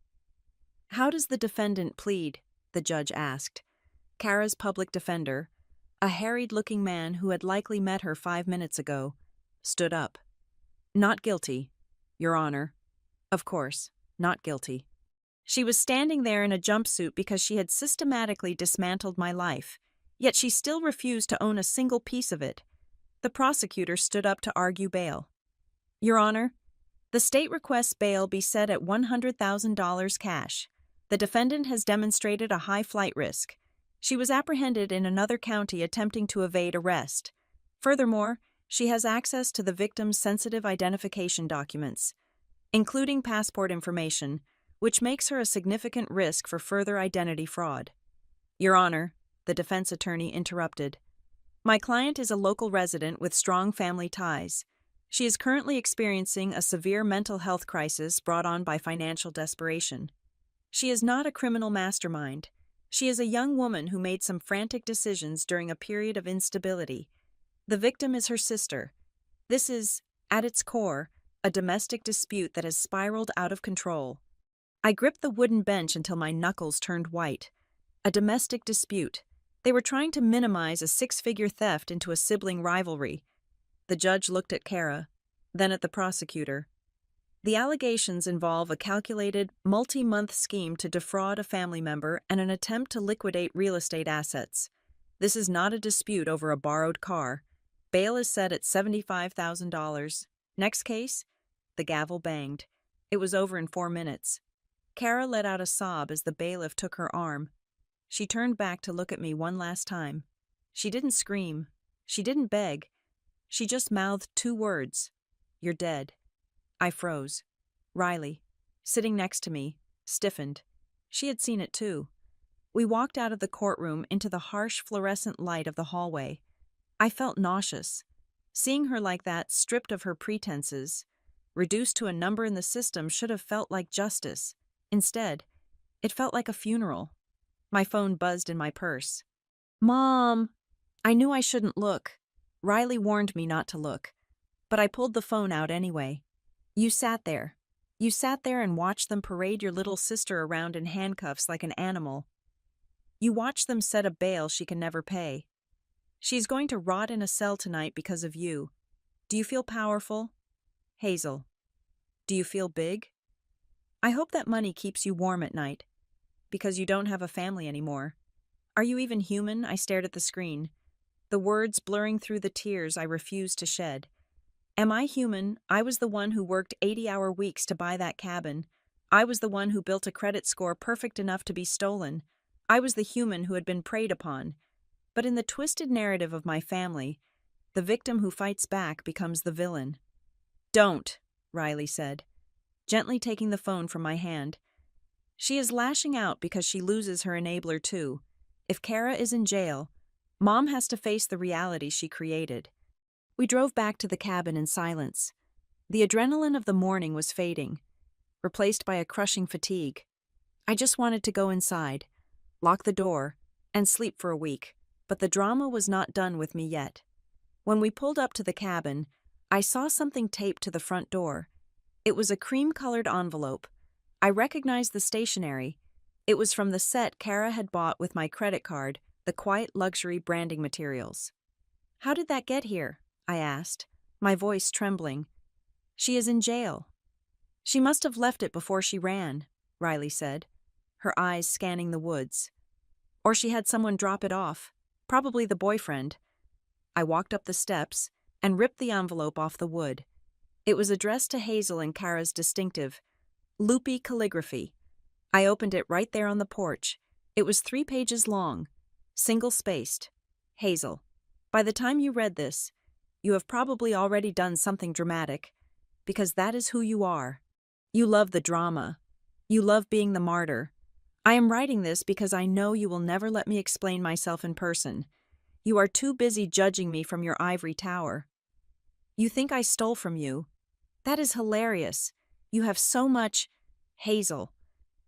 "How does the defendant plead?" the judge asked. Kara's public defender, a harried-looking man who had likely met her 5 minutes ago, stood up. "Not guilty, Your Honor. Of course, not guilty." She was standing there in a jumpsuit because she had systematically dismantled my life, Yet she still refused to own a single piece of it. The prosecutor stood up to argue bail. Your Honor, the state requests bail be set at $100,000 cash. The defendant has demonstrated a high flight risk. She was apprehended in another county attempting to evade arrest. Furthermore, she has access to the victim's sensitive identification documents, including passport information, which makes her a significant risk for further identity fraud. Your Honor, the defense attorney interrupted. My client is a local resident with strong family ties. She is currently experiencing a severe mental health crisis brought on by financial desperation. She is not a criminal mastermind. She is a young woman who made some frantic decisions during a period of instability. The victim is her sister. This is, at its core, a domestic dispute that has spiraled out of control. I gripped the wooden bench until my knuckles turned white. A domestic dispute. They were trying to minimize a six-figure theft into a sibling rivalry. The judge looked at Kara, then at the prosecutor. The allegations involve a calculated, multi-month scheme to defraud a family member and an attempt to liquidate real estate assets. This is not a dispute over a borrowed car. Bail is set at $75,000. Next case? The gavel banged. It was over in 4 minutes. Kara let out a sob as the bailiff took her arm. She turned back to look at me one last time. She didn't scream. She didn't beg. She just mouthed 2 words. You're dead. I froze. Riley, sitting next to me, stiffened. She had seen it too. We walked out of the courtroom into the harsh fluorescent light of the hallway. I felt nauseous. Seeing her like that, stripped of her pretenses, reduced to a number in the system, should have felt like justice. Instead, it felt like a funeral. My phone buzzed in my purse. Mom! I knew I shouldn't look. Riley warned me not to look. But I pulled the phone out anyway. You sat there. You sat there and watched them parade your little sister around in handcuffs like an animal. You watched them set a bail she can never pay. She's going to rot in a cell tonight because of you. Do you feel powerful? Hazel. Do you feel big? I hope that money keeps you warm at night. Because you don't have a family anymore. Are you even human? I stared at the screen. The words blurring through the tears I refused to shed. Am I human? I was the one who worked 80-hour weeks to buy that cabin. I was the one who built a credit score perfect enough to be stolen. I was the human who had been preyed upon. But in the twisted narrative of my family, the victim who fights back becomes the villain. Don't, Riley said, gently taking the phone from my hand. She is lashing out because she loses her enabler too. If Kara is in jail, Mom has to face the reality she created. We drove back to the cabin in silence. The adrenaline of the morning was fading, replaced by a crushing fatigue. I just wanted to go inside, lock the door, and sleep for a week, but the drama was not done with me yet. When we pulled up to the cabin, I saw something taped to the front door. It was a cream-colored envelope. I recognized the stationery. It was from the set Kara had bought with my credit card, the Quiet Luxury branding materials. How did that get here? I asked, my voice trembling. She is in jail. She must have left it before she ran, Riley said, her eyes scanning the woods. Or she had someone drop it off, probably the boyfriend. I walked up the steps and ripped the envelope off the wood. It was addressed to Hazel in Kara's distinctive, loopy calligraphy. I opened it right there on the porch. It was 3 pages long, single-spaced. Hazel, by the time you read this, you have probably already done something dramatic, because that is who you are. You love the drama. You love being the martyr. I am writing this because I know you will never let me explain myself in person. You are too busy judging me from your ivory tower. You think I stole from you. That is hilarious. You have so much... Hazel,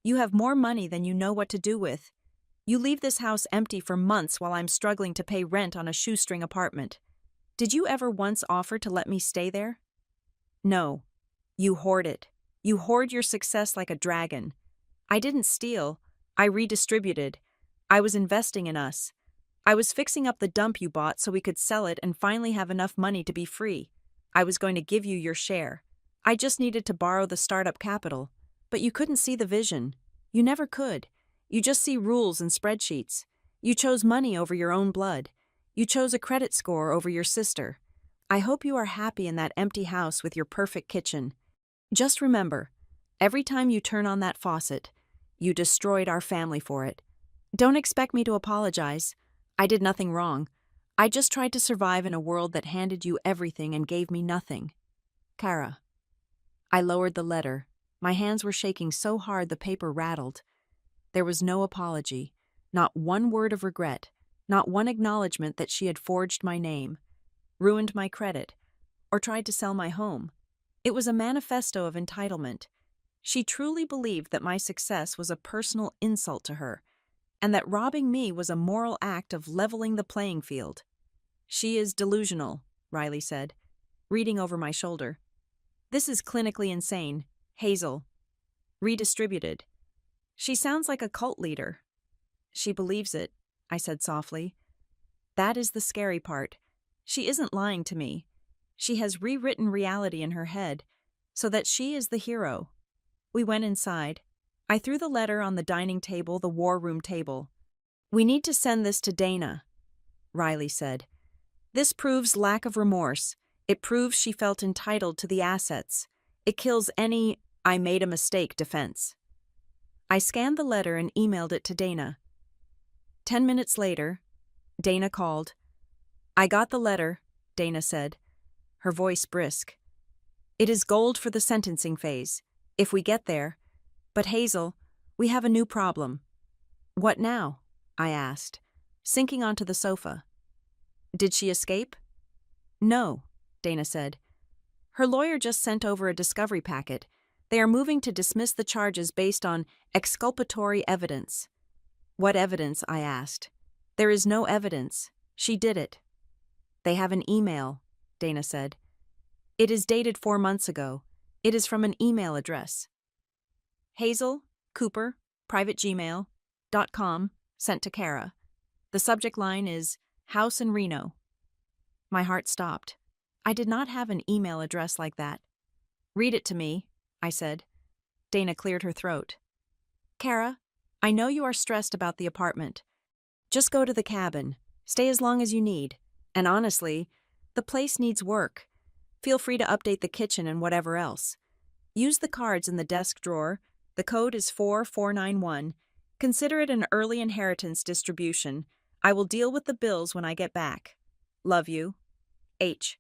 you have more money than you know what to do with. You leave this house empty for months while I'm struggling to pay rent on a shoestring apartment. Did you ever once offer to let me stay there? No. You hoard it. You hoard your success like a dragon. I didn't steal. I redistributed. I was investing in us. I was fixing up the dump you bought so we could sell it and finally have enough money to be free. I was going to give you your share. I just needed to borrow the startup capital. But you couldn't see the vision. You never could. You just see rules and spreadsheets. You chose money over your own blood. You chose a credit score over your sister. I hope you are happy in that empty house with your perfect kitchen. Just remember, every time you turn on that faucet, you destroyed our family for it. Don't expect me to apologize. I did nothing wrong. I just tried to survive in a world that handed you everything and gave me nothing. Kara. I lowered the letter. My hands were shaking so hard the paper rattled. There was no apology, not one word of regret, not one acknowledgement that she had forged my name, ruined my credit, or tried to sell my home. It was a manifesto of entitlement. She truly believed that my success was a personal insult to her, and that robbing me was a moral act of leveling the playing field. She is delusional, Riley said, reading over my shoulder. This is clinically insane, Hazel. Redistributed. She sounds like a cult leader. She believes it, I said softly. That is the scary part. She isn't lying to me. She has rewritten reality in her head, so that she is the hero. We went inside. I threw the letter on the dining table, the war room table. We need to send this to Dana, Riley said. This proves lack of remorse. It proves she felt entitled to the assets. It kills any "I made a mistake" defense. I scanned the letter and emailed it to Dana. 10 minutes later, Dana called. I got the letter, Dana said, her voice brisk. It is gold for the sentencing phase, if we get there. But Hazel, we have a new problem. What now? I asked, sinking onto the sofa. Did she escape? No, Dana said. Her lawyer just sent over a discovery packet. They are moving to dismiss the charges based on exculpatory evidence. What evidence? I asked. There is no evidence. She did it. They have an email, Dana said. It is dated 4 months ago. It is from an email address. Hazel, Cooper, private gmail.com, sent to Kara. The subject line is House in Reno. My heart stopped. I did not have an email address like that. Read it to me, I said. Dana cleared her throat. Kara, I know you are stressed about the apartment. Just go to the cabin. Stay as long as you need. And honestly, the place needs work. Feel free to update the kitchen and whatever else. Use the cards in the desk drawer. The code is 4491. Consider it an early inheritance distribution. I will deal with the bills when I get back. Love you. H.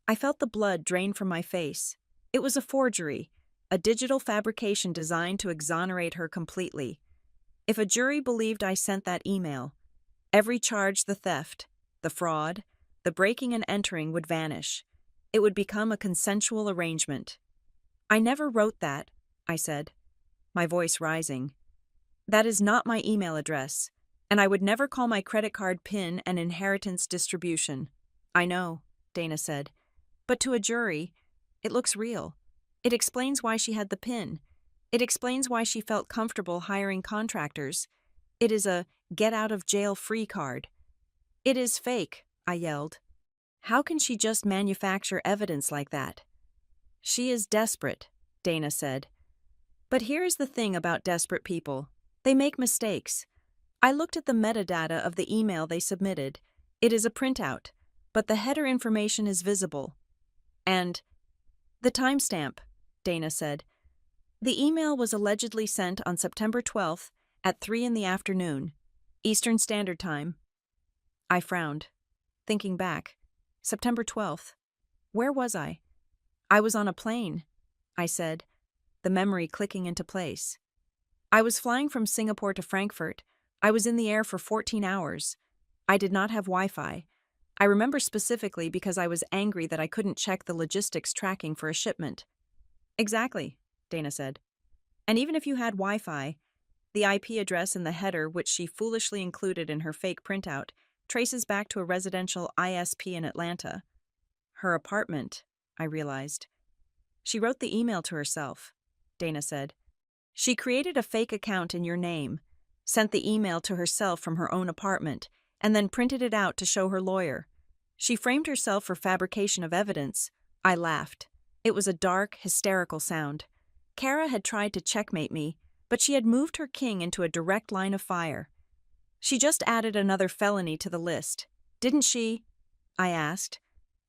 I felt the blood drain from my face. It was a forgery, a digital fabrication designed to exonerate her completely. If a jury believed I sent that email, every charge, the theft, the fraud, the breaking and entering would vanish. It would become a consensual arrangement. I never wrote that, I said, my voice rising. That is not my email address, and I would never call my credit card PIN an inheritance distribution. I know, Dana said, but to a jury, it looks real. It explains why she had the PIN. It explains why she felt comfortable hiring contractors. It is a get-out-of-jail-free card. It is fake, I yelled. How can she just manufacture evidence like that? She is desperate, Dana said. But here's the thing about desperate people. They make mistakes. I looked at the metadata of the email they submitted. It is a printout, but the header information is visible. And the timestamp, Dana said. The email was allegedly sent on September 12th at 3 p.m, Eastern Standard Time. I frowned, thinking back. September 12th. Where was I? I was on a plane, I said, the memory clicking into place. I was flying from Singapore to Frankfurt. I was in the air for 14 hours. I did not have Wi-Fi. I remember specifically because I was angry that I couldn't check the logistics tracking for a shipment. Exactly, Dana said. And even if you had Wi-Fi, the IP address in the header, which she foolishly included in her fake printout, traces back to a residential ISP in Atlanta. Her apartment, I realized. She wrote the email to herself, Dana said. She created a fake account in your name, sent the email to herself from her own apartment, and then printed it out to show her lawyer. She framed herself for fabrication of evidence. I laughed. It was a dark, hysterical sound. Kara had tried to checkmate me, but she had moved her king into a direct line of fire. She just added another felony to the list, didn't she? I asked.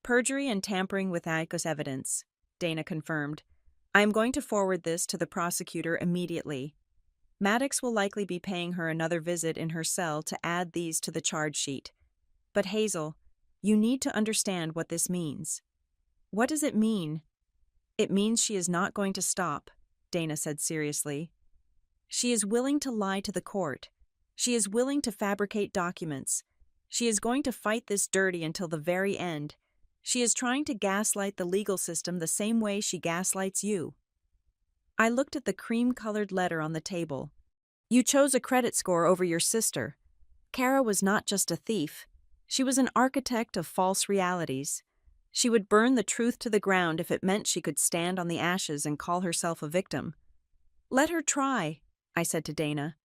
Perjury and tampering with ICO's evidence, Dana confirmed. I am going to forward this to the prosecutor immediately. Maddox will likely be paying her another visit in her cell to add these to the charge sheet. But Hazel, you need to understand what this means. What does it mean? It means she is not going to stop, Dana said seriously. She is willing to lie to the court. She is willing to fabricate documents. She is going to fight this dirty until the very end. She is trying to gaslight the legal system the same way she gaslights you. I looked at the cream-colored letter on the table. You chose a credit score over your sister. Kara was not just a thief. She was an architect of false realities. She would burn the truth to the ground if it meant she could stand on the ashes and call herself a victim. Let her try, I said to Dana.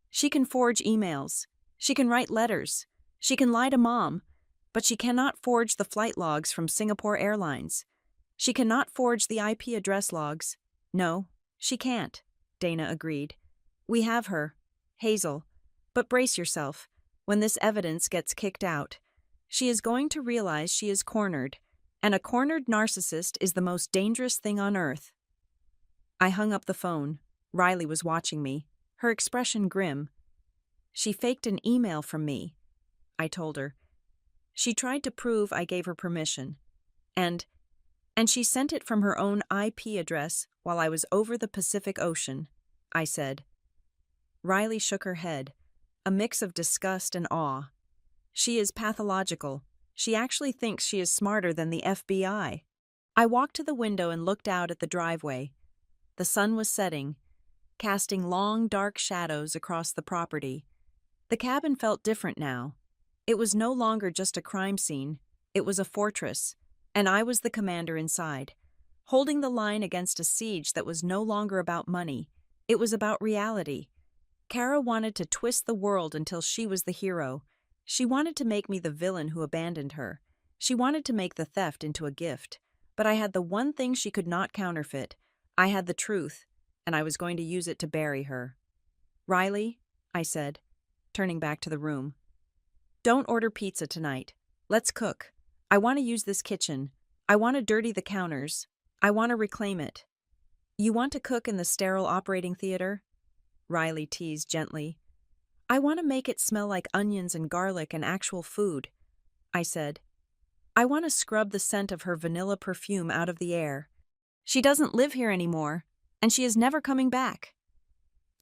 She can forge emails. She can write letters. She can lie to Mom. But she cannot forge the flight logs from Singapore Airlines. She cannot forge the IP address logs. No, she can't, Dana agreed. We have her, Hazel. But brace yourself. When this evidence gets kicked out, she is going to realize she is cornered, and a cornered narcissist is the most dangerous thing on earth. I hung up the phone. Riley was watching me, her expression grim. She faked an email from me, I told her. She tried to prove I gave her permission. And she sent it from her own IP address while I was over the Pacific Ocean, I said. Riley shook her head, a mix of disgust and awe. She is pathological. She actually thinks she is smarter than the FBI. I walked to the window and looked out at the driveway. The sun was setting, casting long, dark shadows across the property. The cabin felt different now. It was no longer just a crime scene. It was a fortress, and I was the commander inside, holding the line against a siege that was no longer about money. It was about reality. Kara wanted to twist the world until she was the hero. She wanted to make me the villain who abandoned her. She wanted to make the theft into a gift. But I had the one thing she could not counterfeit. I had the truth, and I was going to use it to bury her. Riley, I said, turning back to the room. Don't order pizza tonight. Let's cook. I want to use this kitchen. I want to dirty the counters. I want to reclaim it. You want to cook in the sterile operating theater? Riley teased gently. I want to make it smell like onions and garlic and actual food, I said. I want to scrub the scent of her vanilla perfume out of the air. She doesn't live here anymore, and she is never coming back.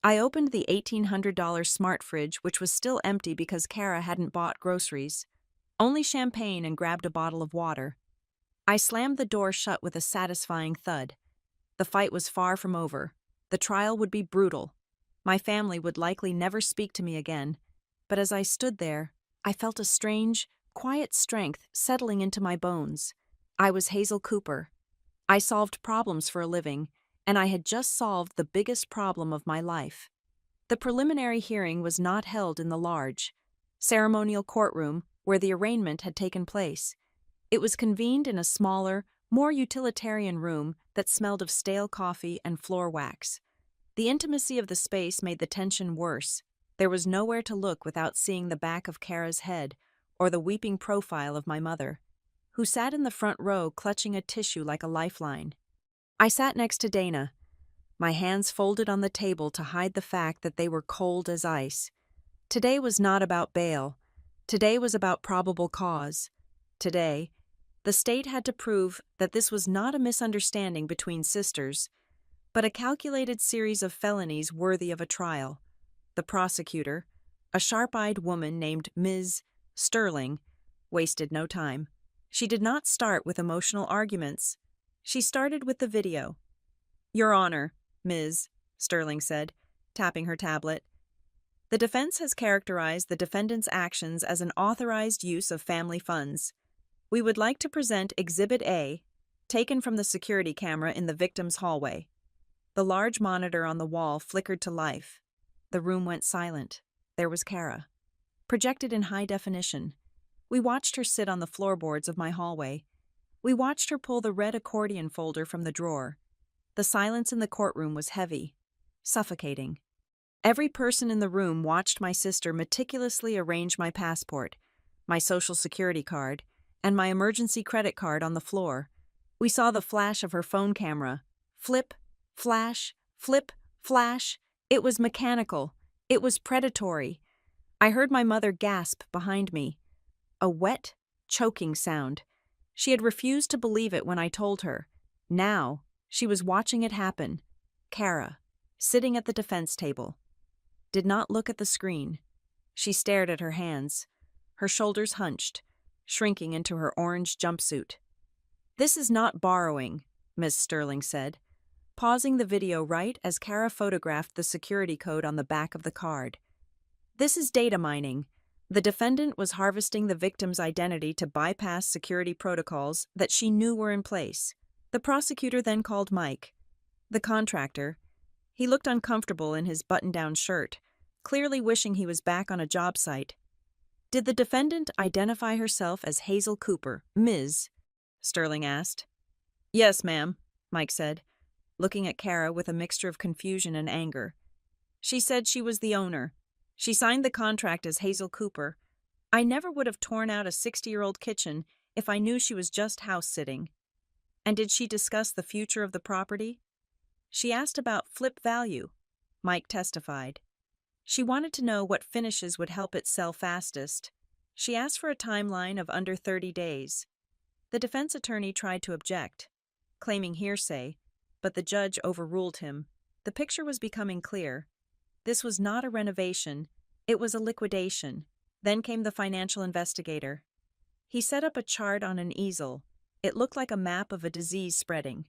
I opened the $1,800 smart fridge, which was still empty because Kara hadn't bought groceries. Only champagne, and grabbed a bottle of water. I slammed the door shut with a satisfying thud. The fight was far from over. The trial would be brutal. My family would likely never speak to me again. But as I stood there, I felt a strange, quiet strength settling into my bones. I was Hazel Cooper. I solved problems for a living, and I had just solved the biggest problem of my life. The preliminary hearing was not held in the large, ceremonial courtroom where the arraignment had taken place. It was convened in a smaller, more utilitarian room that smelled of stale coffee and floor wax. The intimacy of the space made the tension worse. There was nowhere to look without seeing the back of Kara's head or the weeping profile of my mother, who sat in the front row clutching a tissue like a lifeline. I sat next to Dana, my hands folded on the table to hide the fact that they were cold as ice. Today was not about bail. Today was about probable cause. Today, the state had to prove that this was not a misunderstanding between sisters, but a calculated series of felonies worthy of a trial. The prosecutor, a sharp-eyed woman named Ms. Sterling, wasted no time. She did not start with emotional arguments. She started with the video. Your Honor, Ms. Sterling said, tapping her tablet. The defense has characterized the defendant's actions as an authorized use of family funds. We would like to present Exhibit A, taken from the security camera in the victim's hallway. The large monitor on the wall flickered to life. The room went silent. There was Kara, projected in high definition. We watched her sit on the floorboards of my hallway. We watched her pull the red accordion folder from the drawer. The silence in the courtroom was heavy, suffocating. Every person in the room watched my sister meticulously arrange my passport, my social security card, and my emergency credit card on the floor. We saw the flash of her phone camera. Flip, flash, flip, flash. It was mechanical. It was predatory. I heard my mother gasp behind me. A wet, choking sound. She had refused to believe it when I told her. Now, she was watching it happen. Kara, sitting at the defense table, did not look at the screen. She stared at her hands, her shoulders hunched, shrinking into her orange jumpsuit. "This is not borrowing," Ms. Sterling said, pausing the video right as Kara photographed the security code on the back of the card. "This is data mining. The defendant was harvesting the victim's identity to bypass security protocols that she knew were in place." The prosecutor then called Mike, the contractor. He looked uncomfortable in his button-down shirt, clearly wishing he was back on a job site. "Did the defendant identify herself as Hazel Cooper, Ms.?" Sterling asked. "Yes, ma'am," Mike said, looking at Kara with a mixture of confusion and anger. "She said she was the owner. She signed the contract as Hazel Cooper. I never would have torn out a 60-year-old kitchen if I knew she was just house-sitting." "And did she discuss the future of the property?" "She asked about flip value," Mike testified. "She wanted to know what finishes would help it sell fastest. She asked for a timeline of under 30 days. The defense attorney tried to object, claiming hearsay, but the judge overruled him. The picture was becoming clear. This was not a renovation, it was a liquidation. Then came the financial investigator. He set up a chart on an easel. It looked like a map of a disease spreading.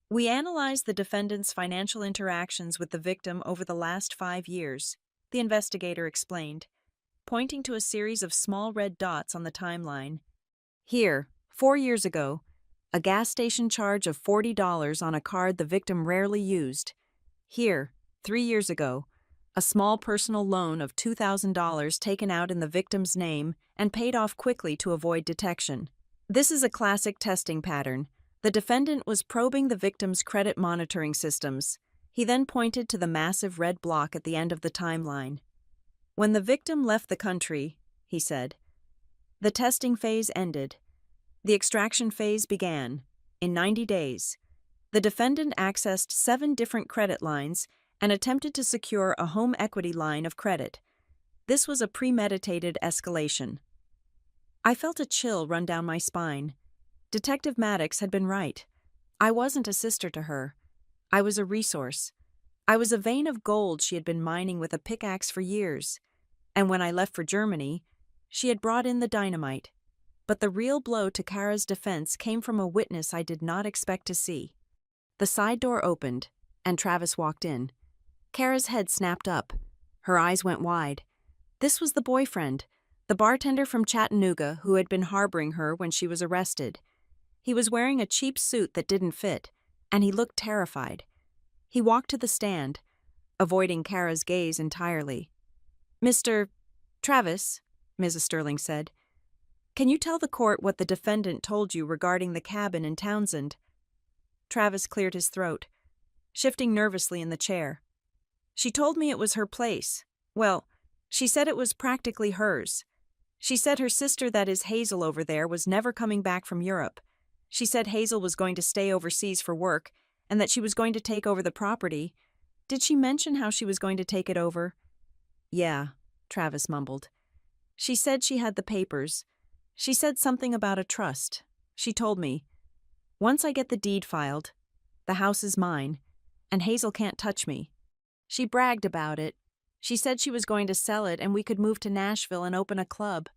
"We analyzed the defendant's financial interactions with the victim over the last 5 years, the investigator explained, pointing to a series of small red dots on the timeline. "Here, 4 years ago, a gas station charge of $40 on a card the victim rarely used. Here, 3 years ago, a small personal loan of $2,000 taken out in the victim's name and paid off quickly to avoid detection. This is a classic testing pattern. The defendant was probing the victim's credit monitoring systems." He then pointed to the massive red block at the end of the timeline. "When the victim left the country," he said, "the testing phase ended. The extraction phase began. In 90 days, the defendant accessed 7 different credit lines and attempted to secure a home equity line of credit. This was a premeditated escalation." I felt a chill run down my spine. Detective Maddox had been right. I wasn't a sister to her. I was a resource. I was a vein of gold she had been mining with a pickaxe for years. And when I left for Germany, she had brought in the dynamite. But the real blow to Kara's defense came from a witness I did not expect to see. The side door opened, and Travis walked in. Kara's head snapped up. Her eyes went wide. This was the boyfriend, the bartender from Chattanooga who had been harboring her when she was arrested. He was wearing a cheap suit that didn't fit, and he looked terrified. He walked to the stand, avoiding Kara's gaze entirely. "Mr. Travis," Mrs. Sterling said, "can you tell the court what the defendant told you regarding the cabin in Townsend?" Travis cleared his throat, shifting nervously in the chair. "She told me it was her place. Well, she said it was practically hers. She said her sister, that is Hazel over there, was never coming back from Europe. She said Hazel was going to stay overseas for work and that she was going to take over the property. Did she mention how she was going to take it over?" "Yeah," Travis mumbled. "She said she had the papers. She said something about a trust. She told me, 'Once I get the deed filed, the house is mine, and Hazel can't touch me.' She bragged about it. She said she was going to sell it and we could move to Nashville and open a club."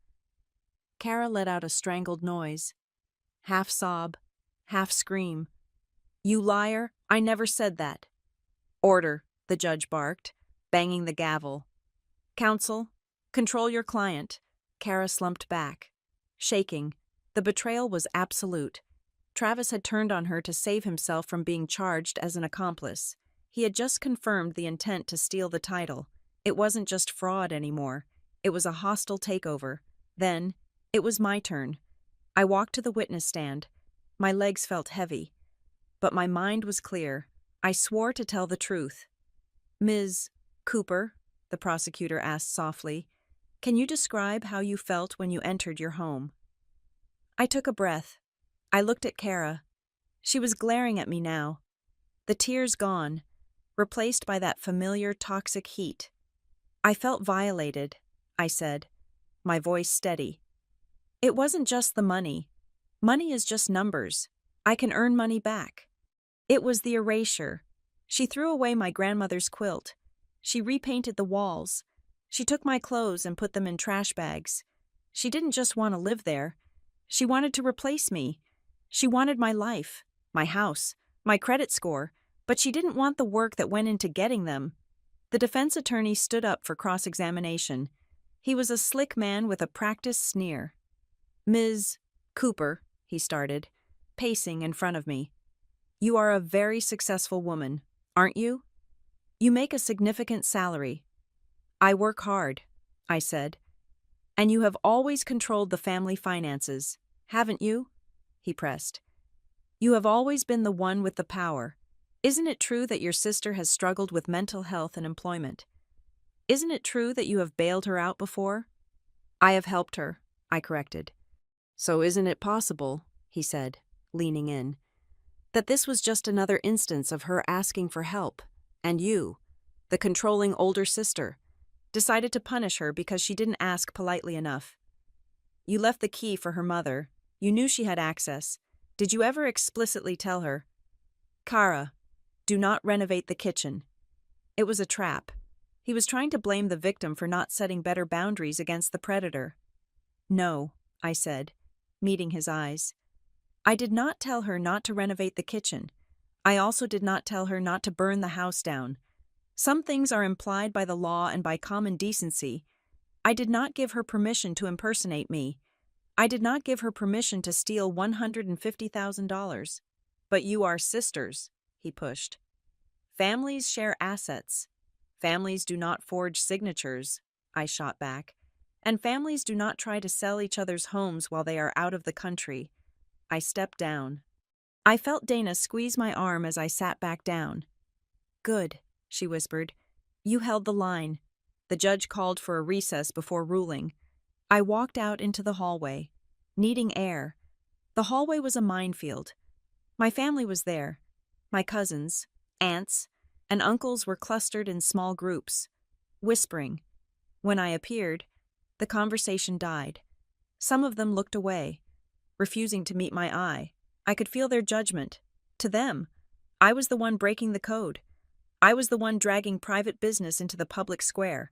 Kara let out a strangled noise. Half sob, half scream. "You liar, I never said that." "Order," the judge barked, banging the gavel. "Counsel, control your client." Kara slumped back, shaking. The betrayal was absolute. Travis had turned on her to save himself from being charged as an accomplice. He had just confirmed the intent to steal the title. It wasn't just fraud anymore. It was a hostile takeover. Then, it was my turn. I walked to the witness stand. My legs felt heavy, but my mind was clear. I swore to tell the truth. "Ms. Cooper, the prosecutor asked softly, can you describe how you felt when you entered your home? I took a breath. I looked at Kara. She was glaring at me now. The tears gone, replaced by that familiar toxic heat. I felt violated, I said, my voice steady. It wasn't just the money. Money is just numbers. I can earn money back. It was the erasure. She threw away my grandmother's quilt. She repainted the walls. She took my clothes and put them in trash bags. She didn't just want to live there. She wanted to replace me. She wanted my life, my house, my credit score, but she didn't want the work that went into getting them. The defense attorney stood up for cross-examination. He was a slick man with a practiced sneer. Ms. Cooper, he started, pacing in front of me. You are a very successful woman, aren't you? You make a significant salary. I work hard, I said. And you have always controlled the family finances, haven't you? He pressed. You have always been the one with the power. Isn't it true that your sister has struggled with mental health and employment? Isn't it true that you have bailed her out before? I have helped her, I corrected. So isn't it possible, he said, leaning in, that this was just another instance of her asking for help, and you, the controlling older sister, decided to punish her because she didn't ask politely enough? You left the key for her mother. You knew she had access. Did you ever explicitly tell her, Kara, do not renovate the kitchen? It was a trap. He was trying to blame the victim for not setting better boundaries against the predator. No, I said, meeting his eyes. I did not tell her not to renovate the kitchen. I also did not tell her not to burn the house down. Some things are implied by the law and by common decency. I did not give her permission to impersonate me. I did not give her permission to steal $150,000. But you are sisters, he pushed. Families share assets. Families do not forge signatures, I shot back. And families do not try to sell each other's homes while they are out of the country. I stepped down. I felt Dana squeeze my arm as I sat back down. Good, she whispered. You held the line. The judge called for a recess before ruling. I walked out into the hallway, needing air. The hallway was a minefield. My family was there. My cousins, aunts, and uncles were clustered in small groups, whispering. When I appeared, the conversation died. Some of them looked away, refusing to meet my eye. I could feel their judgment. To them, I was the one breaking the code. I was the one dragging private business into the public square.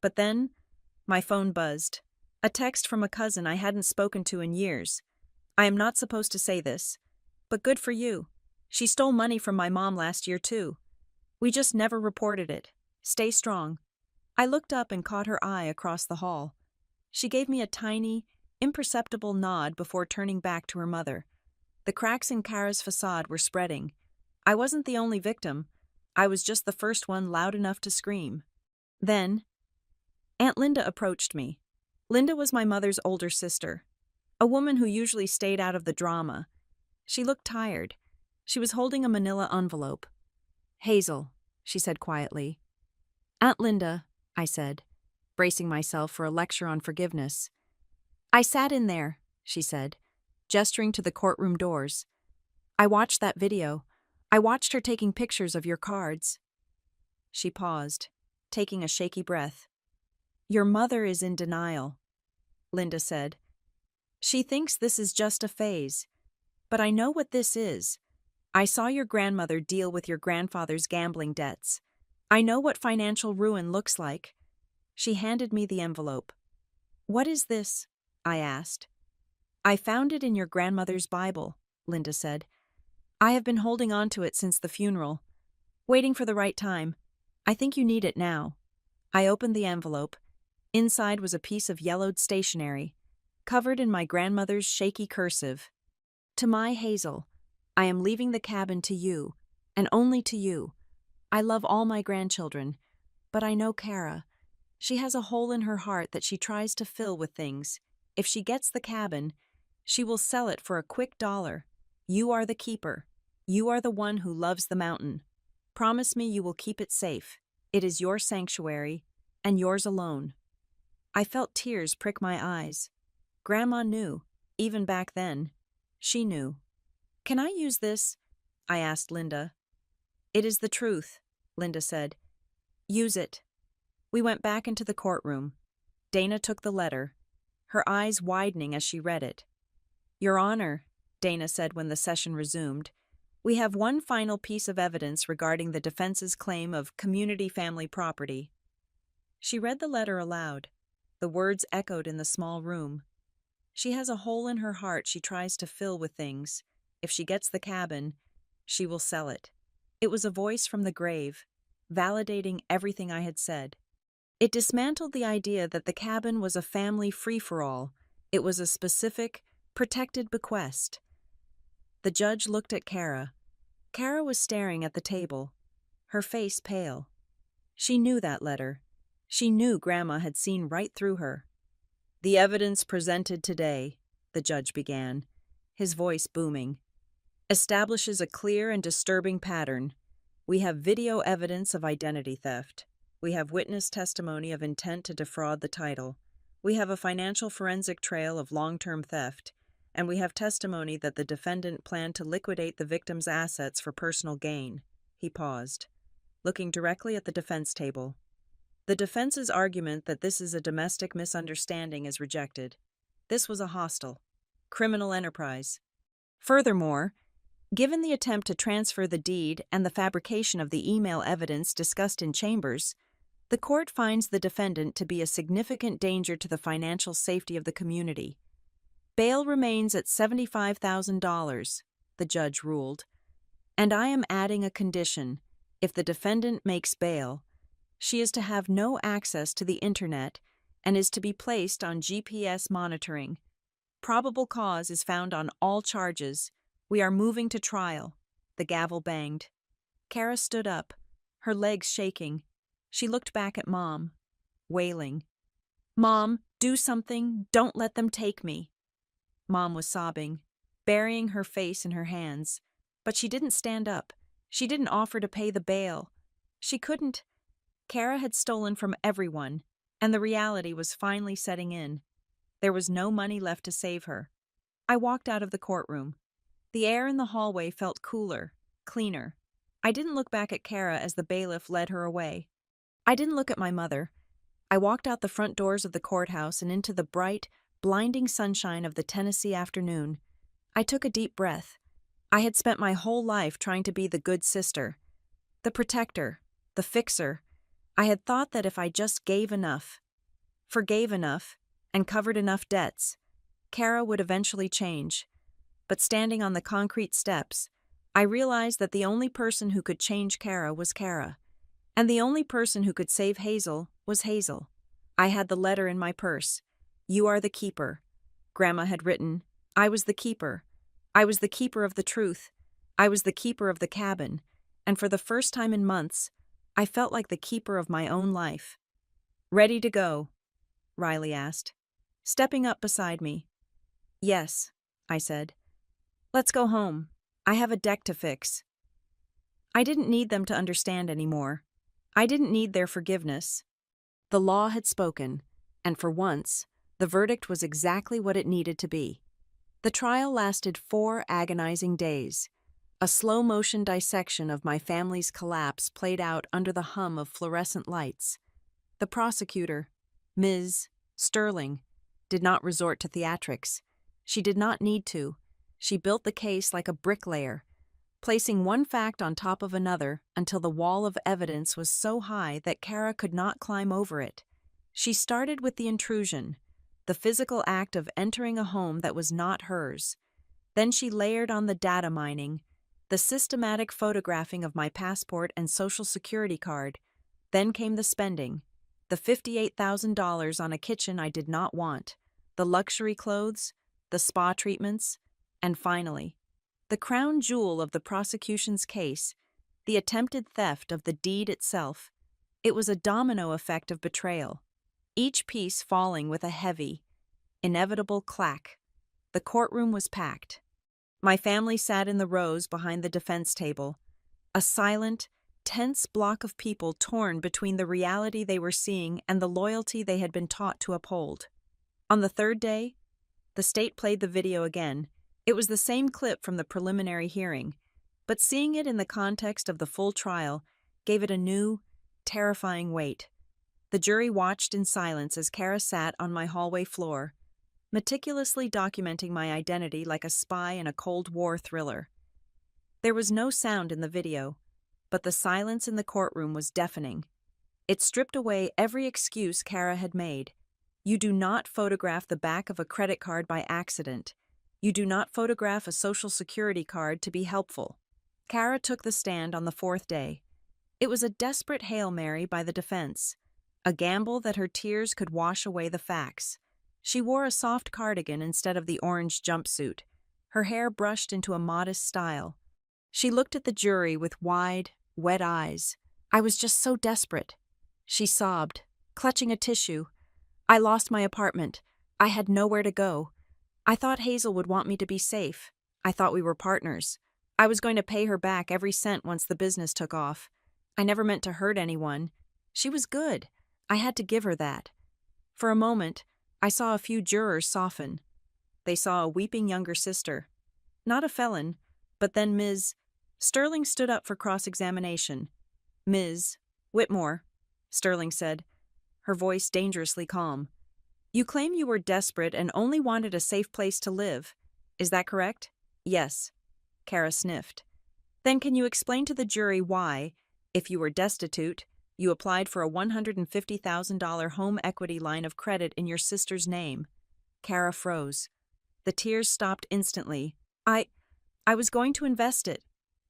But then, my phone buzzed. A text from a cousin I hadn't spoken to in years. I am not supposed to say this, but good for you. She stole money from my mom last year too. We just never reported it. Stay strong. I looked up and caught her eye across the hall. She gave me a tiny, imperceptible nod before turning back to her mother. The cracks in Kara's facade were spreading. I wasn't the only victim. I was just the first one loud enough to scream. Then, Aunt Linda approached me. Linda was my mother's older sister, a woman who usually stayed out of the drama. She looked tired. She was holding a manila envelope. Hazel, she said quietly. Aunt Linda, I said, bracing myself for a lecture on forgiveness. I sat in there, she said, gesturing to the courtroom doors. I watched that video. I watched her taking pictures of your cards. She paused, taking a shaky breath. Your mother is in denial, Linda said. She thinks this is just a phase. But I know what this is. I saw your grandmother deal with your grandfather's gambling debts. I know what financial ruin looks like. She handed me the envelope. What is this? I asked. I found it in your grandmother's Bible, Linda said. I have been holding on to it since the funeral, waiting for the right time. I think you need it now. I opened the envelope. Inside was a piece of yellowed stationery, covered in my grandmother's shaky cursive. To my Hazel, I am leaving the cabin to you, and only to you. I love all my grandchildren, but I know Kara. She has a hole in her heart that she tries to fill with things. If she gets the cabin, she will sell it for a quick $1. You are the keeper. You are the one who loves the mountain. Promise me you will keep it safe. It is your sanctuary, and yours alone. I felt tears prick my eyes. Grandma knew, even back then. She knew. Can I use this? I asked Linda. It is the truth, Linda said. Use it. We went back into the courtroom. Dana took the letter, her eyes widening as she read it. Your Honor, Dana said when the session resumed, we have one final piece of evidence regarding the defense's claim of community family property. She read the letter aloud. The words echoed in the small room. She has a hole in her heart she tries to fill with things. If she gets the cabin, she will sell it. It was a voice from the grave, validating everything I had said. It dismantled the idea that the cabin was a family free-for-all. It was a specific, protected bequest. The judge looked at Kara. Kara was staring at the table, her face pale. She knew that letter. She knew Grandma had seen right through her. The evidence presented today, the judge began, his voice booming, establishes a clear and disturbing pattern. We have video evidence of identity theft. We have witness testimony of intent to defraud the title. We have a financial forensic trail of long-term theft. And we have testimony that the defendant planned to liquidate the victim's assets for personal gain. He paused, looking directly at the defense table. The defense's argument that this is a domestic misunderstanding is rejected. This was a hostile, criminal enterprise. Furthermore, given the attempt to transfer the deed and the fabrication of the email evidence discussed in chambers, the court finds the defendant to be a significant danger to the financial safety of the community. Bail remains at $75,000, the judge ruled, and I am adding a condition. If the defendant makes bail, she is to have no access to the internet and is to be placed on GPS monitoring. Probable cause is found on all charges. We are moving to trial. The gavel banged. Kara stood up, her legs shaking. She looked back at Mom, wailing. Mom, do something. Don't let them take me. Mom was sobbing, burying her face in her hands. But she didn't stand up. She didn't offer to pay the bail. She couldn't. Kara had stolen from everyone, and the reality was finally setting in. There was no money left to save her. I walked out of the courtroom. The air in the hallway felt cooler, cleaner. I didn't look back at Kara as the bailiff led her away. I didn't look at my mother. I walked out the front doors of the courthouse and into the bright, blinding sunshine of the Tennessee afternoon. I took a deep breath. I had spent my whole life trying to be the good sister, the protector, the fixer. I had thought that if I just gave enough, forgave enough, and covered enough debts, Kara would eventually change. But standing on the concrete steps, I realized that the only person who could change Kara was Kara. And the only person who could save Hazel was Hazel. I had the letter in my purse. You are the keeper. Grandma had written, I was the keeper. I was the keeper of the truth. I was the keeper of the cabin. And for the first time in months, I felt like the keeper of my own life. Ready to go? Riley asked, stepping up beside me. Yes, I said. Let's go home. I have a deck to fix. I didn't need them to understand anymore. I didn't need their forgiveness. The law had spoken, and for once, the verdict was exactly what it needed to be. The trial lasted 4 agonizing days. A slow-motion dissection of my family's collapse played out under the hum of fluorescent lights. The prosecutor, Ms. Sterling, did not resort to theatrics. She did not need to. She built the case like a bricklayer, placing one fact on top of another until the wall of evidence was so high that Kara could not climb over it. She started with the intrusion, the physical act of entering a home that was not hers. Then she layered on the data mining, the systematic photographing of my passport and social security card. Then came the spending, the $58,000 on a kitchen I did not want, the luxury clothes, the spa treatments, and finally, the crown jewel of the prosecution's case, the attempted theft of the deed itself. It was a domino effect of betrayal, each piece falling with a heavy, inevitable clack. The courtroom was packed. My family sat in the rows behind the defense table, a silent, tense block of people torn between the reality they were seeing and the loyalty they had been taught to uphold. On the third day, the state played the video again. It was the same clip from the preliminary hearing, but seeing it in the context of the full trial gave it a new, terrifying weight. The jury watched in silence as Kara sat on my hallway floor, meticulously documenting my identity like a spy in a Cold War thriller. There was no sound in the video, but the silence in the courtroom was deafening. It stripped away every excuse Kara had made. You do not photograph the back of a credit card by accident. You do not photograph a Social Security card to be helpful. Kara took the stand on the fourth day. It was a desperate Hail Mary by the defense, a gamble that her tears could wash away the facts. She wore a soft cardigan instead of the orange jumpsuit, her hair brushed into a modest style. She looked at the jury with wide, wet eyes. I was just so desperate. She sobbed, clutching a tissue. I lost my apartment. I had nowhere to go. I thought Hazel would want me to be safe. I thought we were partners. I was going to pay her back every cent once the business took off. I never meant to hurt anyone. She was good. I had to give her that. For a moment, I saw a few jurors soften. They saw a weeping younger sister. Not a felon, but then Ms. Sterling stood up for cross-examination. Ms. Whitmore, Sterling said, her voice dangerously calm. You claim you were desperate and only wanted a safe place to live. Is that correct? Yes. Kara sniffed. Then can you explain to the jury why, if you were destitute, you applied for a $150,000 home equity line of credit in your sister's name? Kara froze. The tears stopped instantly. I was going to invest it,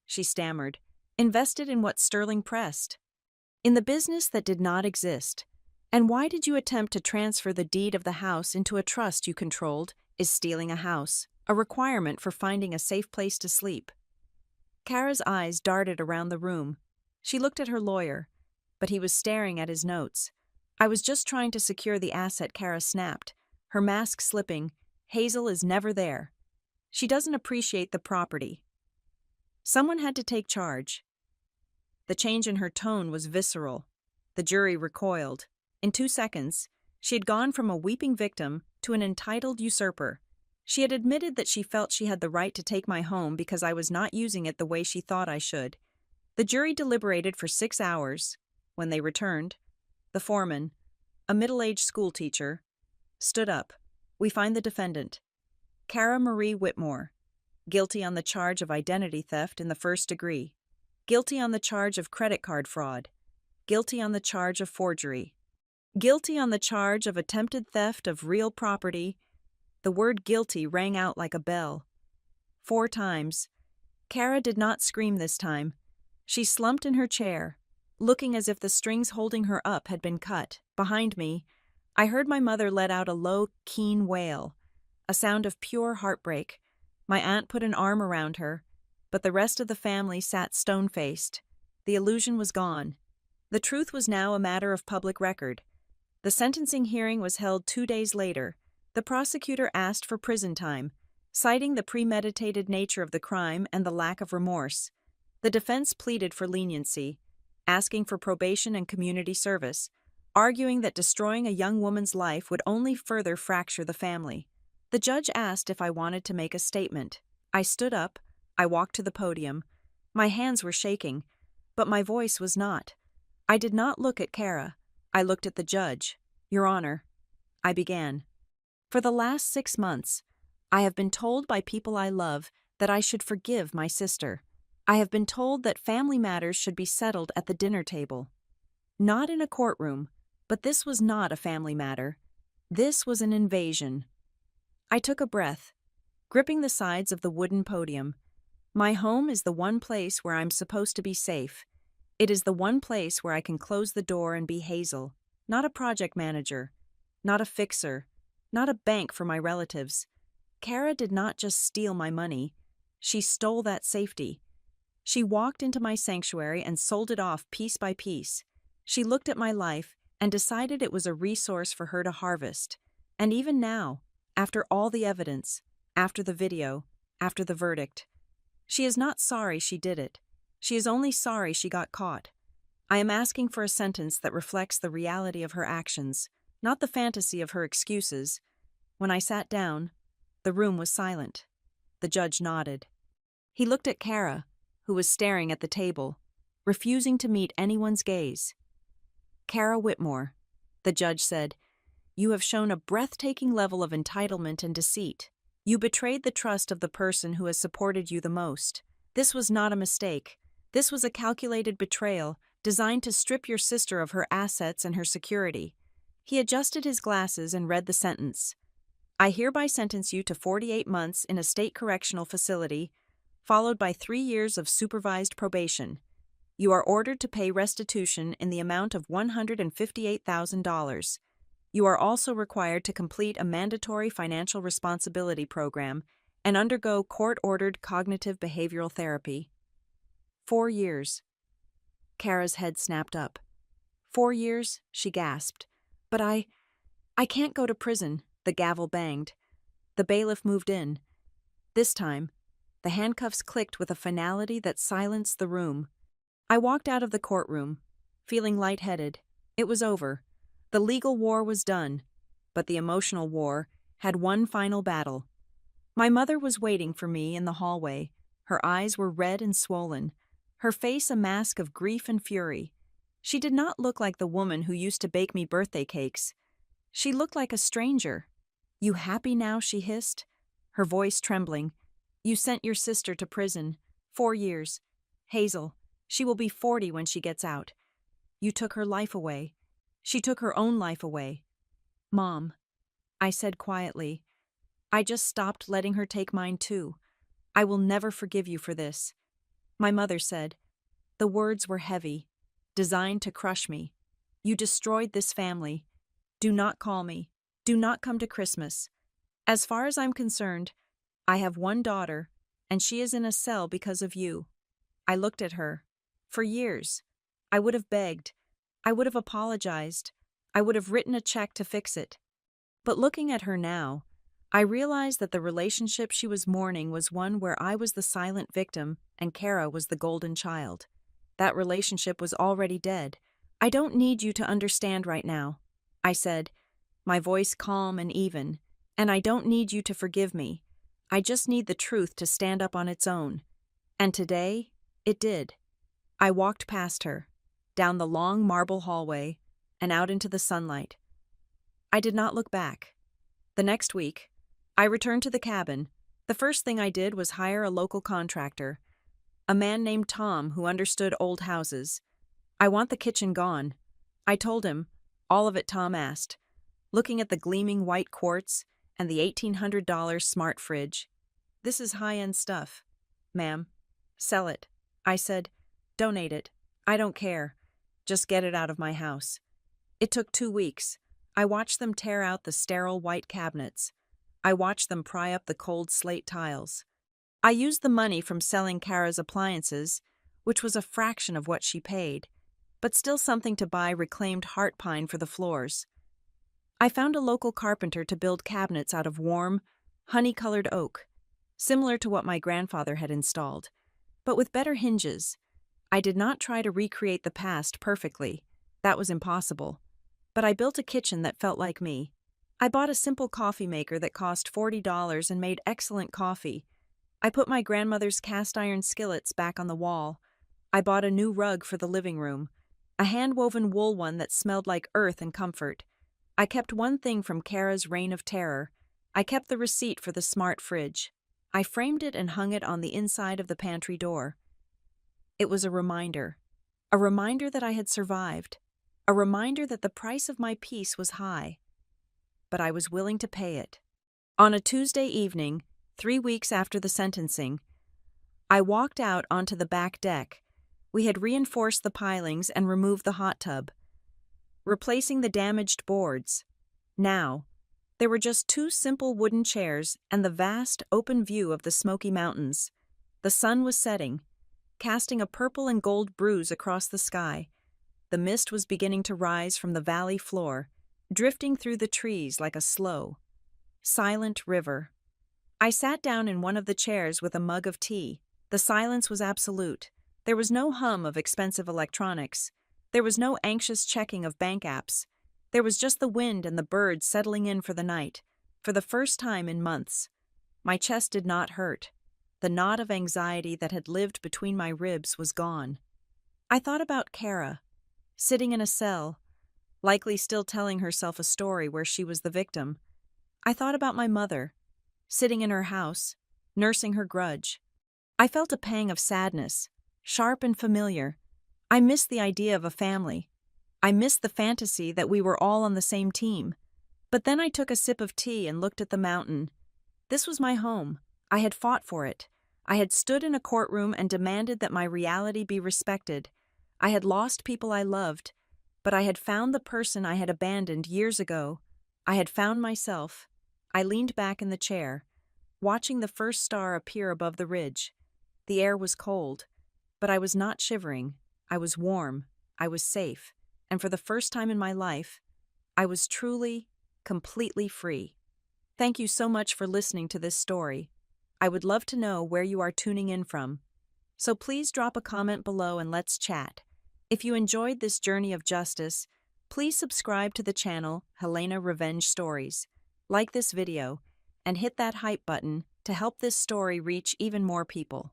she stammered. Invest it in what Sterling pressed. In the business that did not exist. And why did you attempt to transfer the deed of the house into a trust you controlled? Is stealing a house a requirement for finding a safe place to sleep? Kara's eyes darted around the room. She looked at her lawyer, but he was staring at his notes. I was just trying to secure the asset, Kara snapped, her mask slipping. Hazel is never there. She doesn't appreciate the property. Someone had to take charge. The change in her tone was visceral. The jury recoiled. In 2 seconds, she had gone from a weeping victim to an entitled usurper. She had admitted that she felt she had the right to take my home because I was not using it the way she thought I should. The jury deliberated for 6 hours. When they returned, the foreman, a middle-aged schoolteacher, stood up. We find the defendant, Kara Marie Whitmore, guilty on the charge of identity theft in the first degree, guilty on the charge of credit card fraud, guilty on the charge of forgery, guilty on the charge of attempted theft of real property. The word guilty rang out like a bell. 4 times. Kara did not scream this time. She slumped in her chair, looking as if the strings holding her up had been cut. Behind me, I heard my mother let out a low, keen wail, a sound of pure heartbreak. My aunt put an arm around her, but the rest of the family sat stone-faced. The illusion was gone. The truth was now a matter of public record. The sentencing hearing was held 2 days later. The prosecutor asked for prison time, citing the premeditated nature of the crime and the lack of remorse. The defense pleaded for leniency, asking for probation and community service, arguing that destroying a young woman's life would only further fracture the family. The judge asked if I wanted to make a statement. I stood up. I walked to the podium. My hands were shaking, but my voice was not. I did not look at Kara. I looked at the judge. Your Honor, I began. For the last 6 months, I have been told by people I love that I should forgive my sister. I have been told that family matters should be settled at the dinner table. Not in a courtroom, but this was not a family matter. This was an invasion. I took a breath, gripping the sides of the wooden podium. My home is the one place where I'm supposed to be safe. It is the one place where I can close the door and be Hazel, not a project manager, not a fixer, not a bank for my relatives. Kara did not just steal my money. She stole that safety. She walked into my sanctuary and sold it off piece by piece. She looked at my life and decided it was a resource for her to harvest. And even now, after all the evidence, after the video, after the verdict, she is not sorry she did it. She is only sorry she got caught. I am asking for a sentence that reflects the reality of her actions, not the fantasy of her excuses. When I sat down, the room was silent. The judge nodded. He looked at Kara, who was staring at the table, refusing to meet anyone's gaze. "Kara Whitmore," the judge said, "you have shown a breathtaking level of entitlement and deceit. You betrayed the trust of the person who has supported you the most. This was not a mistake. This was a calculated betrayal designed to strip your sister of her assets and her security." He adjusted his glasses and read the sentence. "I hereby sentence you to 48 months in a state correctional facility, followed by 3 years of supervised probation. You are ordered to pay restitution in the amount of $158,000. You are also required to complete a mandatory financial responsibility program and undergo court-ordered cognitive behavioral therapy." 4 years. Kara's head snapped up. 4 years, she gasped. "But I can't go to prison," the gavel banged. The bailiff moved in. This time, the handcuffs clicked with a finality that silenced the room. I walked out of the courtroom, feeling lightheaded. It was over. The legal war was done, but the emotional war had one final battle. My mother was waiting for me in the hallway. Her eyes were red and swollen, her face a mask of grief and fury. She did not look like the woman who used to bake me birthday cakes. She looked like a stranger. "You happy now?" she hissed, her voice trembling. "You sent your sister to prison. 4 years. Hazel, she will be 40 when she gets out. You took her life away. She took her own life away." "Mom," I said quietly, "I just stopped letting her take mine too. I will never forgive you for this." My mother said. The words were heavy, designed to crush me. "You destroyed this family. Do not call me. Do not come to Christmas. As far as I'm concerned, I have one daughter, and she is in a cell because of you." I looked at her. For years, I would have begged. I would have apologized. I would have written a check to fix it. But looking at her now, I realized that the relationship she was mourning was one where I was the silent victim and Kara was the golden child. That relationship was already dead. "I don't need you to understand right now," I said, my voice calm and even, "and I don't need you to forgive me. I just need the truth to stand up on its own." And today, it did. I walked past her, down the long marble hallway, and out into the sunlight. I did not look back. The next week, I returned to the cabin. The first thing I did was hire a local contractor, a man named Tom who understood old houses. "I want the kitchen gone." I told him. "All of it?" Tom asked, looking at the gleaming white quartz and the $1,800 smart fridge. "This is high-end stuff." "Ma'am." "Sell it." I said. "Donate it. I don't care. Just get it out of my house." It took 2 weeks. I watched them tear out the sterile white cabinets. I watched them pry up the cold slate tiles. I used the money from selling Kara's appliances, which was a fraction of what she paid, but still something to buy reclaimed heart pine for the floors. I found a local carpenter to build cabinets out of warm, honey-colored oak, similar to what my grandfather had installed, but with better hinges. I did not try to recreate the past perfectly. That was impossible. But I built a kitchen that felt like me. I bought a simple coffee maker that cost $40 and made excellent coffee. I put my grandmother's cast-iron skillets back on the wall. I bought a new rug for the living room, a hand-woven wool one that smelled like earth and comfort. I kept one thing from Kara's reign of terror. I kept the receipt for the smart fridge. I framed it and hung it on the inside of the pantry door. It was a reminder that I had survived, a reminder that the price of my peace was high, but I was willing to pay it. On a Tuesday evening, 3 weeks after the sentencing, I walked out onto the back deck. We had reinforced the pilings and removed the hot tub, replacing the damaged boards. Now, there were just 2 simple wooden chairs and the vast, open view of the Smoky Mountains. The sun was setting, casting a purple and gold bruise across the sky. The mist was beginning to rise from the valley floor, drifting through the trees like a slow, silent river. I sat down in one of the chairs with a mug of tea. The silence was absolute. There was no hum of expensive electronics. There was no anxious checking of bank apps. There was just the wind and the birds settling in for the night, for the first time in months. My chest did not hurt. The knot of anxiety that had lived between my ribs was gone. I thought about Kara, sitting in a cell, likely still telling herself a story where she was the victim. I thought about my mother, sitting in her house, nursing her grudge. I felt a pang of sadness, sharp and familiar. I missed the idea of a family. I missed the fantasy that we were all on the same team. But then I took a sip of tea and looked at the mountain. This was my home. I had fought for it. I had stood in a courtroom and demanded that my reality be respected. I had lost people I loved, but I had found the person I had abandoned years ago. I had found myself. I leaned back in the chair, watching the first star appear above the ridge. The air was cold, but I was not shivering. I was warm. I was safe. And for the first time in my life, I was truly, completely free. Thank you so much for listening to this story. I would love to know where you are tuning in from. So please drop a comment below and let's chat. If you enjoyed this journey of justice, please subscribe to the channel Helena Revenge Stories, like this video, and hit that hype button to help this story reach even more people.